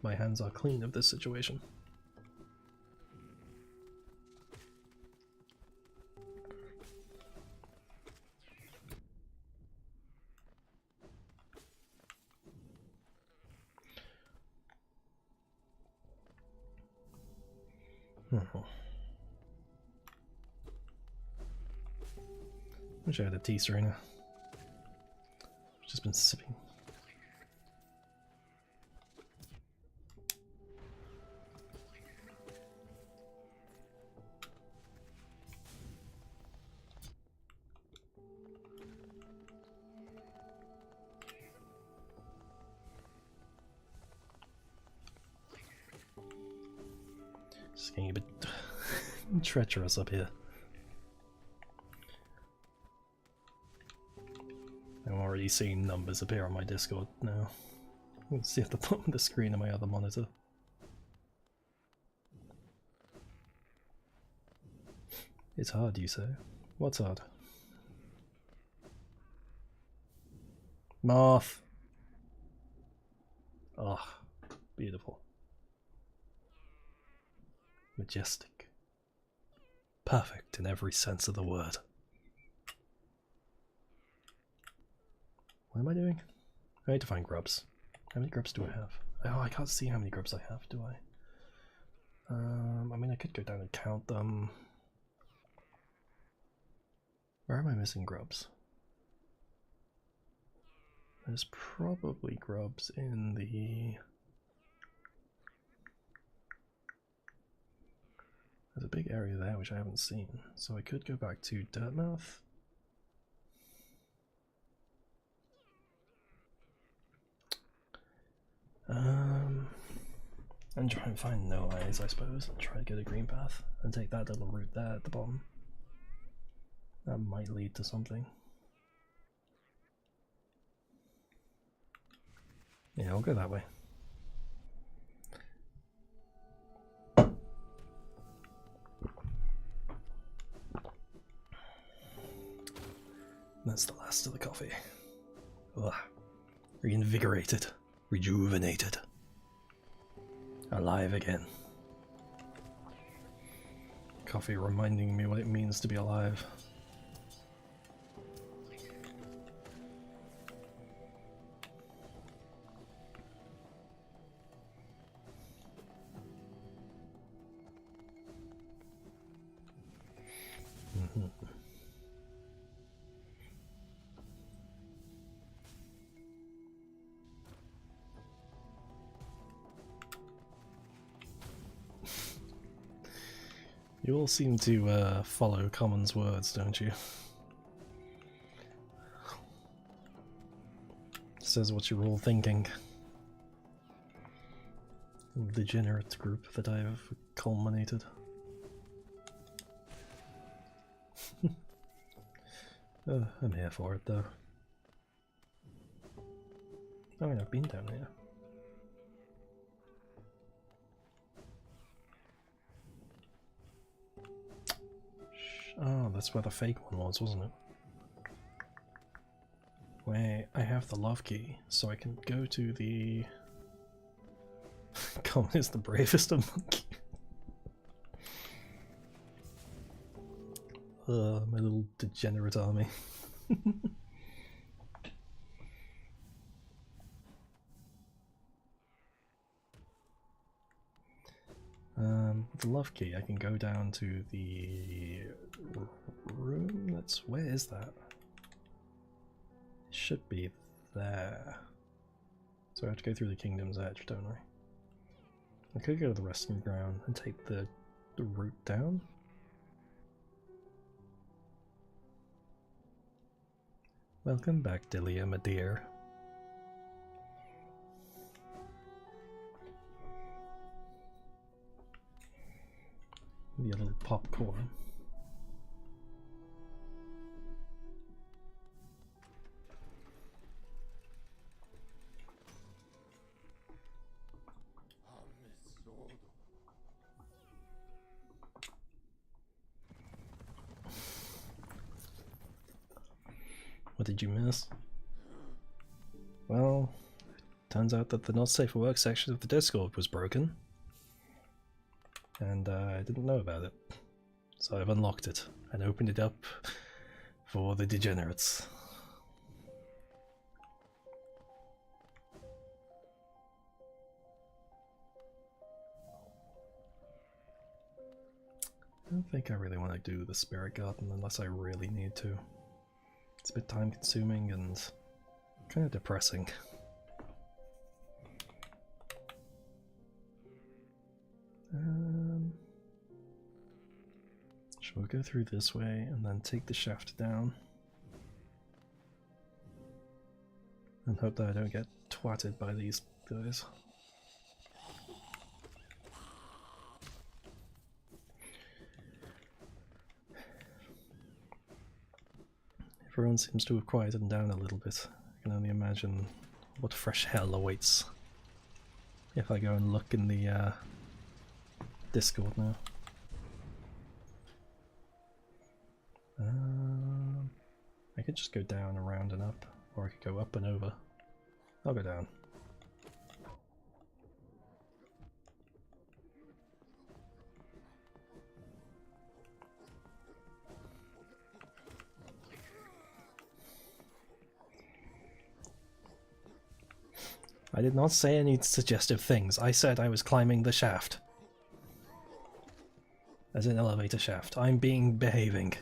My hands are clean of this situation. Wish I had a tea serena. I've just been sipping. Just getting a bit treacherous up here. I'm already seeing numbers appear on my Discord now. You can see at the bottom of the screen on my other monitor. It's hard, you say? What's hard? Moth! Ah, oh, beautiful. Majestic. Perfect in every sense of the word. What am I doing? I need to find grubs. How many grubs do I have? Oh, I can't see how many grubs I have, do I? I mean, I could go down and count them. Where am I missing grubs? There's probably grubs in the... There's a big area there which I haven't seen, so I could go back to Dirtmouth. And try and find no eyes, I suppose, and try to get a green path, and take that little route there at the bottom. That might lead to something. Yeah, I'll go that way. That's the last of the coffee. Ugh. Reinvigorated. Rejuvenated. Alive again. Coffee reminding me what it means to be alive. You all seem to follow Common's words, don't you? Says what you're all thinking. The degenerate group that I have culminated. I'm here for it, though. I mean, I've been down here. Oh, that's where the fake one was, wasn't it? Wait, I have the love key, so I can go to the... Common is the bravest of monkey. My little degenerate army. With the love key, I can go down to the room. Where is that? It should be there. So I have to go through the Kingdom's Edge, don't I? I could go to the resting ground and take the route down. Welcome back, Delia, my dear. Maybe a little popcorn. What did you miss? Well, turns out that the not safe for work section of the Discord was broken. And I didn't know about it. So I've unlocked it and opened it up for the degenerates. I don't think I really want to do the spirit garden unless I really need to. It's a bit time consuming and kind of depressing. Shall we go through this way and then take the shaft down? And hope that I don't get twatted by these guys. Everyone seems to have quieted down a little bit. I can only imagine what fresh hell awaits if I go and look in the Discord now. I could just go down, around and up, or I could go up and over. I'll go down. I did not say any suggestive things. I said I was climbing the shaft. As an elevator shaft. I'm behaving.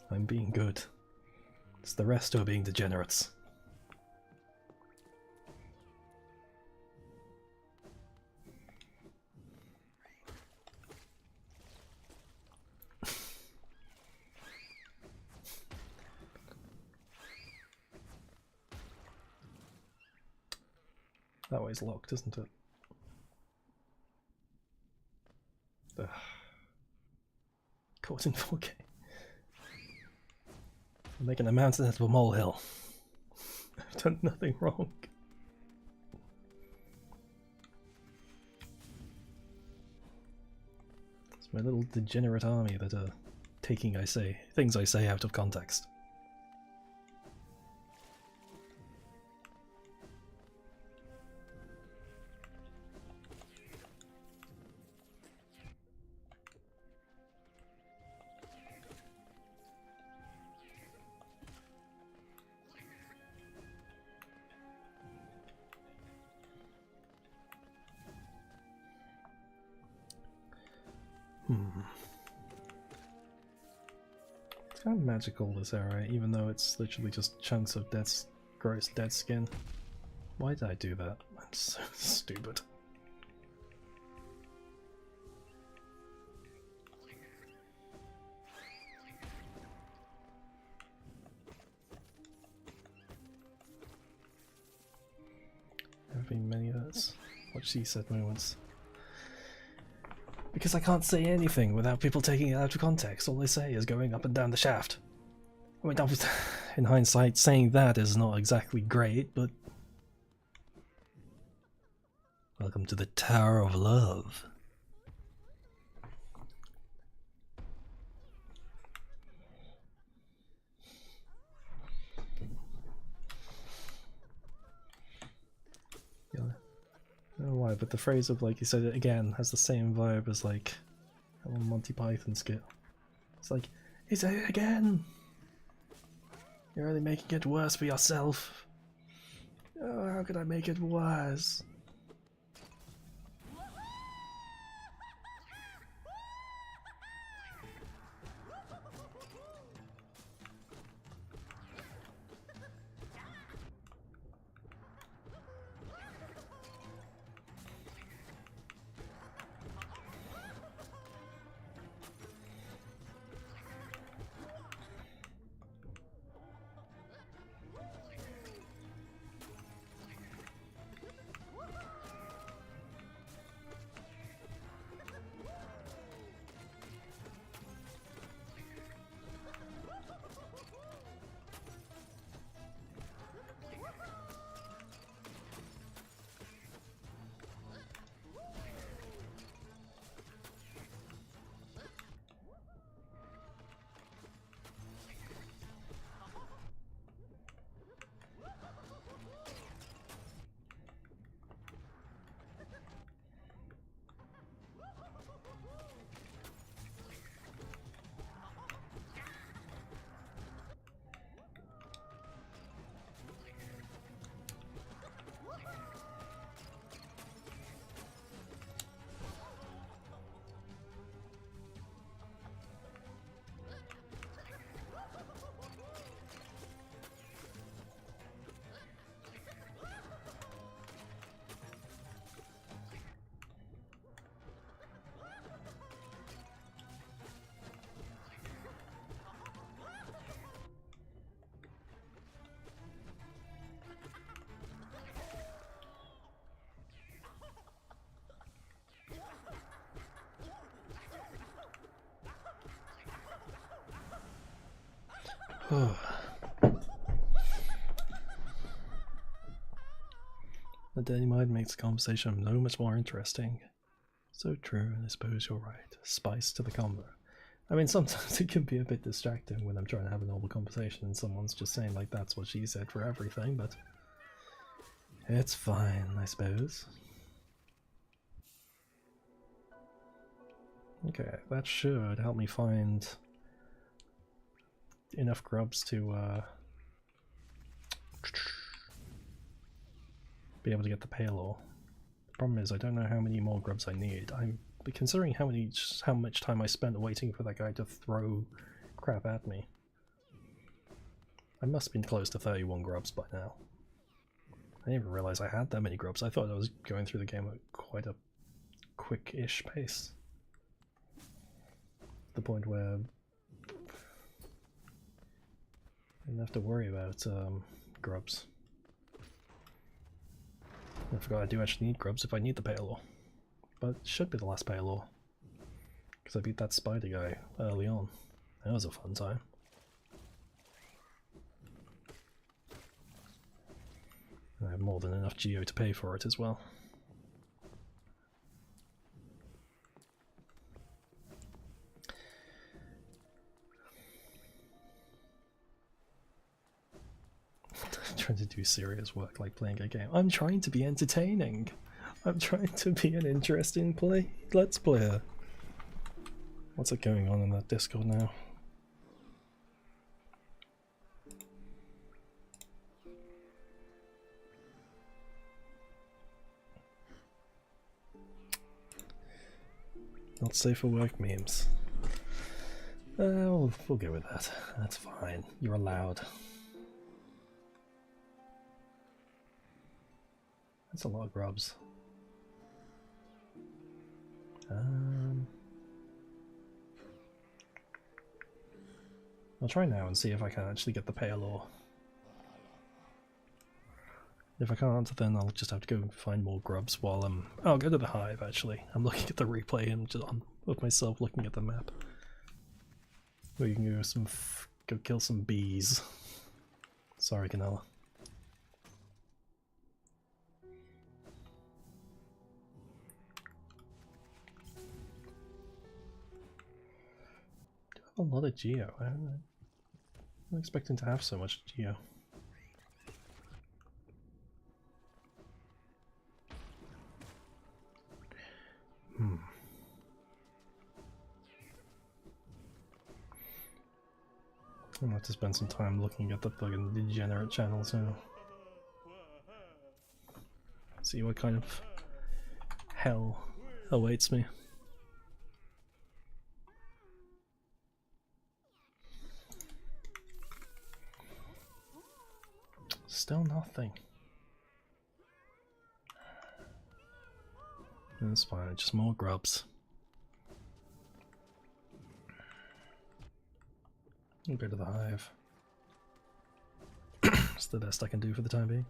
I'm being good. It's the rest who are being degenerates. That way's locked, isn't it? Ugh. Caught in 4K. I'm making a mountain out of a molehill. I've done nothing wrong. It's my little degenerate army that are taking things I say out of context. It's kind of magical, this area, even though it's literally just chunks of gross dead skin. Why did I do that? I'm so stupid. There have been many of those what she said moments. Because I can't say anything without people taking it out of context. All they say is going up and down the shaft. I mean, in hindsight, saying that is not exactly great, but... Welcome to the Tower of Love. Yeah. I don't know why, but the phrase of, like, you said it again has the same vibe as, like, a little Monty Python skit. It's like, he said it again! You're only making it worse for yourself. Oh, how could I make it worse? The daily mind makes the conversation so much more interesting. So true, and I suppose you're right. Spice to the combo. I mean, sometimes it can be a bit distracting when I'm trying to have a normal conversation and someone's just saying, like, that's what she said for everything, but it's fine, I suppose. Okay, that should help me find enough grubs to be able to get the payload. The problem is I don't know how many more grubs I need. I'm considering how much time I spent waiting for that guy to throw crap at me. I must have been close to 31 grubs by now. I didn't even realize I had that many grubs. I thought I was going through the game at quite a quick-ish pace. The point where I didn't have to worry about grubs. I forgot I do actually need grubs if I need the payload. But it should be the last payload. Because I beat that spider guy early on. That was a fun time. And I have more than enough geo to pay for it as well. Trying to do serious work like playing a game. I'm trying to be entertaining. I'm trying to be an interesting let's player. What's it going on in that Discord now? Not safe for work memes. We'll go with that. That's fine. You're allowed. That's a lot of grubs. I'll try now and see if I can actually get the payload. If I can't, then I'll just have to go find more grubs while I'll go to the hive actually. I'm looking at the replay and just of myself looking at the map. Where you can go kill some bees. Sorry, Canella. A lot of geo. I'm not expecting to have so much geo. I'll have to spend some time looking at the fucking degenerate channels now. See what kind of hell awaits me. Still nothing. That's fine, just more grubs. I'll go to the hive. It's the best I can do for the time being.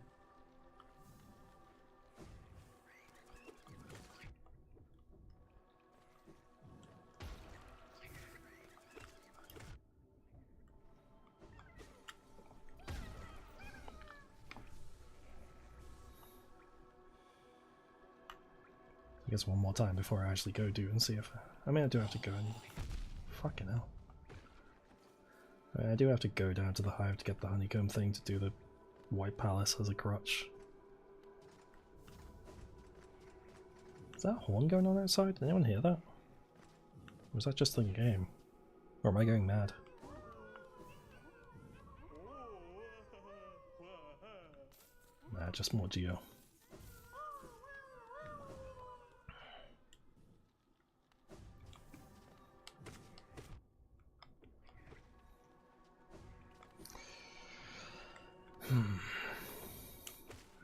I guess one more time before I actually go do and see if I mean I do have to go and fucking hell. I do have to go down to the hive to get the honeycomb thing to do the White Palace as a crutch. Is that a horn going on outside? Did anyone hear that? Or was that just the game? Or am I going mad? Nah, just more geo.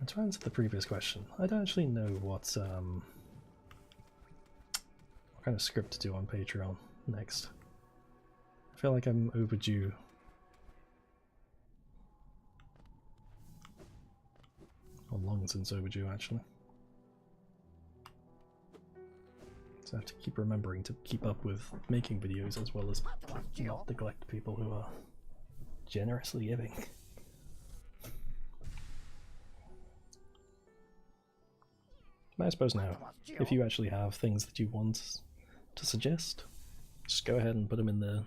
To answer the previous question, I don't actually know what kind of script to do on Patreon next. I feel like I'm overdue. Or long since overdue, actually. So I have to keep remembering to keep up with making videos as well as not neglect people who are generously giving. I suppose now, if you actually have things that you want to suggest, just go ahead and put them in there.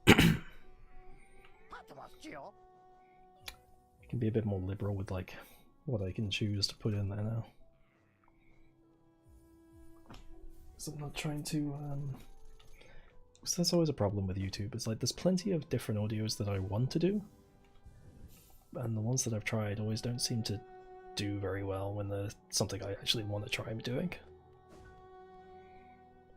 You can be a bit more liberal with like what I can choose to put in there now. So I'm not trying to because that's always a problem with YouTube. It's like there's plenty of different audios that I want to do, and the ones that I've tried always don't seem to do very well when there's something I actually want to try doing.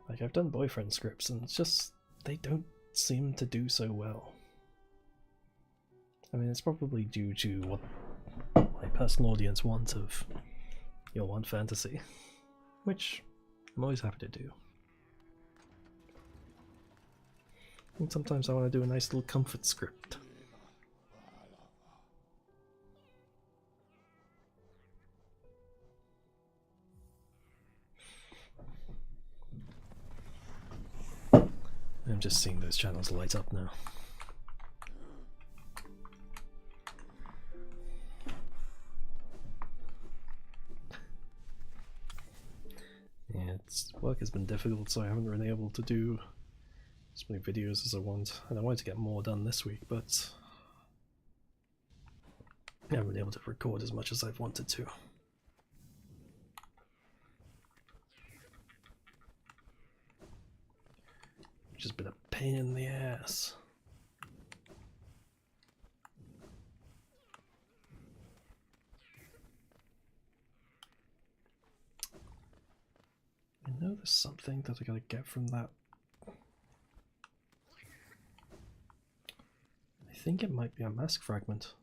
Like I've done boyfriend scripts and it's just they don't seem to do so well. I mean, it's probably due to what my personal audience want of want fantasy, which I'm always happy to do. And sometimes I want to do a nice little comfort script. I'm just seeing those channels light up now. Yeah, work has been difficult, so I haven't been able to do as many videos as I want, and I wanted to get more done this week, but I haven't been able to record as much as I've wanted to. Which has been a pain in the ass. I know there's something that I gotta get from that. I think it might be a mask fragment.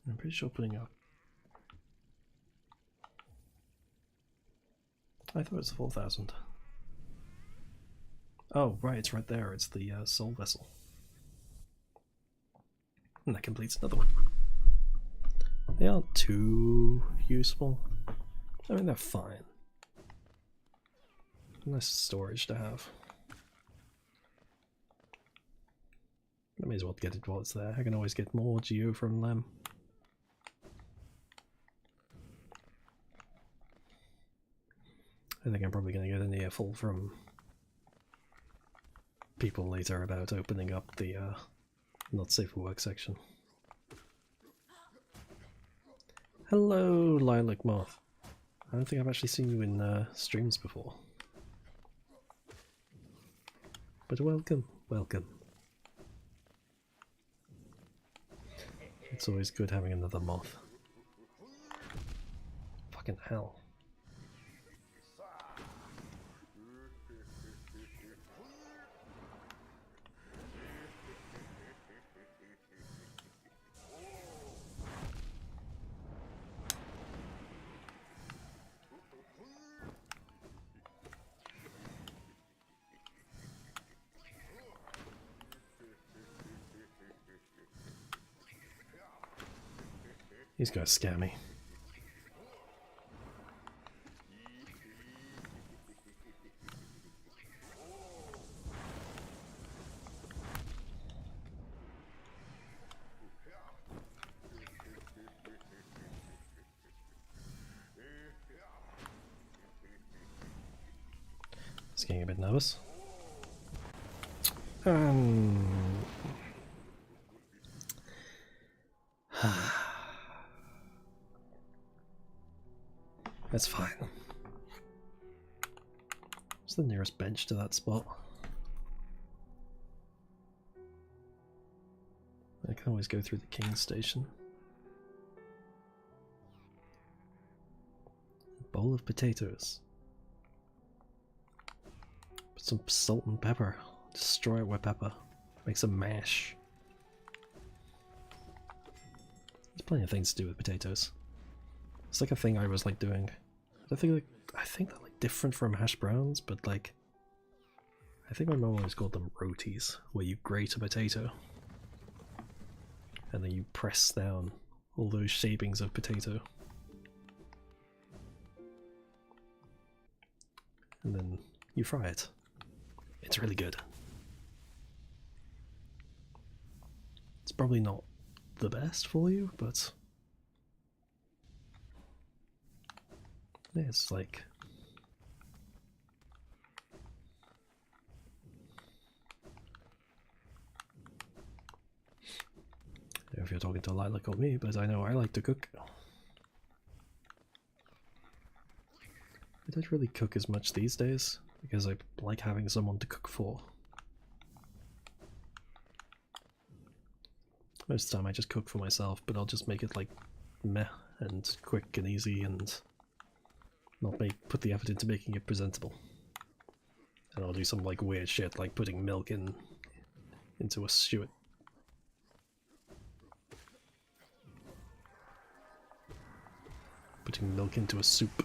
I'm pretty sure putting up. I thought it was 4,000. Oh, right, it's right there. It's the soul vessel. And that completes another one. They aren't too useful. I mean, they're fine. Nice storage to have. I may as well get it while it's there. I can always get more geo from them. I think I'm probably going to get an earful from people later about opening up the not safe for work section. Hello, Lilac Moth. I don't think I've actually seen you in streams before. But welcome, welcome. It's always good having another moth. Fucking hell. He's gonna scare me. He's getting a bit nervous. That's fine. What's the nearest bench to that spot? I can always go through the King's Station. A bowl of potatoes. Put some salt and pepper. Destroy it with pepper. Make some mash. There's plenty of things to do with potatoes. It's like a thing I was like doing. I think they're like different from hash browns, but like I think my mom always called them rotis, where you grate a potato and then you press down all those shapings of potato. and then you fry it. It's really good. It's probably not the best for you, but it's like if you're talking to Lilac or me, but I know I like to cook. I don't really cook as much these days because I like having someone to cook for. Most of the time I just cook for myself, but I'll just make it like meh and quick and easy and not put the effort into making it presentable. And I'll do some like weird shit like putting milk into a suet. Putting milk into a soup.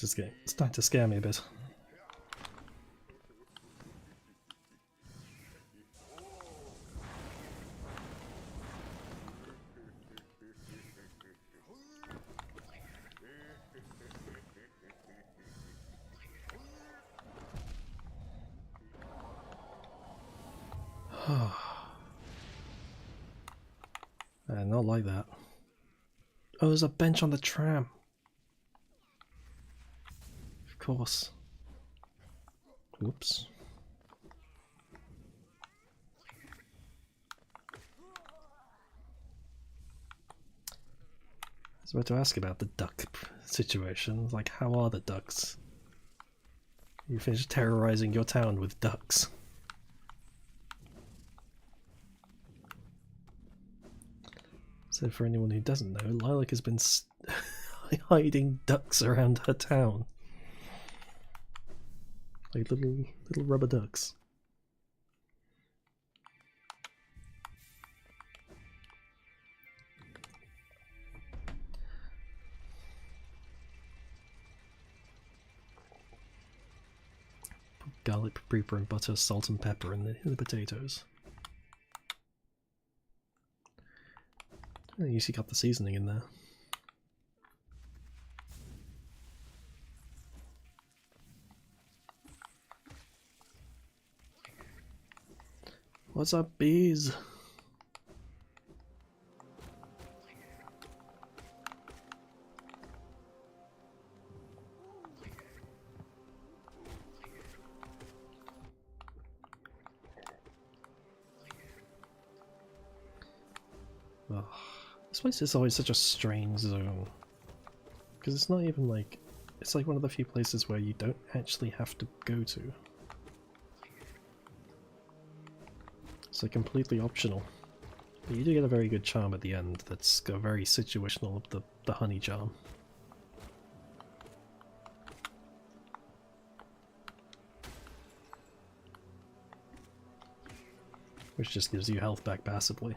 This is starting to scare me a bit. Not like that. Oh, there's a bench on the tram. Of course. Whoops. I was about to ask about the duck situation. Like, how are the ducks? You finished terrorizing your town with ducks. So for anyone who doesn't know, Lilac has been hiding ducks around her town. Like little rubber ducks. Put garlic, paprika and butter, salt and pepper in the potatoes. At least you got the seasoning in there. What's up, bees? Oh, this place is always such a strange zone. Because it's not even like... It's like one of the few places where you don't actually have to go to. It's like completely optional. But you do get a very good charm at the end that's got very situational, the honey charm. Which just gives you health back passively.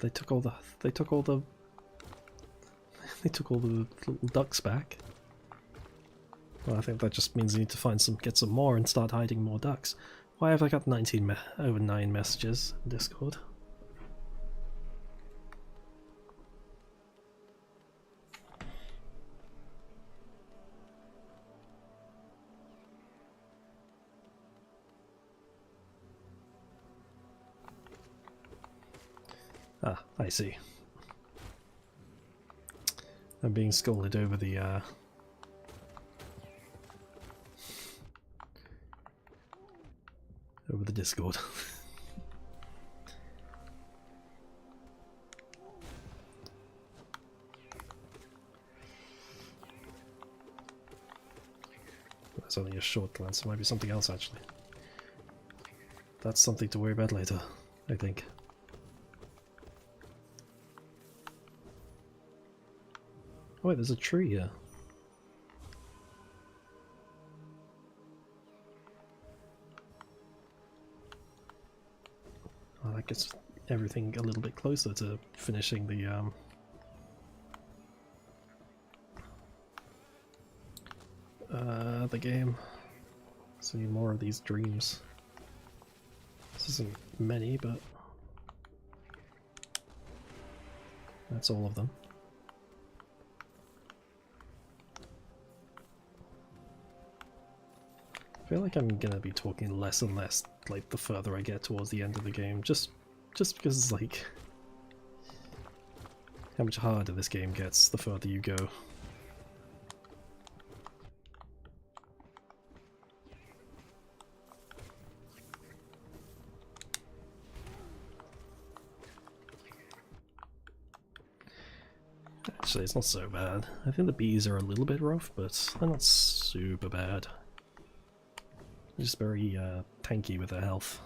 They took all the little ducks back. Well, I think that just means you need to get some more and start hiding more ducks. Why have I got over 9 messages in Discord? Ah, I see. I'm being scolded over the Discord. That's only a short glance. It might be something else actually. That's something to worry about later, I think. Oh wait, there's a tree here. Oh, that gets everything a little bit closer to finishing the game. See more of these dreams. This isn't many, but that's all of them. I feel like I'm gonna be talking less and less like the further I get towards the end of the game, just because like how much harder this game gets the further you go. Actually, it's not so bad. I think the bees are a little bit rough, but they're not super bad. They're just very tanky with their health.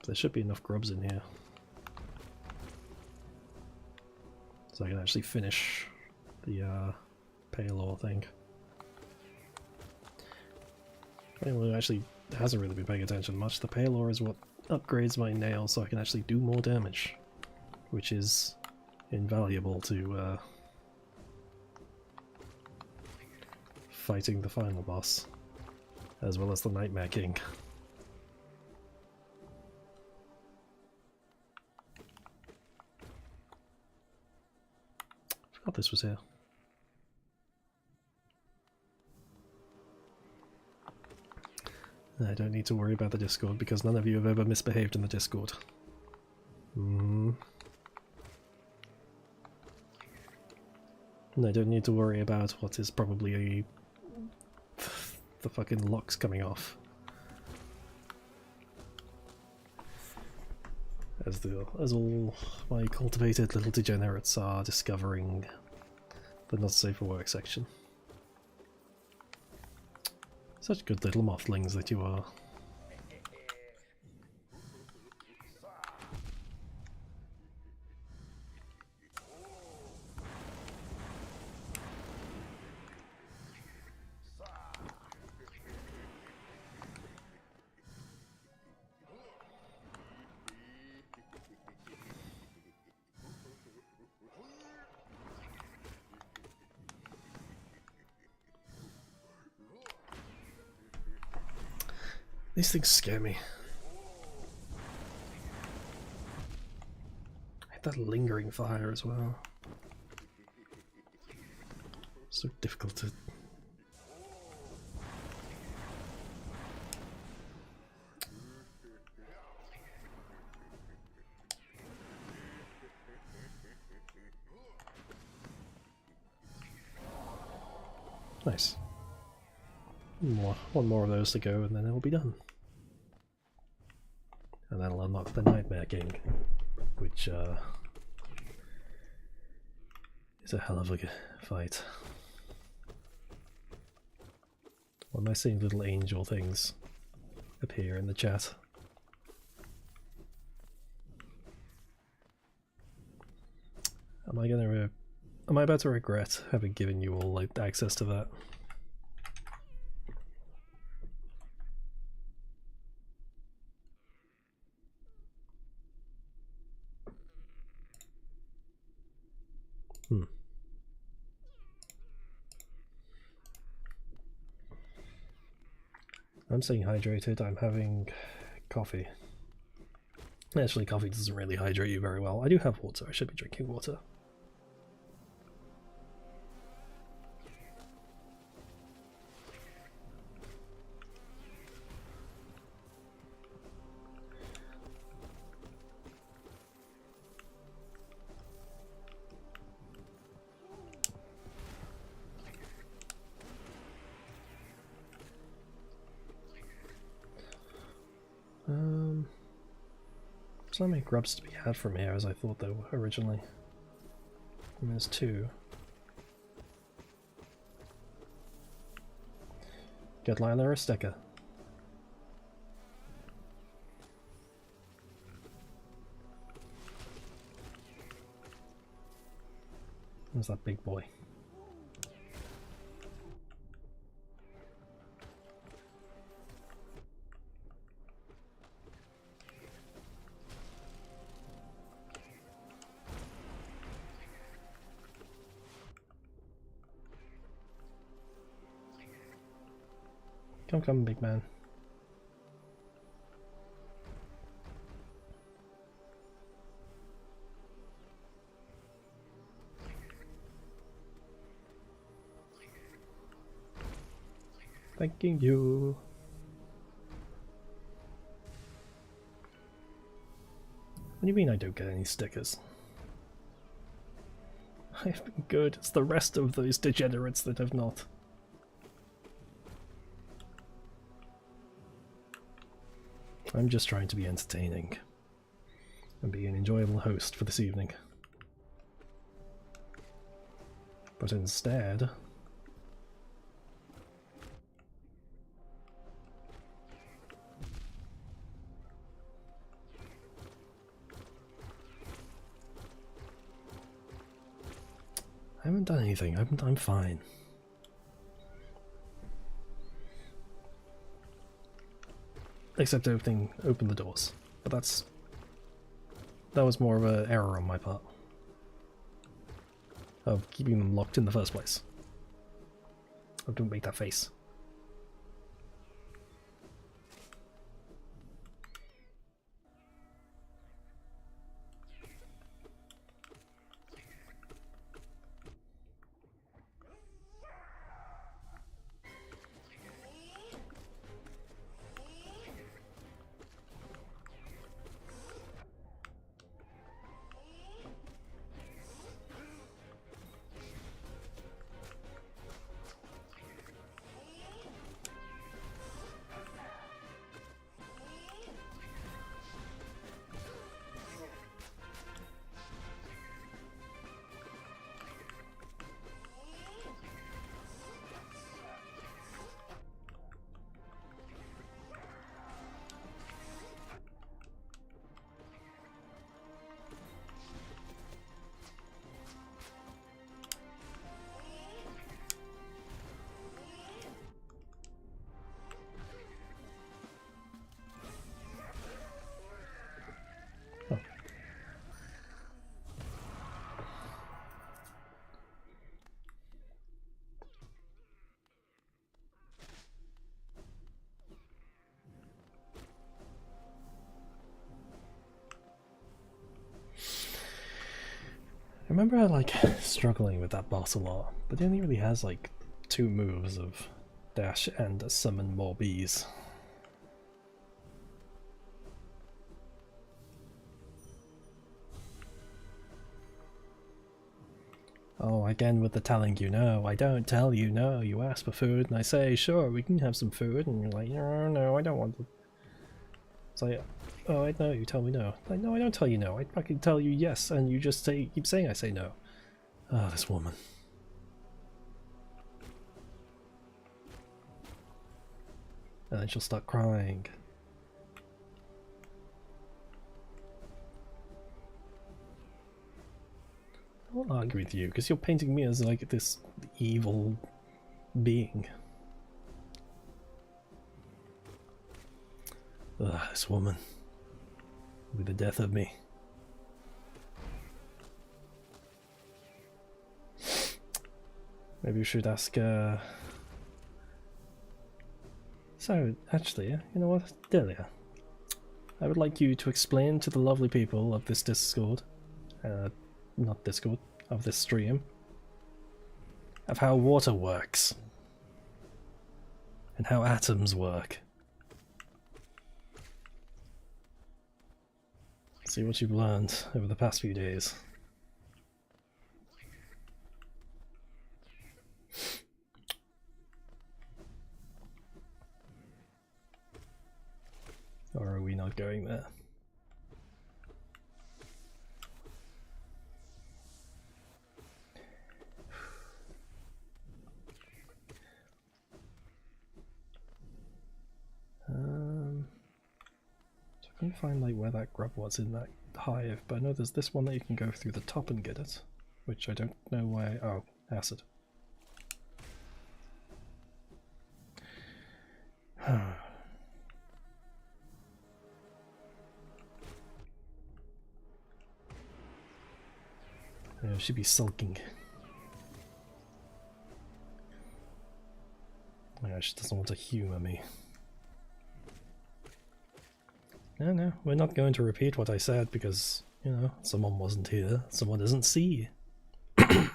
There should be enough grubs in here. So I can actually finish the pale ore thing. Anyone who actually hasn't really been paying attention much, the pale ore is what upgrades my nails so I can actually do more damage, which is invaluable to fighting the final boss, as well as the Nightmare King. Forgot this was here. I don't need to worry about the Discord because none of you have ever misbehaved in the Discord. And I don't need to worry about what is probably the fucking locks coming off. As all my cultivated little degenerates are discovering the not safe for work section. Such good little mothlings that you are. These things scare me. I hate that lingering fire as well. So difficult to... Nice. One more of those to go and then it'll be done. And that'll unlock the Nightmare King, which is a hell of a fight. Why am I seeing little angel things appear in the chat? Am I about to regret having given you all like access to that? I'm staying hydrated, I'm having coffee. Actually, coffee doesn't really hydrate you very well. I do have water, I should be drinking water. There's not many grubs to be had from here as I thought there were originally. And there's 2. Get Lila a sticker. There's that big boy. Come, come, big man. Thanking you. What do you mean I don't get any stickers? I've been good. It's the rest of those degenerates that have not. I'm just trying to be entertaining and be an enjoyable host for this evening. But instead... I haven't done anything. I'm fine. Except open the doors. But that was more of an error on my part. Of keeping them locked in the first place. Oh, don't make that face. I remember like struggling with that boss a lot, but he only really has like 2 moves of dash and summon more bees. Oh, again with the telling you no. I don't tell you no. You ask for food and I say, sure, we can have some food, and you're like, no, I don't want to. It's like, oh, I know, you tell me no. Like, no, I don't tell you no. I fucking tell you yes, and you just keep saying I say no. Oh, this woman. And then she'll start crying. I won't argue with you, because you're painting me as like this evil being. Ugh, this woman. Will be the death of me. Maybe we should ask, So, actually, you know what, Delia? I would like you to explain to the lovely people of this Discord, not Discord, of this stream, of how water works, and how atoms work. See what you've learned over the past few days. Or are we not going there? Can you find like where that grub was in that hive? But I know there's this one that you can go through the top and get it, which I don't know why. Oh, acid. She'd be sulking. Yeah, she doesn't want to humour me. No, we're not going to repeat what I said because, you know, someone wasn't here, someone doesn't see. It's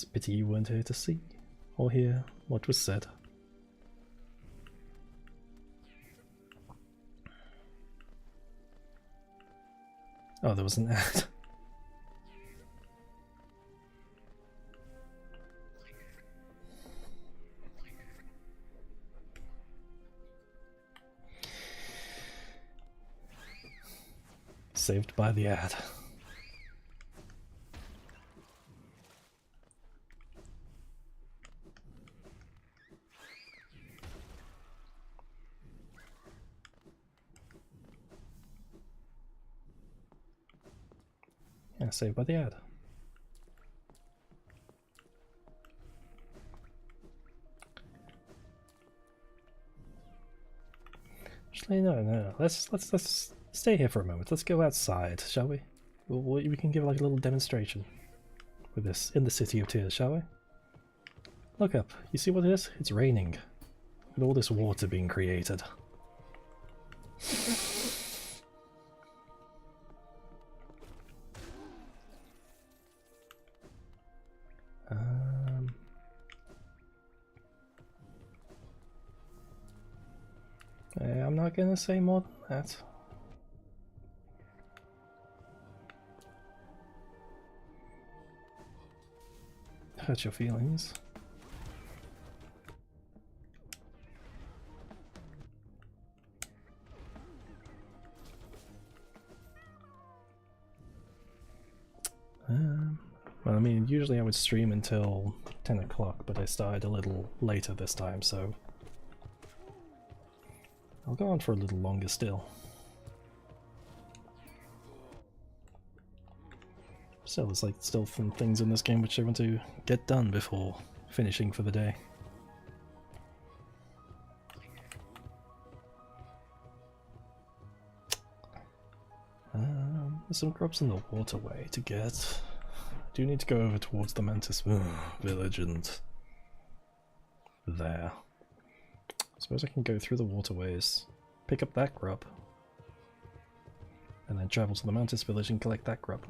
a pity you weren't here to see or hear what was said. Oh, there was an ad. Saved by the ad. Yeah, saved by the ad. Actually, no. Let's stay here for a moment. Let's go outside, shall we? We can give like a little demonstration with this in the City of Tears, shall we? Look up. You see what it is? It's raining. With all this water being created. I'm not gonna say more than that. Hurt your feelings. Well, I mean, usually I would stream until 10 o'clock, but I started a little later this time, so I'll go on for a little longer still. Still, there's like still some things in this game which I want to get done before finishing for the day. There's some grubs in the waterway to get. I do need to go over towards the Mantis village and there. I suppose I can go through the waterways, pick up that grub, and then travel to the Mantis village and collect that grub.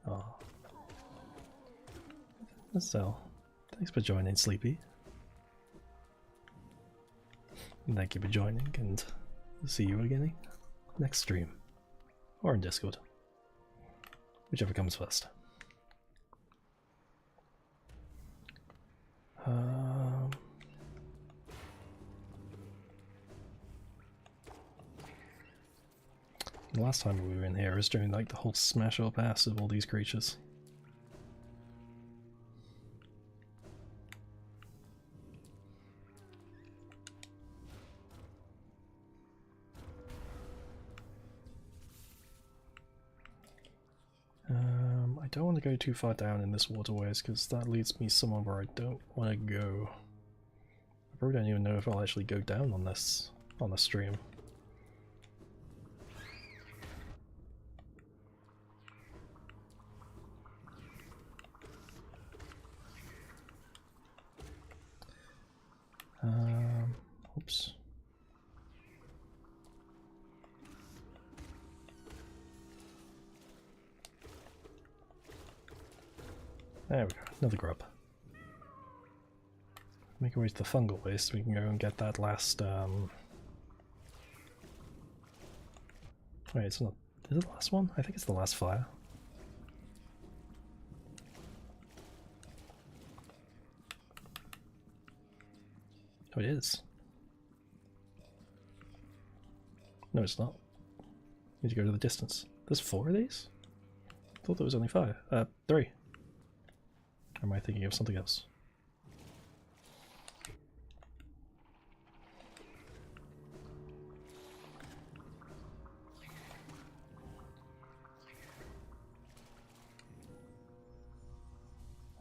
Oh. So, thanks for joining, Sleepy. Thank you for joining, and see you again next stream. Or in Discord. Whichever comes first. The last time we were in here was during like the whole smash up ass of all these creatures. I don't want to go too far down in this waterways because that leads me somewhere where I don't want to go. I probably don't even know if I'll actually go down on this on the stream. Oops. There we go, another grub. Make our way to the fungal waste so we can go and get that last, Wait, it's not... Is it the last one? I think it's the last fire. Oh, it is. No, it's not. Need to go to the distance. There's 4 of these? I thought there was only 5. 3. Or am I thinking of something else?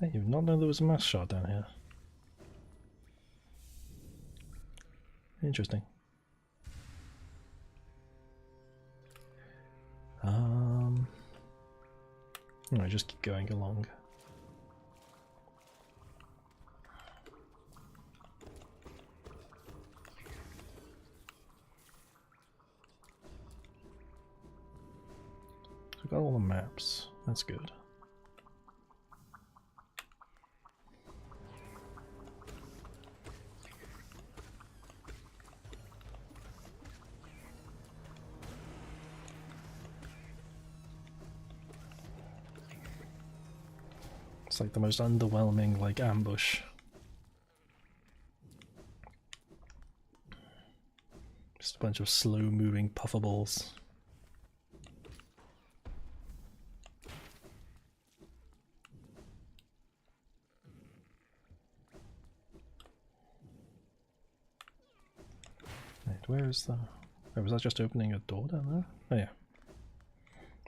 I did not know there was a mass shot down here. Interesting. I just keep going along. So we've got all the maps. That's good. It's like the most underwhelming, like, ambush. Just a bunch of slow-moving puffables. Wait, where is the... Oh, was that just opening a door down there? Oh, yeah.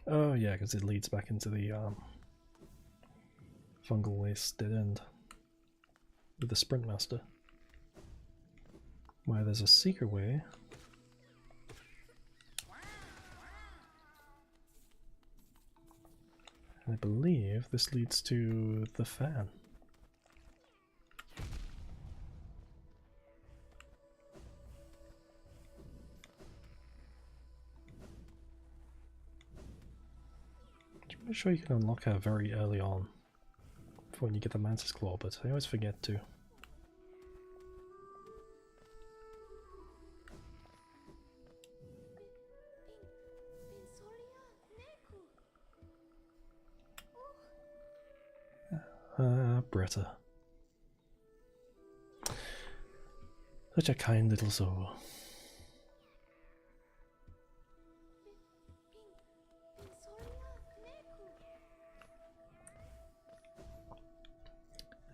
Oh, yeah, because it leads back into the, fungal waste dead end with the Sprint Master. Why, there's a secret way. I believe this leads to the fan. I'm pretty sure you can unlock her very early on when you get the Mantis Claw, but I always forget to. Bretta. Such a kind little soul.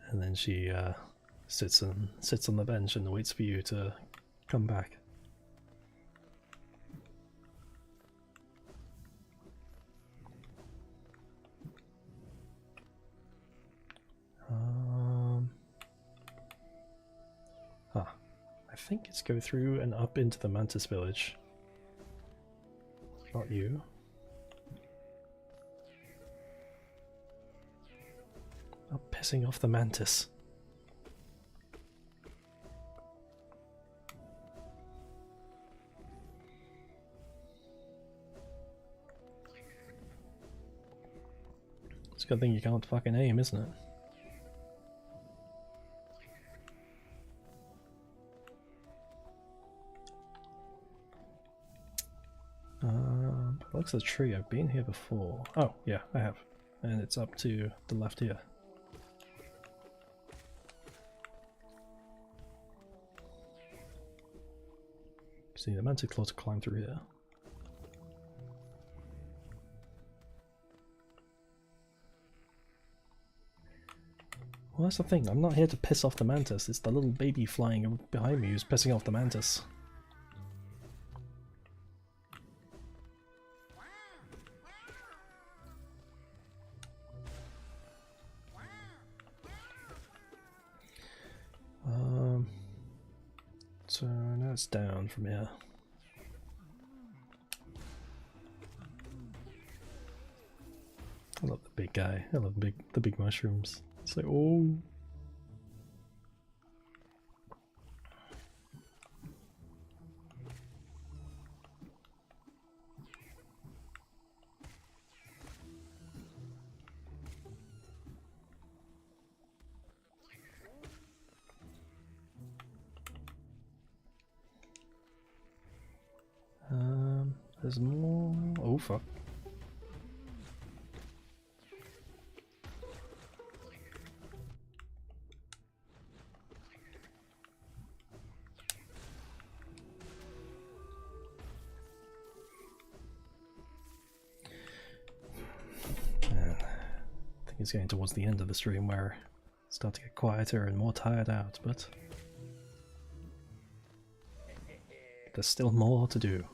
And then she sits on the bench and waits for you to come back. I think it's go through and up into the Mantis village. Not you. Not pissing off the Mantis. It's a good thing you can't fucking aim, isn't it? Looks like a tree. I've been here before. Oh, yeah, I have. And it's up to the left here. See the Mantis Claw to climb through here. Well, that's the thing. I'm not here to piss off the Mantis. It's the little baby flying behind me who's pissing off the Mantis. So now it's down from here. I love the big guy. I love the big mushrooms. It's like, oh. There's more. Oh fuck. it's getting towards the end of the stream where I start to get quieter and more tired out, but there's still more to do.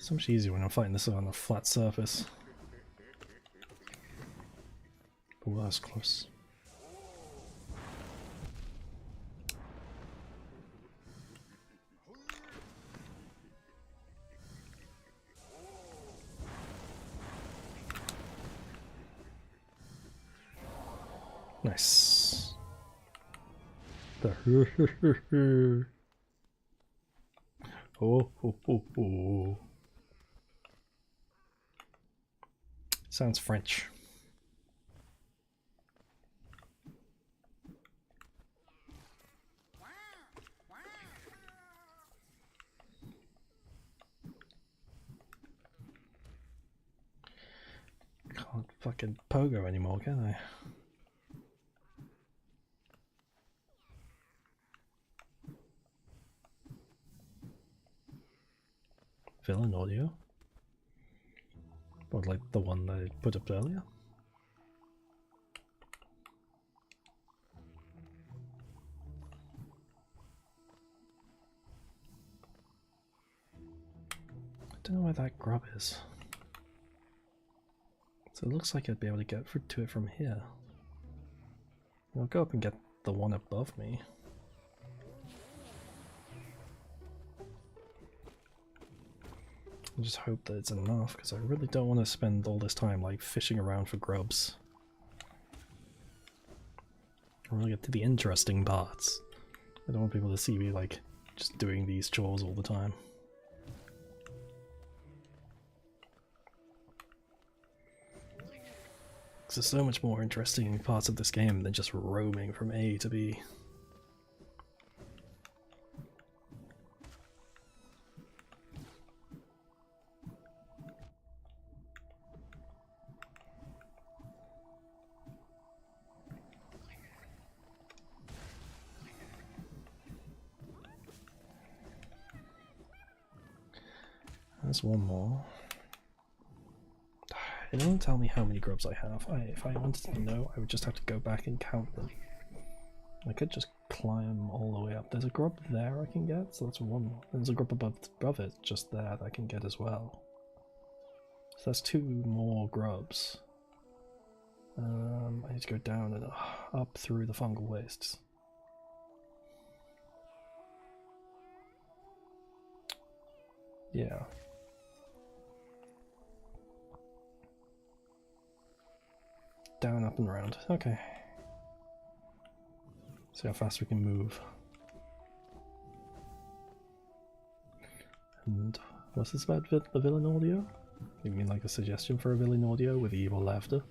So much easier when I'm fighting this on a flat surface. Oh, that was close. Nice. Oh. Sounds French. Can't fucking pogo anymore, can I? Villain audio? Or like the one I put up earlier? I don't know where that grub is. So it looks like I'd be able to get to it from here. I'll go up and get the one above me. I just hope that it's enough, because I really don't want to spend all this time like fishing around for grubs. I want to get to the interesting parts. I don't want people to see me like just doing these chores all the time. Because there's so much more interesting parts of this game than just roaming from A to B. There's one more. It doesn't tell me how many grubs I have. If I wanted to know, I would just have to go back and count them. I could just climb all the way up. There's a grub there I can get, so that's one more. There's a grub above it, just there, that I can get as well. So that's two more grubs. I need to go down and up through the fungal wastes. Yeah. Down, up, and around. Okay. See how fast we can move. And what's this about the villain audio? You mean like a suggestion for a villain audio with evil laughter?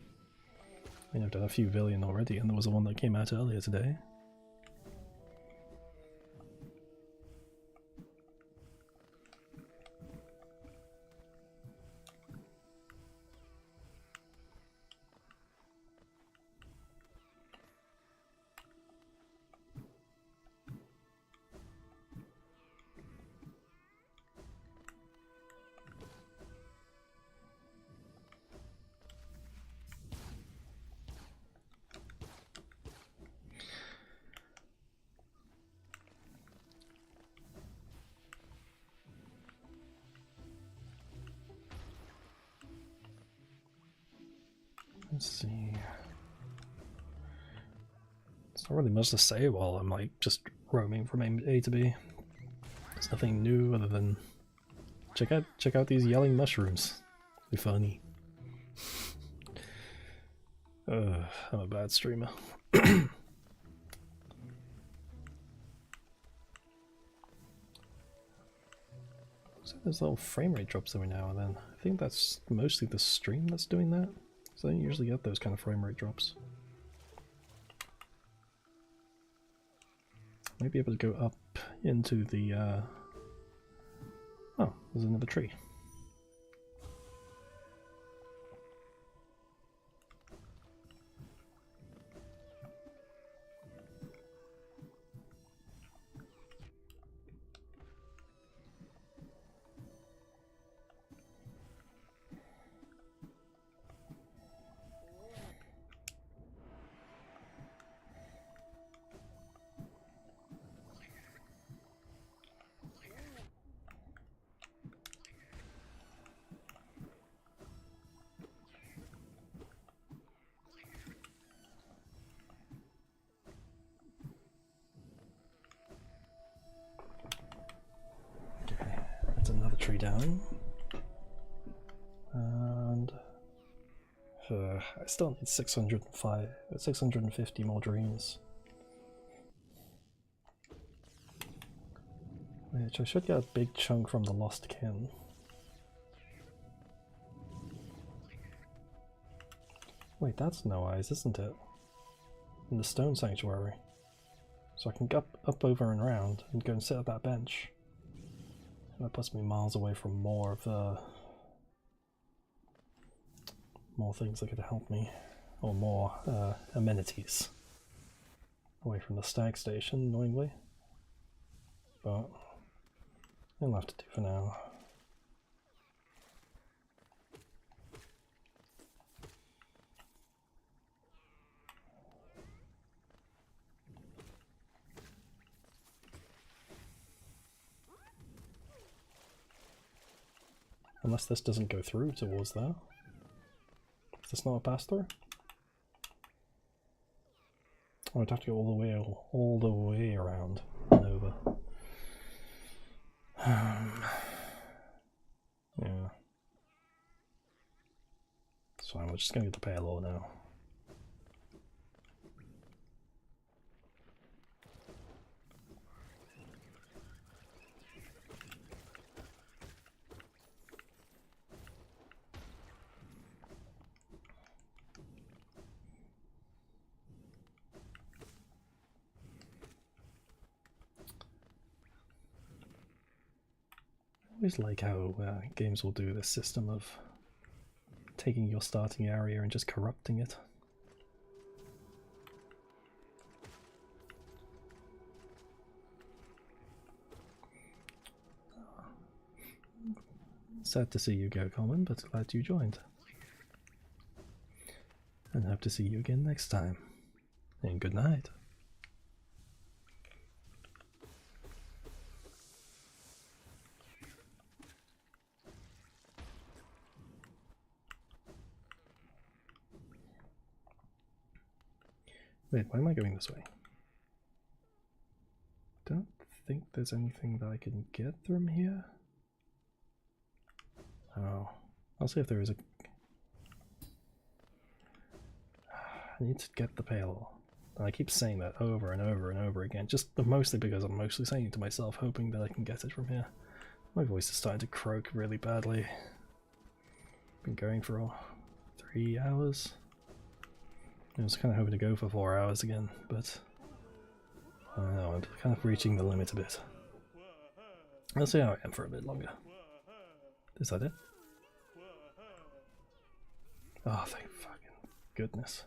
I mean, I've done a few villain already, and there was one that came out earlier today. Let's see. There's not really much to say while I'm like just roaming from A to B. There's nothing new other than check out these yelling mushrooms. Be funny. I'm a bad streamer. So there's little frame rate drops every now and then. I think that's mostly the stream that's doing that. So I don't usually get those kind of frame rate drops. Might be able to go up into the... Oh, there's another tree. Another tree down, and I still need 650 more dreams, which I should get a big chunk from the Lost Kin. Wait, that's No Eyes, isn't it? In the Stone Sanctuary. So I can get up over and around and go and sit at that bench. That puts me miles away from more of the... more things that could help me. Or more amenities. Away from the stag station, annoyingly. But it'll have to do for now. Unless this doesn't go through towards there. Is this not a pass-through? Oh, I'd have to go all the way around and over. Yeah. So I'm just gonna get the payload now. I always like how games will do this system of taking your starting area and just corrupting it. Sad to see you go, Common, but glad you joined. And hope to see you again next time. And good night. Wait, why am I going this way? Don't think there's anything that I can get from here. Oh, I'll see if there is a... I need to get the pail. And I keep saying that over and over and over again, just mostly because I'm mostly saying it to myself, hoping that I can get it from here. My voice is starting to croak really badly. Been going for 3 hours. I was kind of hoping to go for 4 hours again, but I don't know, I'm kind of reaching the limit a bit. I'll see how I am for a bit longer. Is that it? Oh, thank fucking goodness.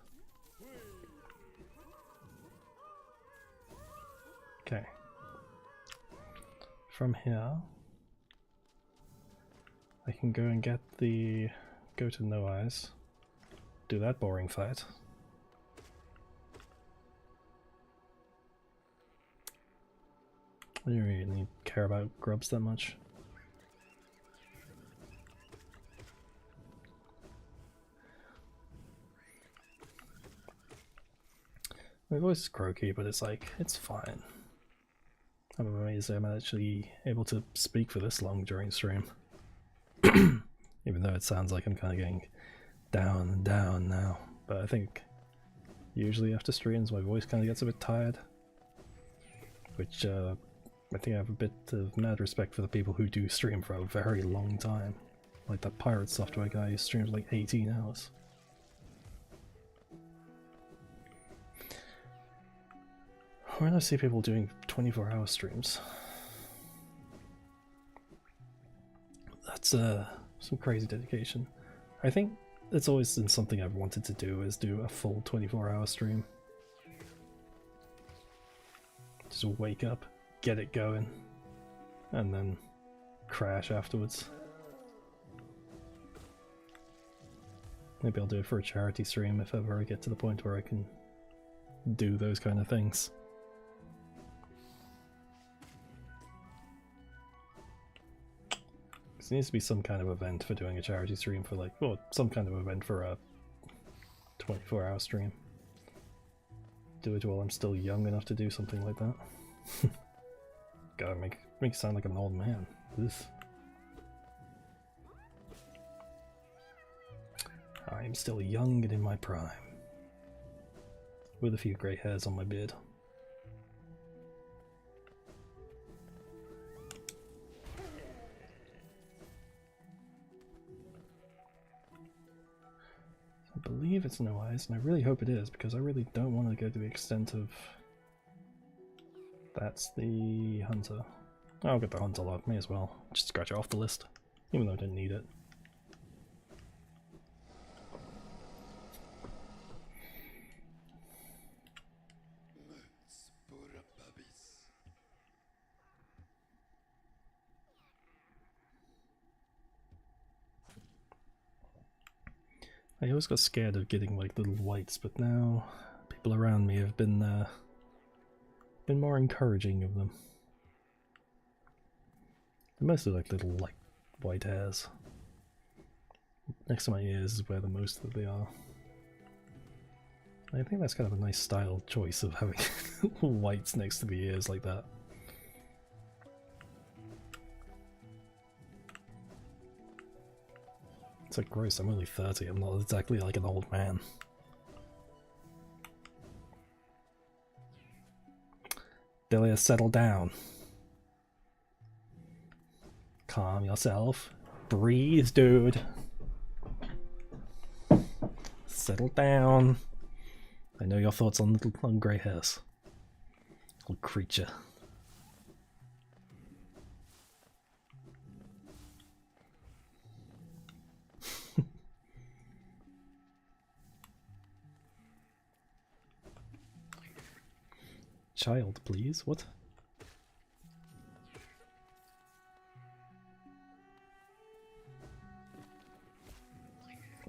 Okay. From here, I can go and get the... go to No Eyes, do that boring fight. I don't really care about grubs that much. My voice is croaky, but it's like, it's fine. I'm amazed I'm actually able to speak for this long during stream. Even though it sounds like I'm kind of getting down and down now. But I think usually after streams my voice kind of gets a bit tired. Which I think I have a bit of mad respect for the people who do stream for a very long time. Like that pirate software guy who streams like 18 hours. when I see people doing 24-hour streams, that's some crazy dedication. I think it's always been something I've wanted to do, is do a full 24-hour stream. Just wake up, get it going, and then crash afterwards. Maybe I'll do it for a charity stream if ever I get to the point where I can do those kind of things. There needs to be some kind of event for doing a charity stream for like, well, some kind of event for a 24-hour stream. Do it while I'm still young enough to do something like that. God, make me sound like an old man. This. I am still young and in my prime, with a few grey hairs on my beard. I believe it's no eyes, and I really hope it is, because I really don't want to go to the extent of... That's the hunter. I'll get the hunter log, may as well. Just scratch it off the list, even though I didn't need it. I always got scared of getting like little whites, but now people around me have been more encouraging of them. They're mostly like little like white hairs. Next to my ears is where the most of they are. I think that's kind of a nice style choice of having whites next to the ears like that. It's like, gross, I'm only 30, I'm not exactly like an old man. Delia, settle down. Calm yourself. Breathe, dude. Settle down. I know your thoughts on little grey hairs. Little creature. Child, please. What?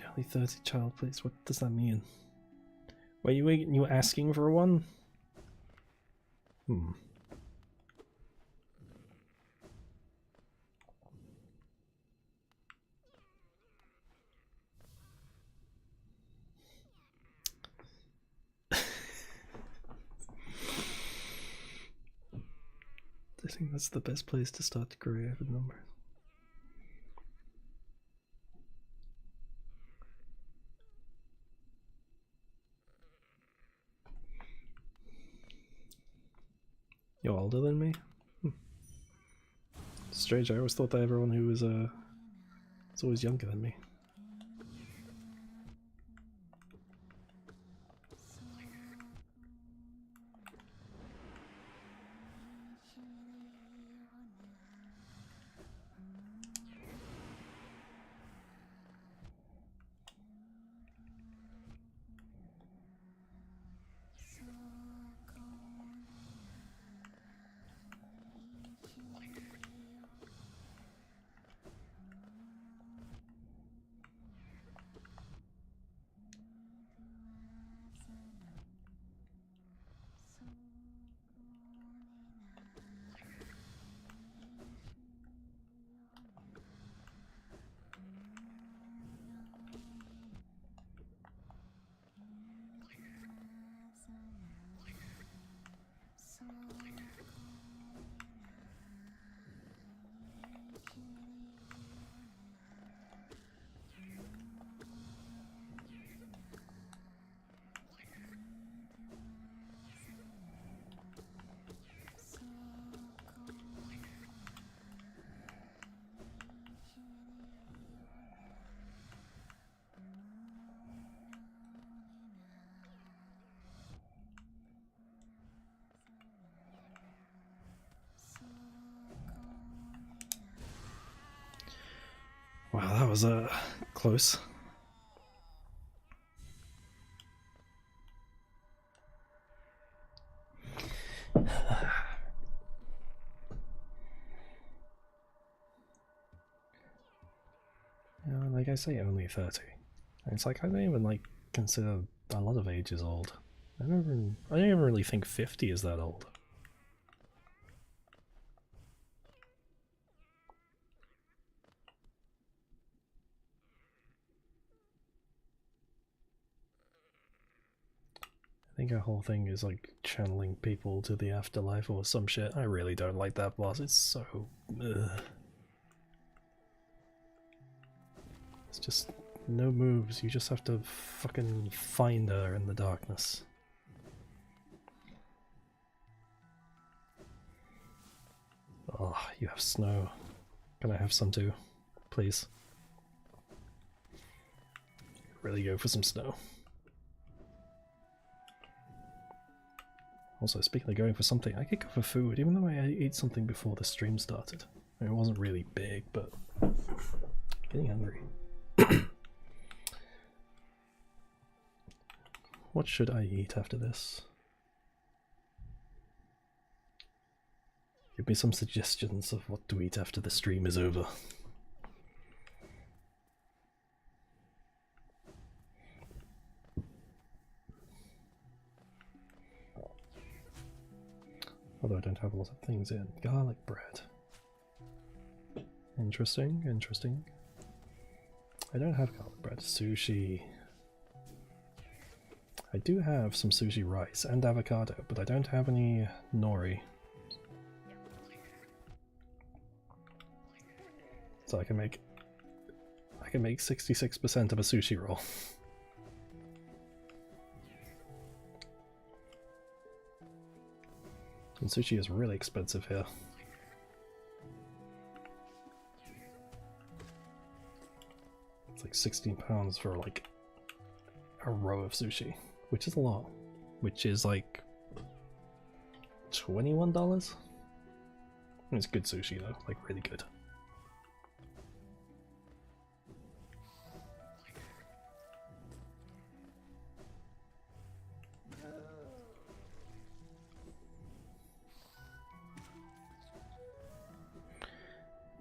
Early 30 child, please. What does that mean? Were you asking for one? Hmm. I think that's the best place to start to grow avid numbers. You're older than me? Strange, I always thought that everyone who was always younger than me. Wow, that was close. Yeah, like I say, only 30. It's like I don't even like consider a lot of ages old. I don't even really think 50 is that old. I think our whole thing is like channeling people to the afterlife or some shit. I really don't like that boss. It's so. Ugh. It's just no moves. You just have to fucking find her in the darkness. Oh, you have snow. Can I have some too? Please. Really go for some snow. Also, speaking of going for something, I could go for food, even though I ate something before the stream started. I mean, it wasn't really big, but getting hungry. What should I eat after this? Give me some suggestions of what to eat after the stream is over. Although I don't have a lot of things in. Garlic bread. Interesting, interesting. I don't have garlic bread. Sushi. I do have some sushi rice and avocado, but I don't have any nori. So I can make 66% of a sushi roll. And sushi is really expensive here. It's like £16 for like a row of sushi, which is a lot. Which is like $21? It's good sushi though, like really good.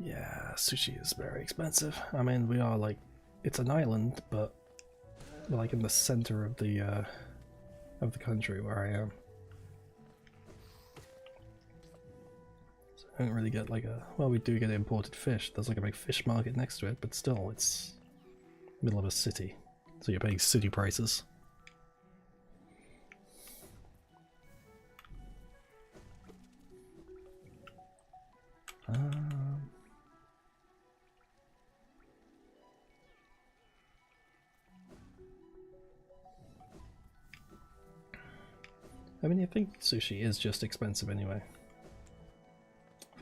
Yeah, sushi is very expensive. I mean, we are like, it's an island, but we're like in the center of the country where I am. So I don't really get like a, well, we do get imported fish. There's like a big fish market next to it, but still, it's middle of a city, so you're paying city prices. I mean, I think sushi is just expensive anyway.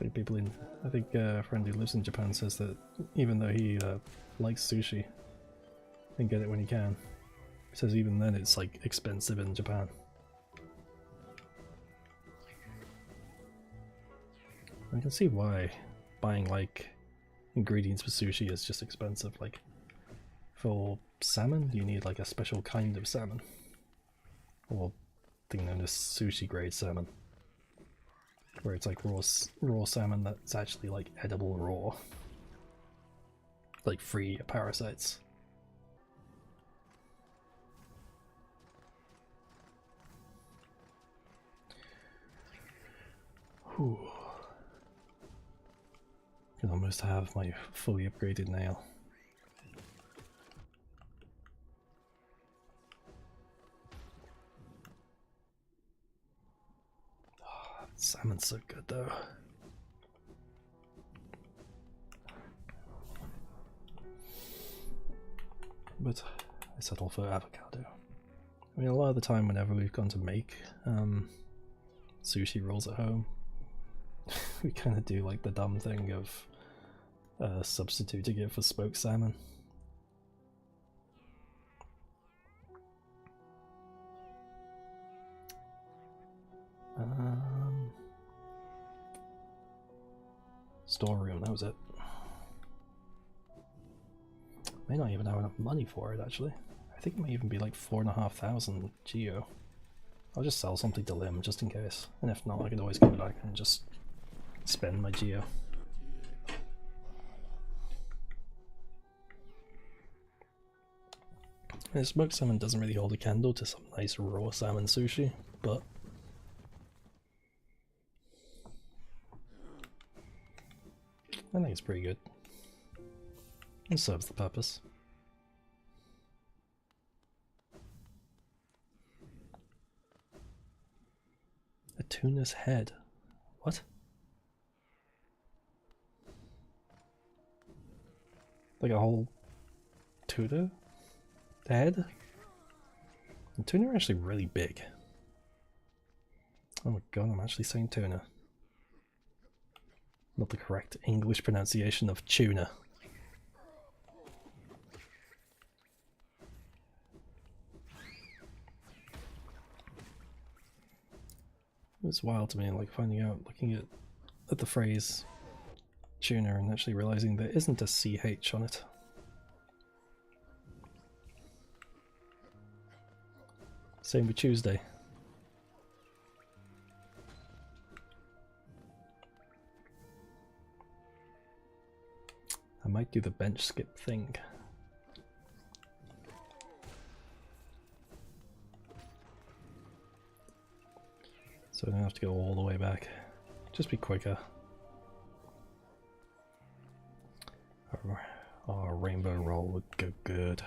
I think a friend who lives in Japan says that even though he likes sushi and get it when he can, he says even then it's like expensive in Japan. I can see why buying like ingredients for sushi is just expensive. Like for salmon, you need like a special kind of salmon, or thing known as sushi grade salmon, where it's like raw salmon that's actually like edible raw, like free of parasites. Whew. Can almost have my fully upgraded nail. Oh, salmon's so good though. But I settle for avocado. I mean, a lot of the time whenever we've gone to make sushi rolls at home, we kind of do like the dumb thing of substituting it for smoked salmon. Storeroom, that was it. May not even have enough money for it actually. I think it may even be like 4,500 geo. I'll just sell something to Lim just in case, and if not I can always go back and just spend my geo. And smoked salmon doesn't really hold a candle to some nice raw salmon sushi, but I think it's pretty good. It serves the purpose. A tuna's head. What? Like a whole tuna head? And tuna are actually really big. Oh my god, I'm actually saying tuna. Not the correct English pronunciation of tuna. It's wild to me, like finding out, looking at the phrase tuna and actually realizing there isn't a CH on it. Same with Tuesday. I might do the bench skip thing. So I don't have to go all the way back. Just be quicker. Our rainbow roll would go good.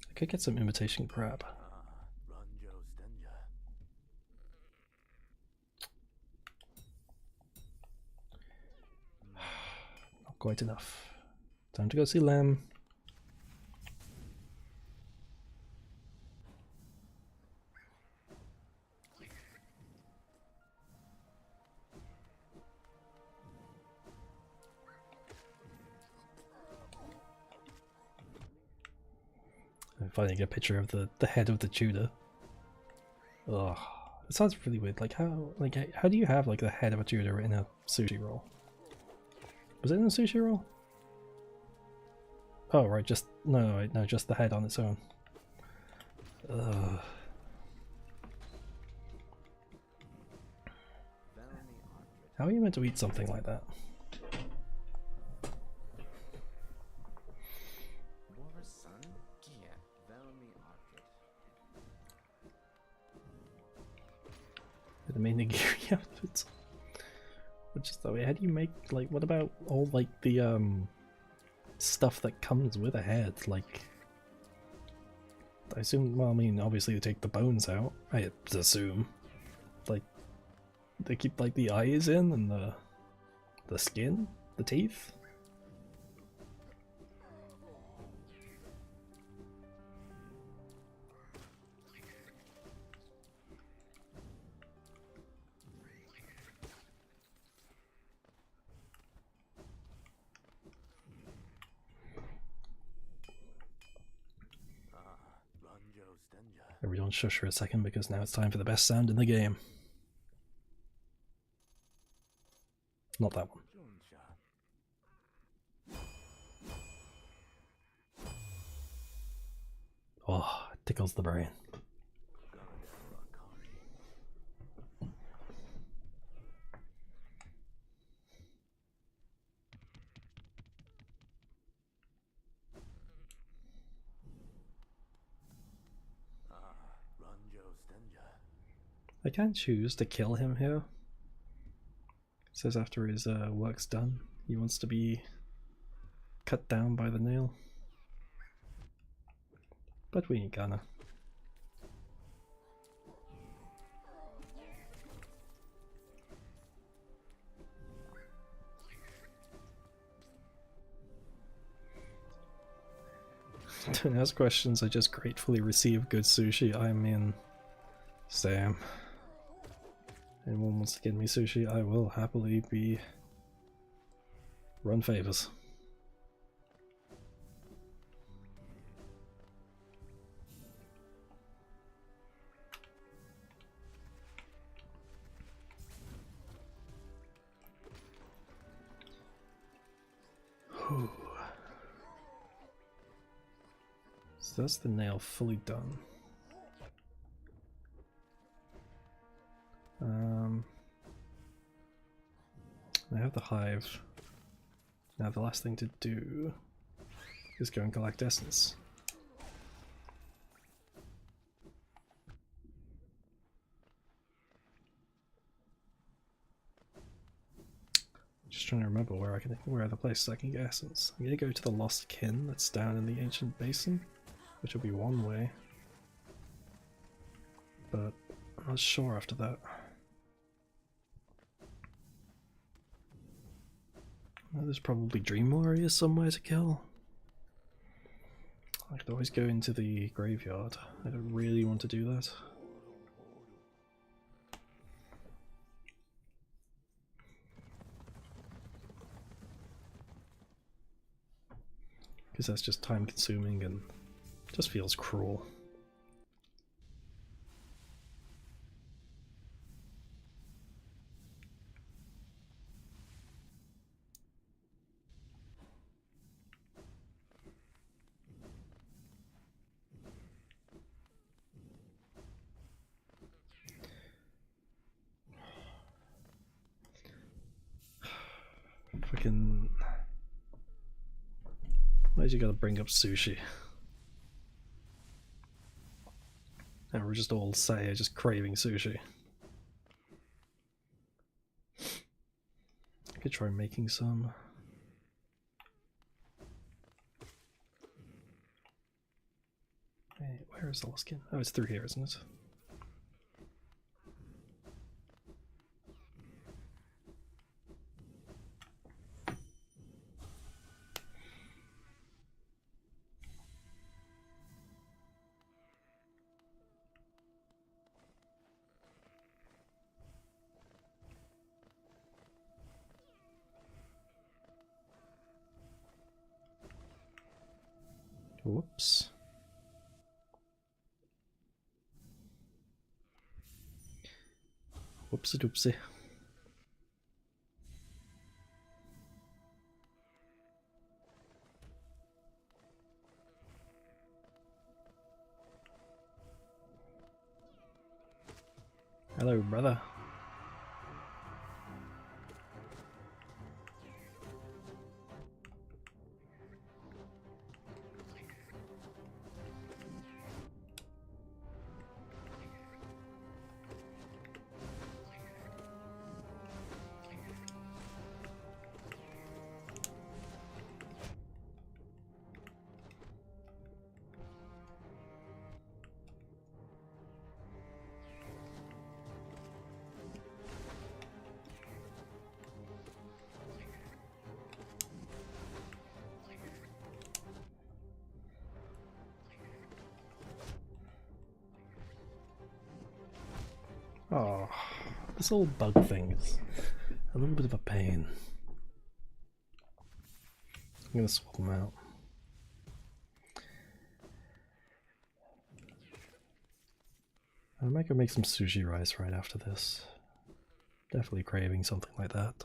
I could get some imitation crab. Not quite enough. Time to go see Lamb. I'm finding a picture of the head of the tuna. Ugh, it sounds really weird. Like how do you have like the head of a tuna in a sushi roll? Was it in a sushi roll? Oh right, just no, just the head on its own. Ugh. How are you meant to eat something like that? The main nigiri outfits. Which is the way, how do you make, like, what about all like the stuff that comes with a head? Like, I assume, well, I mean, obviously they take the bones out, I assume. Like, they keep like the eyes in and the skin, the teeth. Everyone shush for a second because now it's time for the best sound in the game. Not that one. Oh, it tickles the brain. I can't choose to kill him here. It says after his work's done, he wants to be cut down by the nail. But we ain't gonna. Don't ask questions, I just gratefully receive good sushi. I mean, Sam. Anyone wants to get me sushi, I will happily be run favors. Ooh. So that's the nail fully done. I have the hive. Now the last thing to do is go and collect essence. Just trying to remember where are the places I can get essence. I'm gonna go to the Lost Kin that's down in the ancient basin, which will be one way. But I'm not sure after that. Well, there's probably Dream Warriors somewhere to kill. I could always go into the graveyard. I don't really want to do that. Because that's just time consuming and just feels cruel. Fucking... Why'd you gotta bring up sushi? And we're just all sat just craving sushi. I could try making some. Wait, where is the Lost Kin? Oh, it's through here, isn't it? Whoops. Whoopsie doopsie. Hello, brother. Oh, this little bug thing is a little bit of a pain. I'm gonna swap them out. I might go make some sushi rice right after this. Definitely craving something like that.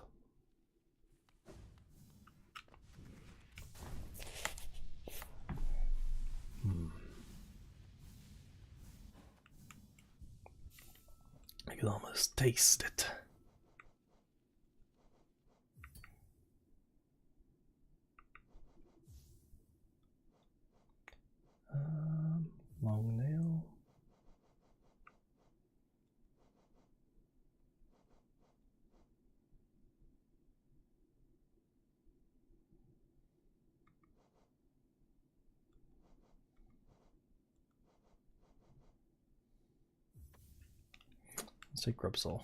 I can almost taste it. Long nail. Let's take grub soul.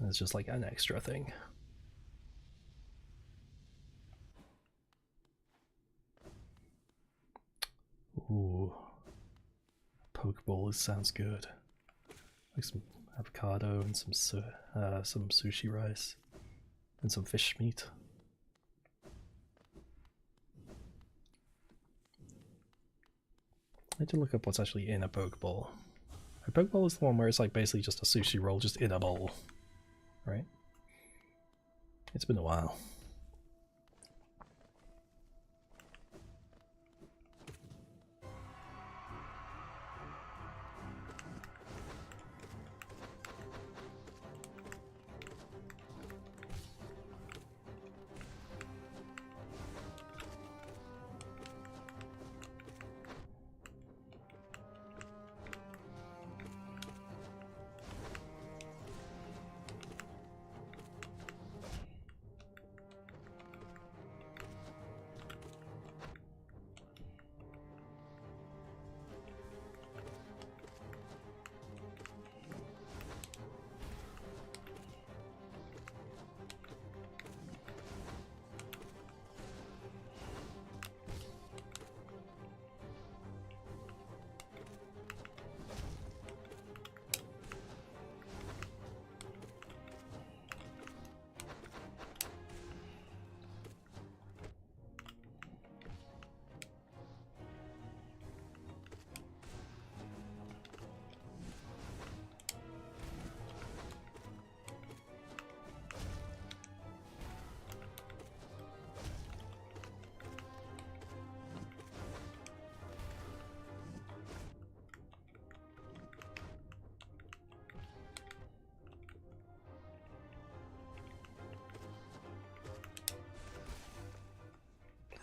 It's just like an extra thing. Ooh, Pokeball sounds good. Like some avocado and some sushi rice and some fish meat. I need to look up what's actually in a Pokeball. A Pokeball is the one where it's like basically just a sushi roll just in a bowl, right? It's been a while.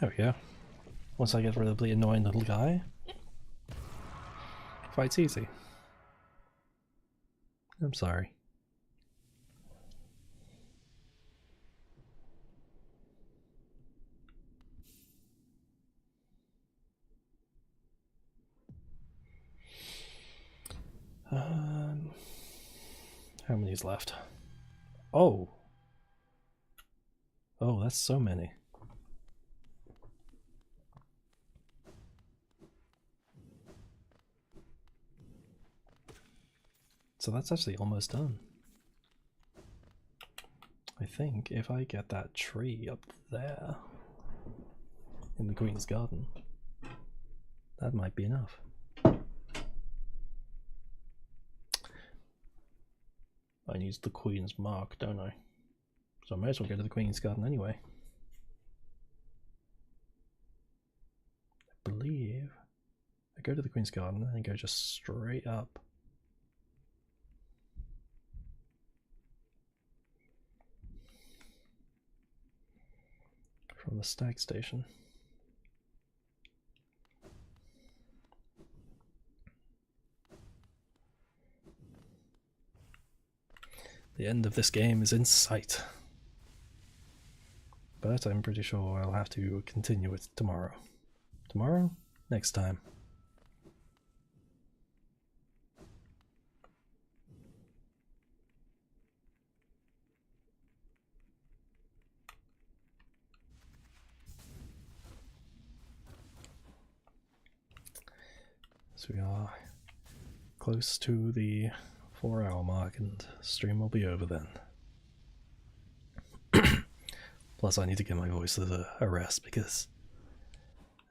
There we go. Once I get rid of the annoying little guy, fight's easy. I'm sorry. How many's left? Oh! Oh, that's so many. So that's actually almost done. I think if I get that tree up there in the Queen's Garden, that might be enough. I need the Queen's Mark, don't I? So I may as well go to the Queen's Garden anyway. I believe I go to the Queen's Garden and go just straight up. From the stag station. The end of this game is in sight. But I'm pretty sure I'll have to continue it tomorrow. Tomorrow? Next time. So we are close to the 4-hour mark and stream will be over then. Plus I need to get my voice a rest because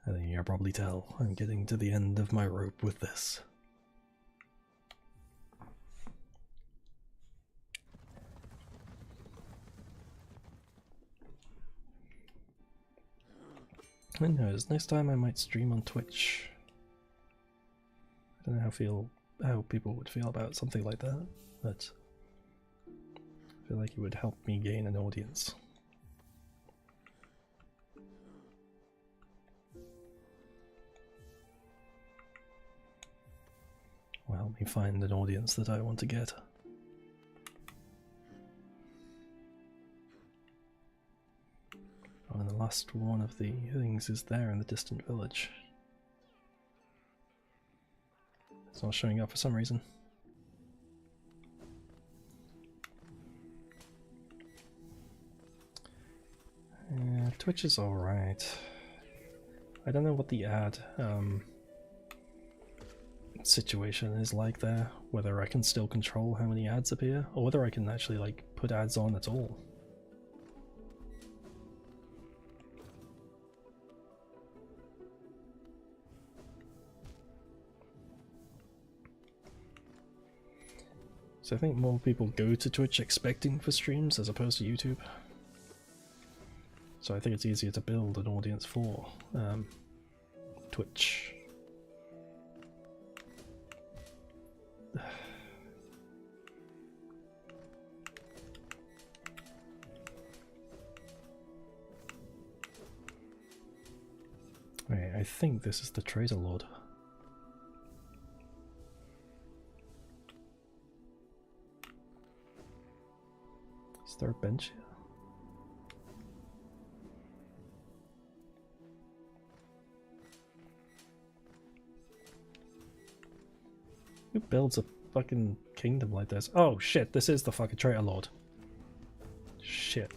I think you'll probably tell I'm getting to the end of my rope with this. Who knows, next time I might stream on Twitch. I don't know how people would feel about something like that, but I feel like it would help me gain an audience. Or help me find an audience that I want to get. Oh, and the last one of the things is there in the distant village. It's not showing up for some reason. Twitch is alright. I don't know what the ad situation is like there, whether I can still control how many ads appear, or whether I can actually like put ads on at all. So I think more people go to Twitch expecting for streams as opposed to YouTube. So I think it's easier to build an audience for Twitch. Wait, I think this is the Trader Lord. Is there a bench here? Who builds a fucking kingdom like this? Oh shit, this is the fucking Traitor Lord. Shit.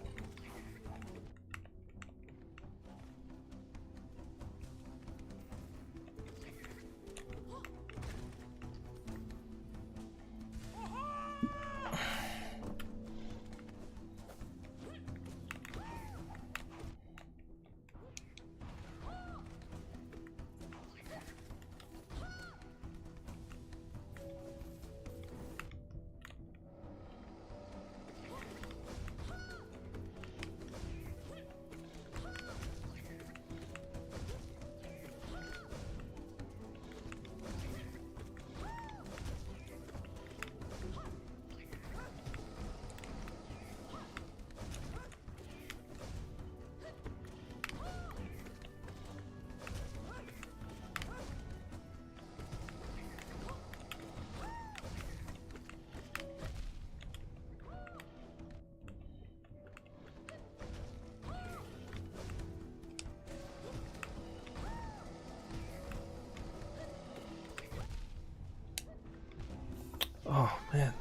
Oh man.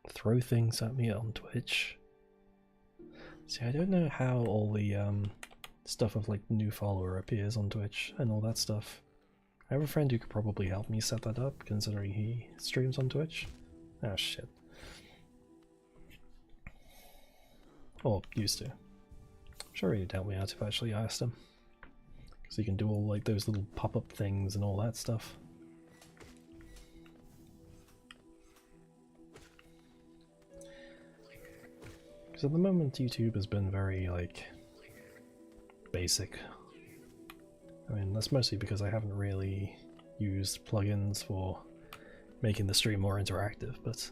Throw things at me on Twitch. See, I don't know how all the stuff of like new follower appears on Twitch and all that stuff. I have a friend who could probably help me set that up, considering he streams on Twitch. Ah, shit. Or used to. I'm sure he'd help me out if I actually asked him. Because he can do all like those little pop-up things and all that stuff. Because at the moment YouTube has been very like basic. I mean, that's mostly because I haven't really used plugins for making the stream more interactive, but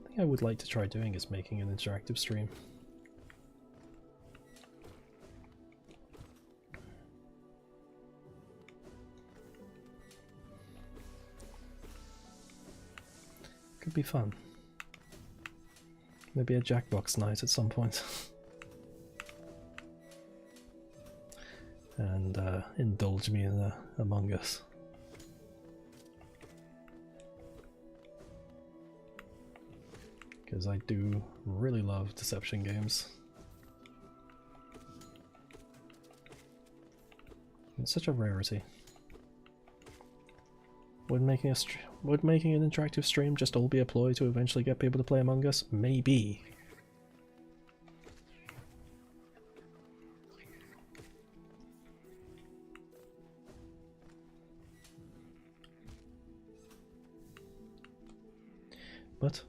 I think I would like to try doing is making an interactive stream. Could be fun. Maybe a Jackbox night at some point. And indulge me in Among Us. Because I do really love deception games. It's such a rarity. Would making an interactive stream just all be a ploy to eventually get people to play Among Us? Maybe. But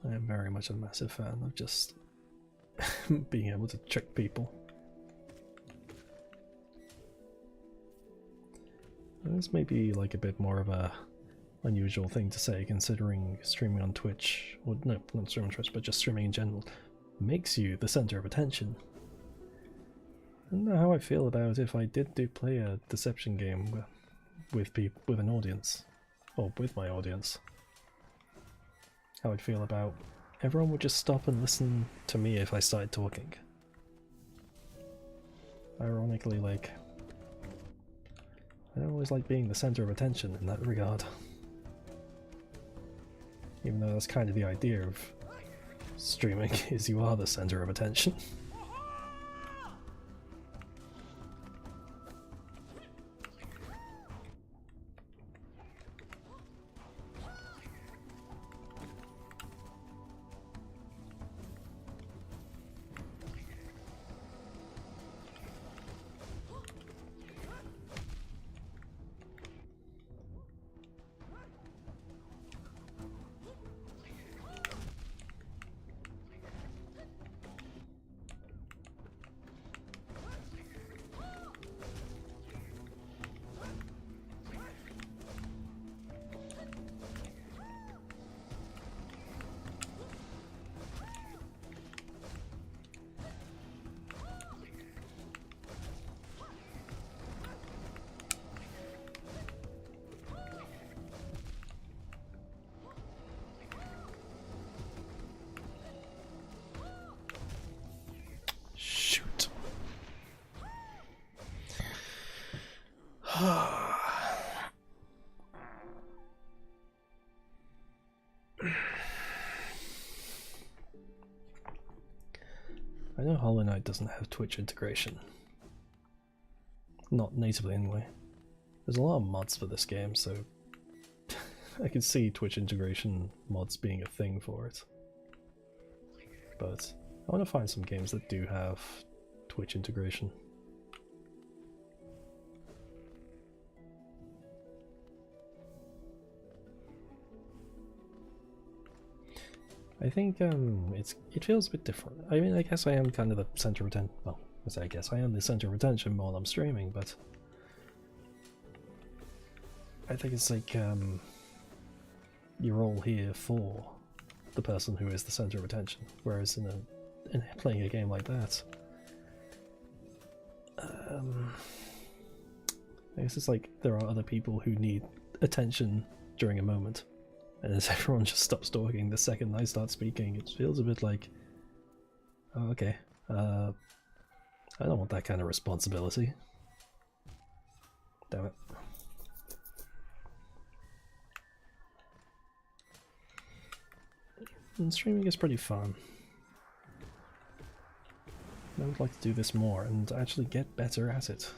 I am very much a massive fan of just being able to trick people. This may be like a bit more of a unusual thing to say, considering streaming on Twitch, or no, not streaming on Twitch, but just streaming in general, makes you the center of attention. I don't know how I feel about if I did play a deception game with an audience, or with my audience. How I'd feel about everyone would just stop and listen to me if I started talking. Ironically, like, I don't always like being the center of attention in that regard. Even though that's kind of the idea of streaming, is you are the center of attention. Shoot. I know Hollow Knight doesn't have Twitch integration. Not natively anyway. There's a lot of mods for this game, so I can see Twitch integration mods being a thing for it. But I want to find some games that do have Twitch integration. I think it feels a bit different. I mean, I guess I am kind of the center of attention. Well, I guess I am the center of attention while I'm streaming, but I think it's like you're all here for the person who is the center of attention. Whereas in playing a game like that, I guess it's like there are other people who need attention during a moment, and as everyone just stops talking the second I start speaking, it feels a bit like, oh, okay, I don't want that kind of responsibility. Damn it. And streaming is pretty fun. I would like to do this more and actually get better at it.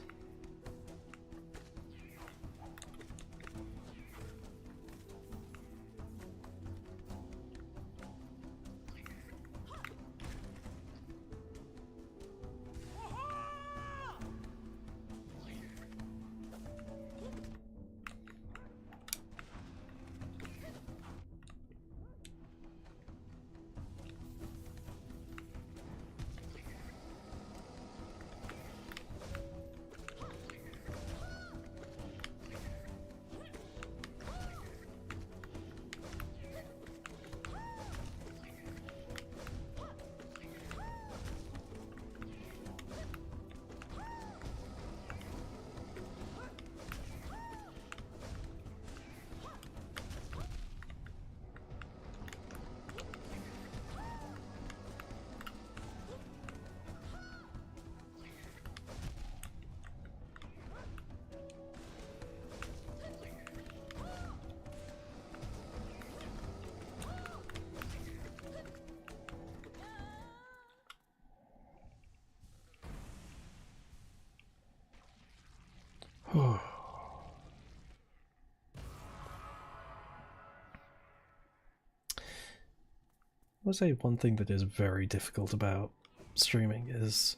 I would say one thing that is very difficult about streaming is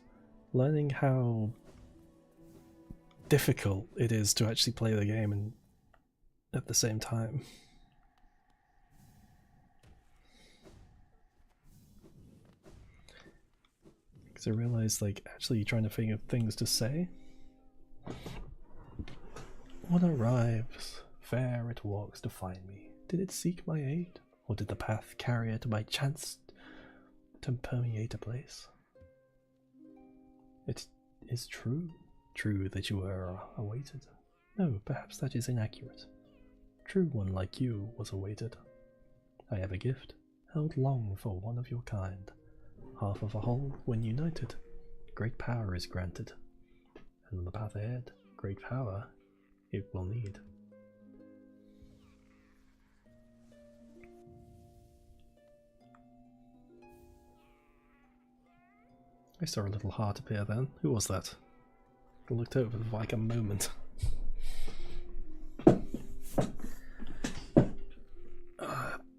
learning how difficult it is to actually play the game and at the same time. Because I realized, like, actually trying to think of things to say. One arrives, fair it walks to find me. Did it seek my aid? Or did the path carry it by chance to permeate a place? It is true that you were awaited. No, perhaps that is inaccurate. True one like you was awaited. I have a gift, held long for one of your kind. Half of a whole, when united, great power is granted. And on the path ahead, great power it will need. I saw a little heart appear then. Who was that? I looked over for like a moment.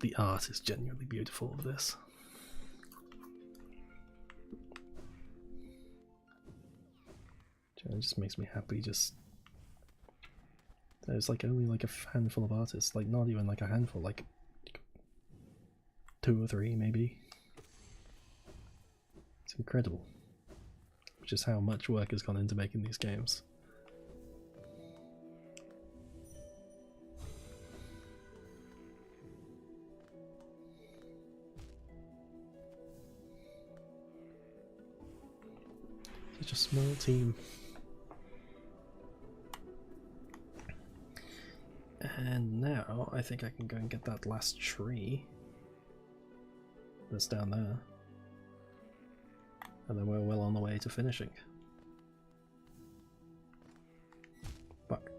The art is genuinely beautiful of this. It just makes me happy. Just there's like only like a handful of artists, like not even like a handful, like 2 or 3 maybe. It's incredible. Which is how much work has gone into making these games. Such a small team. And now I think I can go and get that last tree that's down there. And then we're well on the way to finishing. Fuck.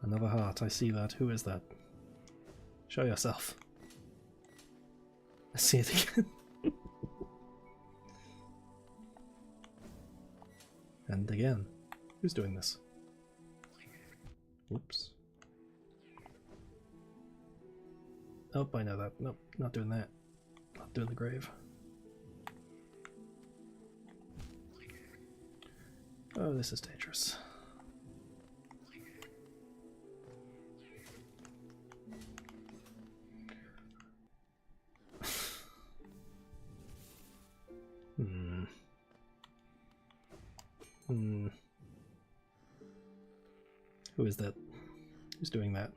Another heart, I see that. Who is that? Show yourself. I see it again. And again. Who's doing this? Oops. Oh, I know that. Nope, not doing that. Not doing the grave. Oh, this is dangerous. Hmm. Who is that? Who's doing that?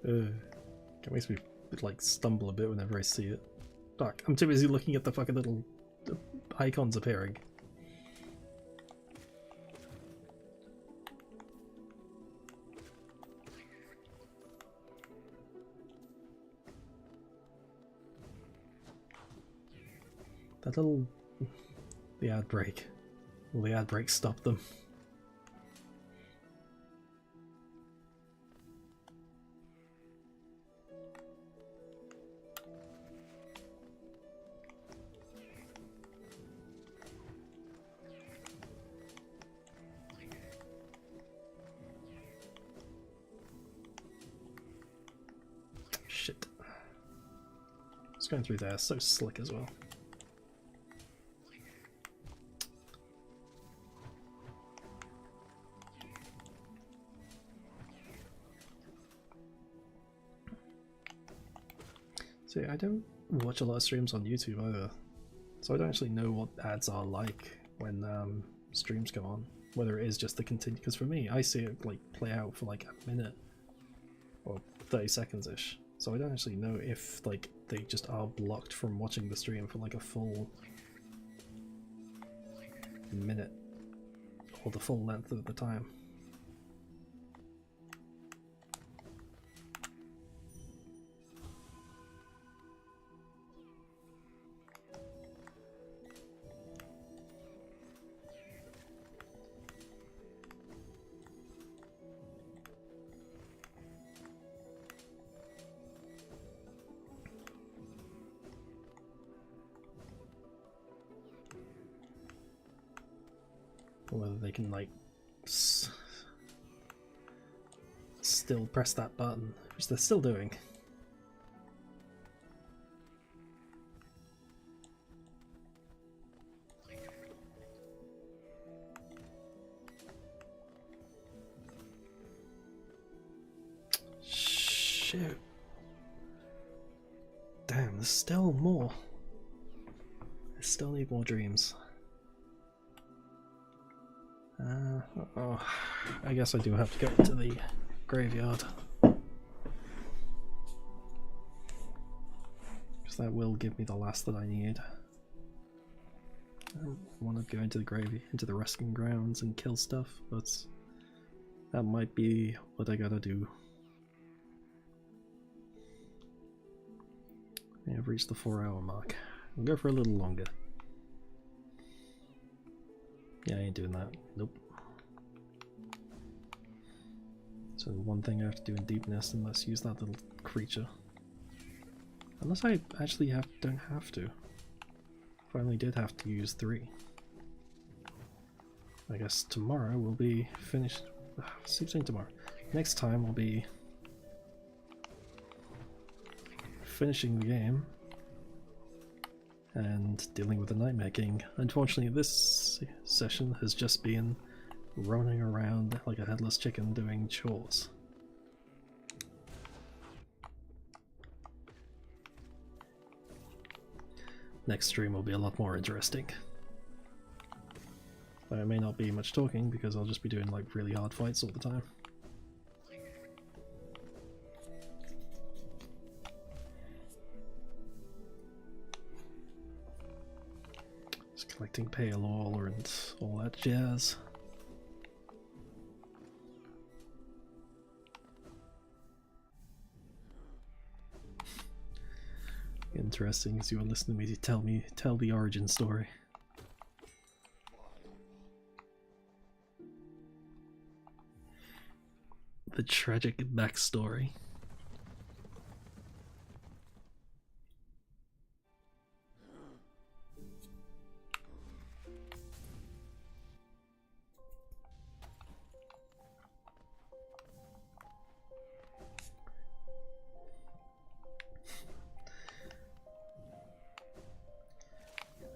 It makes me like stumble a bit whenever I see it. Fuck, I'm too busy looking at the fucking little icons appearing. That little... the ad break. Will the ad break stop them? Shit. Just going through there, so slick as well. See, I don't watch a lot of streams on YouTube either, so I don't actually know what ads are like when streams come on. Whether it is just the continue, because for me, I see it like play out for like a minute or 30 seconds ish. So I don't actually know if like they just are blocked from watching the stream for like a full minute or the full length of the time. Whether they can like still press that button, which they're still doing. Shoot. Damn, there's still more. I still need more dreams. Oh, I guess I do have to go to the graveyard. Because that will give me the last that I need. I want to go into the resting grounds and kill stuff, but that might be what I gotta do. Yeah, I've reached the 4-hour mark. I'll go for a little longer. Yeah, I ain't doing that. Nope. So one thing I have to do in Deepness, and let's use that little creature. Unless I actually don't have to. If I only did have to use 3. I guess tomorrow we'll be finished. Keep saying tomorrow. Next time we'll be finishing the game and dealing with the Nightmare King. Unfortunately, this session has just been running around like a headless chicken doing chores. Next stream will be a lot more interesting. There may not be much talking because I'll just be doing like really hard fights all the time. Just collecting pale ore and all that jazz. Interesting as you were listening to me tell the origin story. The tragic backstory.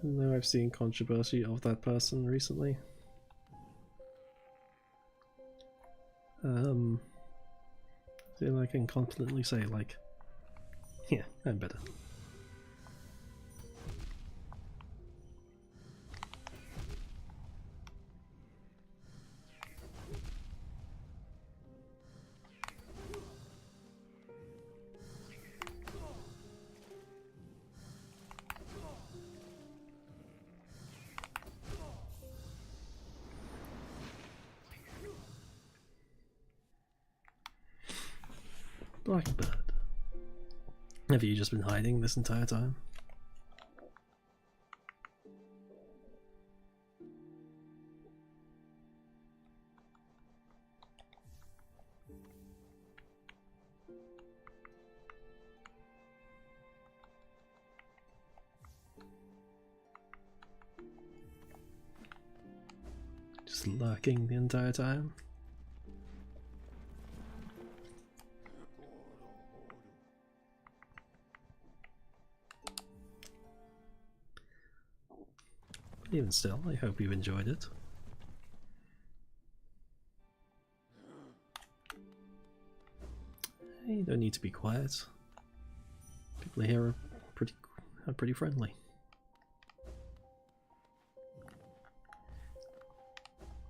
No, I've seen controversy of that person recently. So I can confidently say, like, yeah, I'm better. Blackbird. Have you just been hiding this entire time? Just lurking the entire time? Even still, I hope you enjoyed it. You don't need to be quiet. People here are pretty friendly.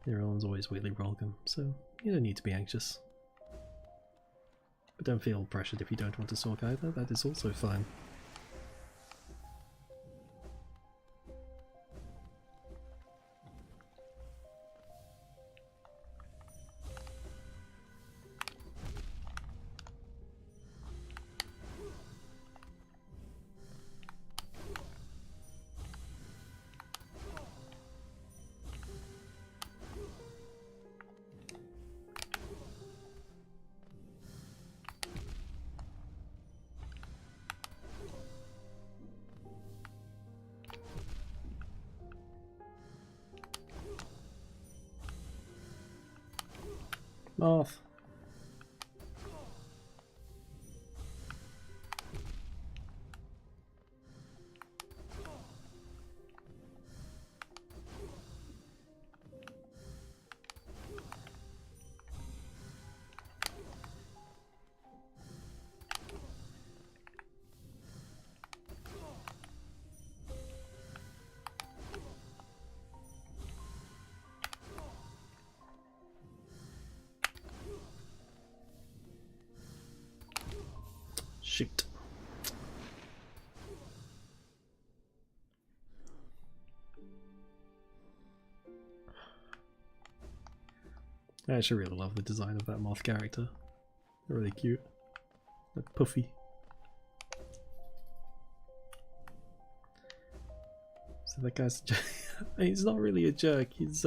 Everyone's always really welcome, so you don't need to be anxious. But don't feel pressured if you don't want to talk either, that is also fine. Moth. Shoot. I actually really love the design of that Moth character. They're really cute. Like puffy. So that guy's a jerk. He's not really a jerk, he's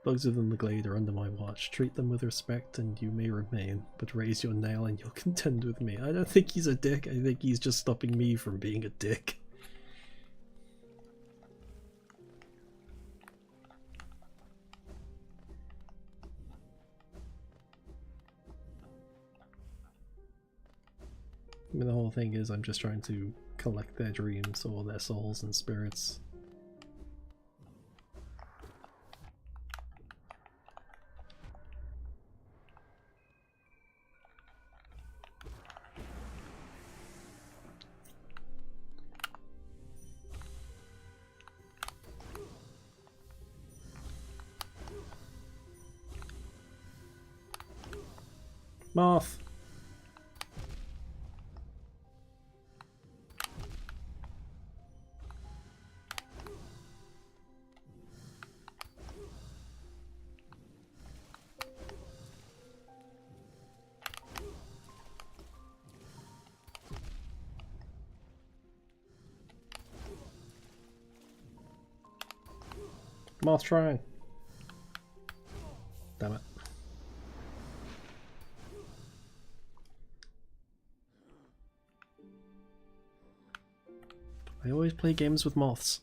bugs within the glade are under my watch. Treat them with respect and you may remain, but raise your nail and you'll contend with me. I don't think he's a dick, I think he's just stopping me from being a dick. I mean, the whole thing is I'm just trying to collect their dreams or their souls and spirits. Moth! Moth trying. Damn it. I always play games with moths.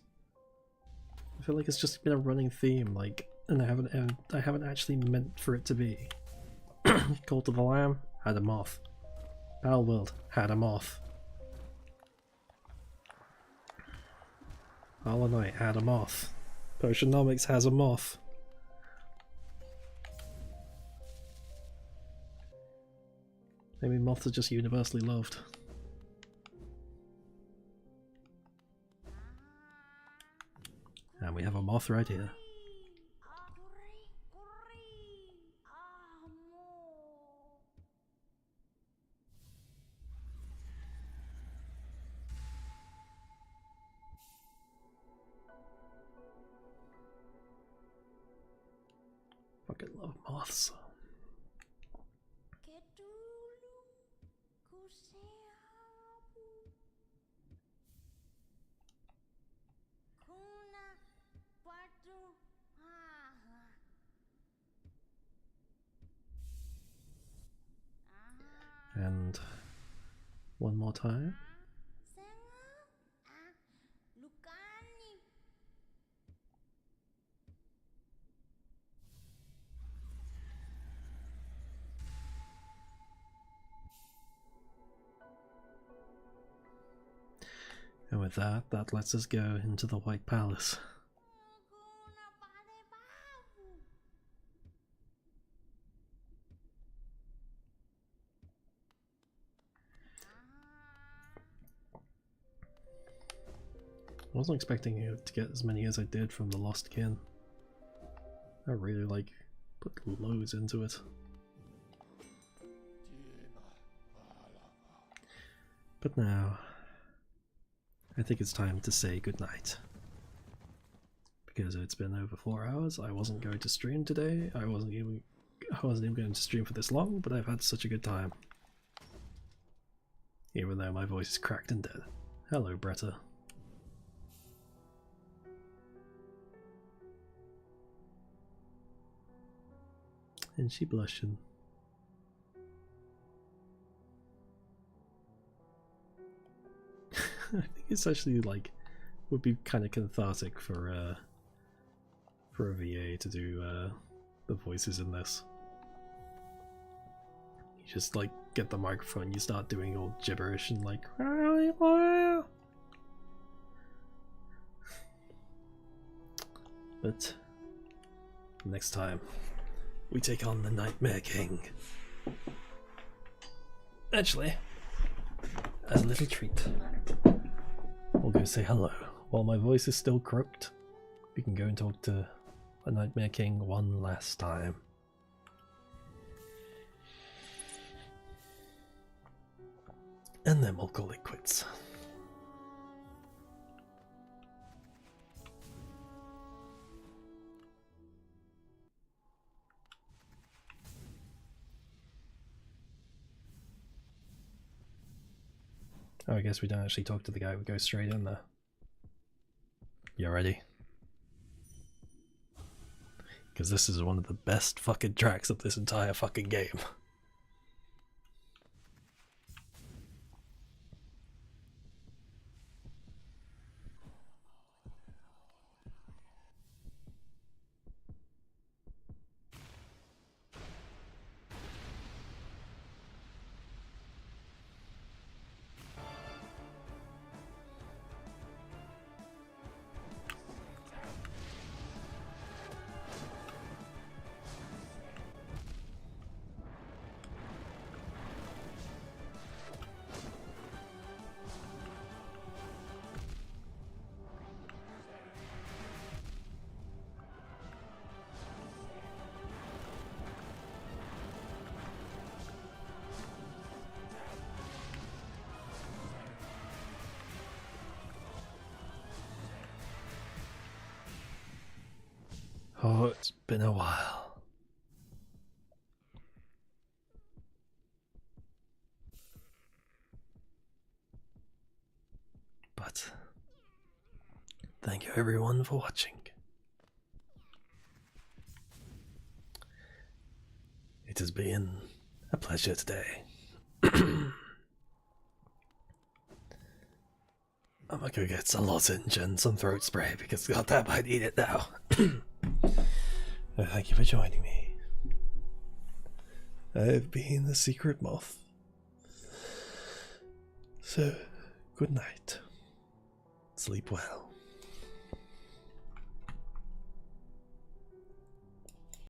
I feel like it's just been a running theme, like, and I haven't actually meant for it to be. Cult of the Lamb had a moth. Battle World had a moth. Hollow Knight had a moth. Potionomics has a moth. Maybe Moths are just universally loved. And we have a moth right here. Fucking love moths. And one more time. And with that, that lets us go into the White Palace. I wasn't expecting to get as many as I did from the Lost Kin. I really put loads into it. But now, I think it's time to say goodnight. Because it's been over 4 hours. I wasn't going to stream today. I wasn't even going to stream for this long, but I've had such a good time. Even though my voice is cracked and dead. Hello, Bretta. And she blushing. I think it's actually would be kind of cathartic for a VA to do the voices in this. You just get the microphone, you start doing all gibberish and but next time we take on the Nightmare King. Actually, as a little treat, we'll go say hello. While my voice is still crooked, we can go and talk to the Nightmare King one last time. And then we'll call it quits. Oh, I guess we don't actually talk to the guy, we go straight in there. You ready? Because this is one of the best fucking tracks of this entire fucking game. Oh, it's been a while. But thank you everyone for watching. It has been a pleasure today. I'm gonna go get some lozenge and some throat spray because goddamn I need it now. Thank you for joining me. I've been the Secret Moth. So, good night. Sleep well.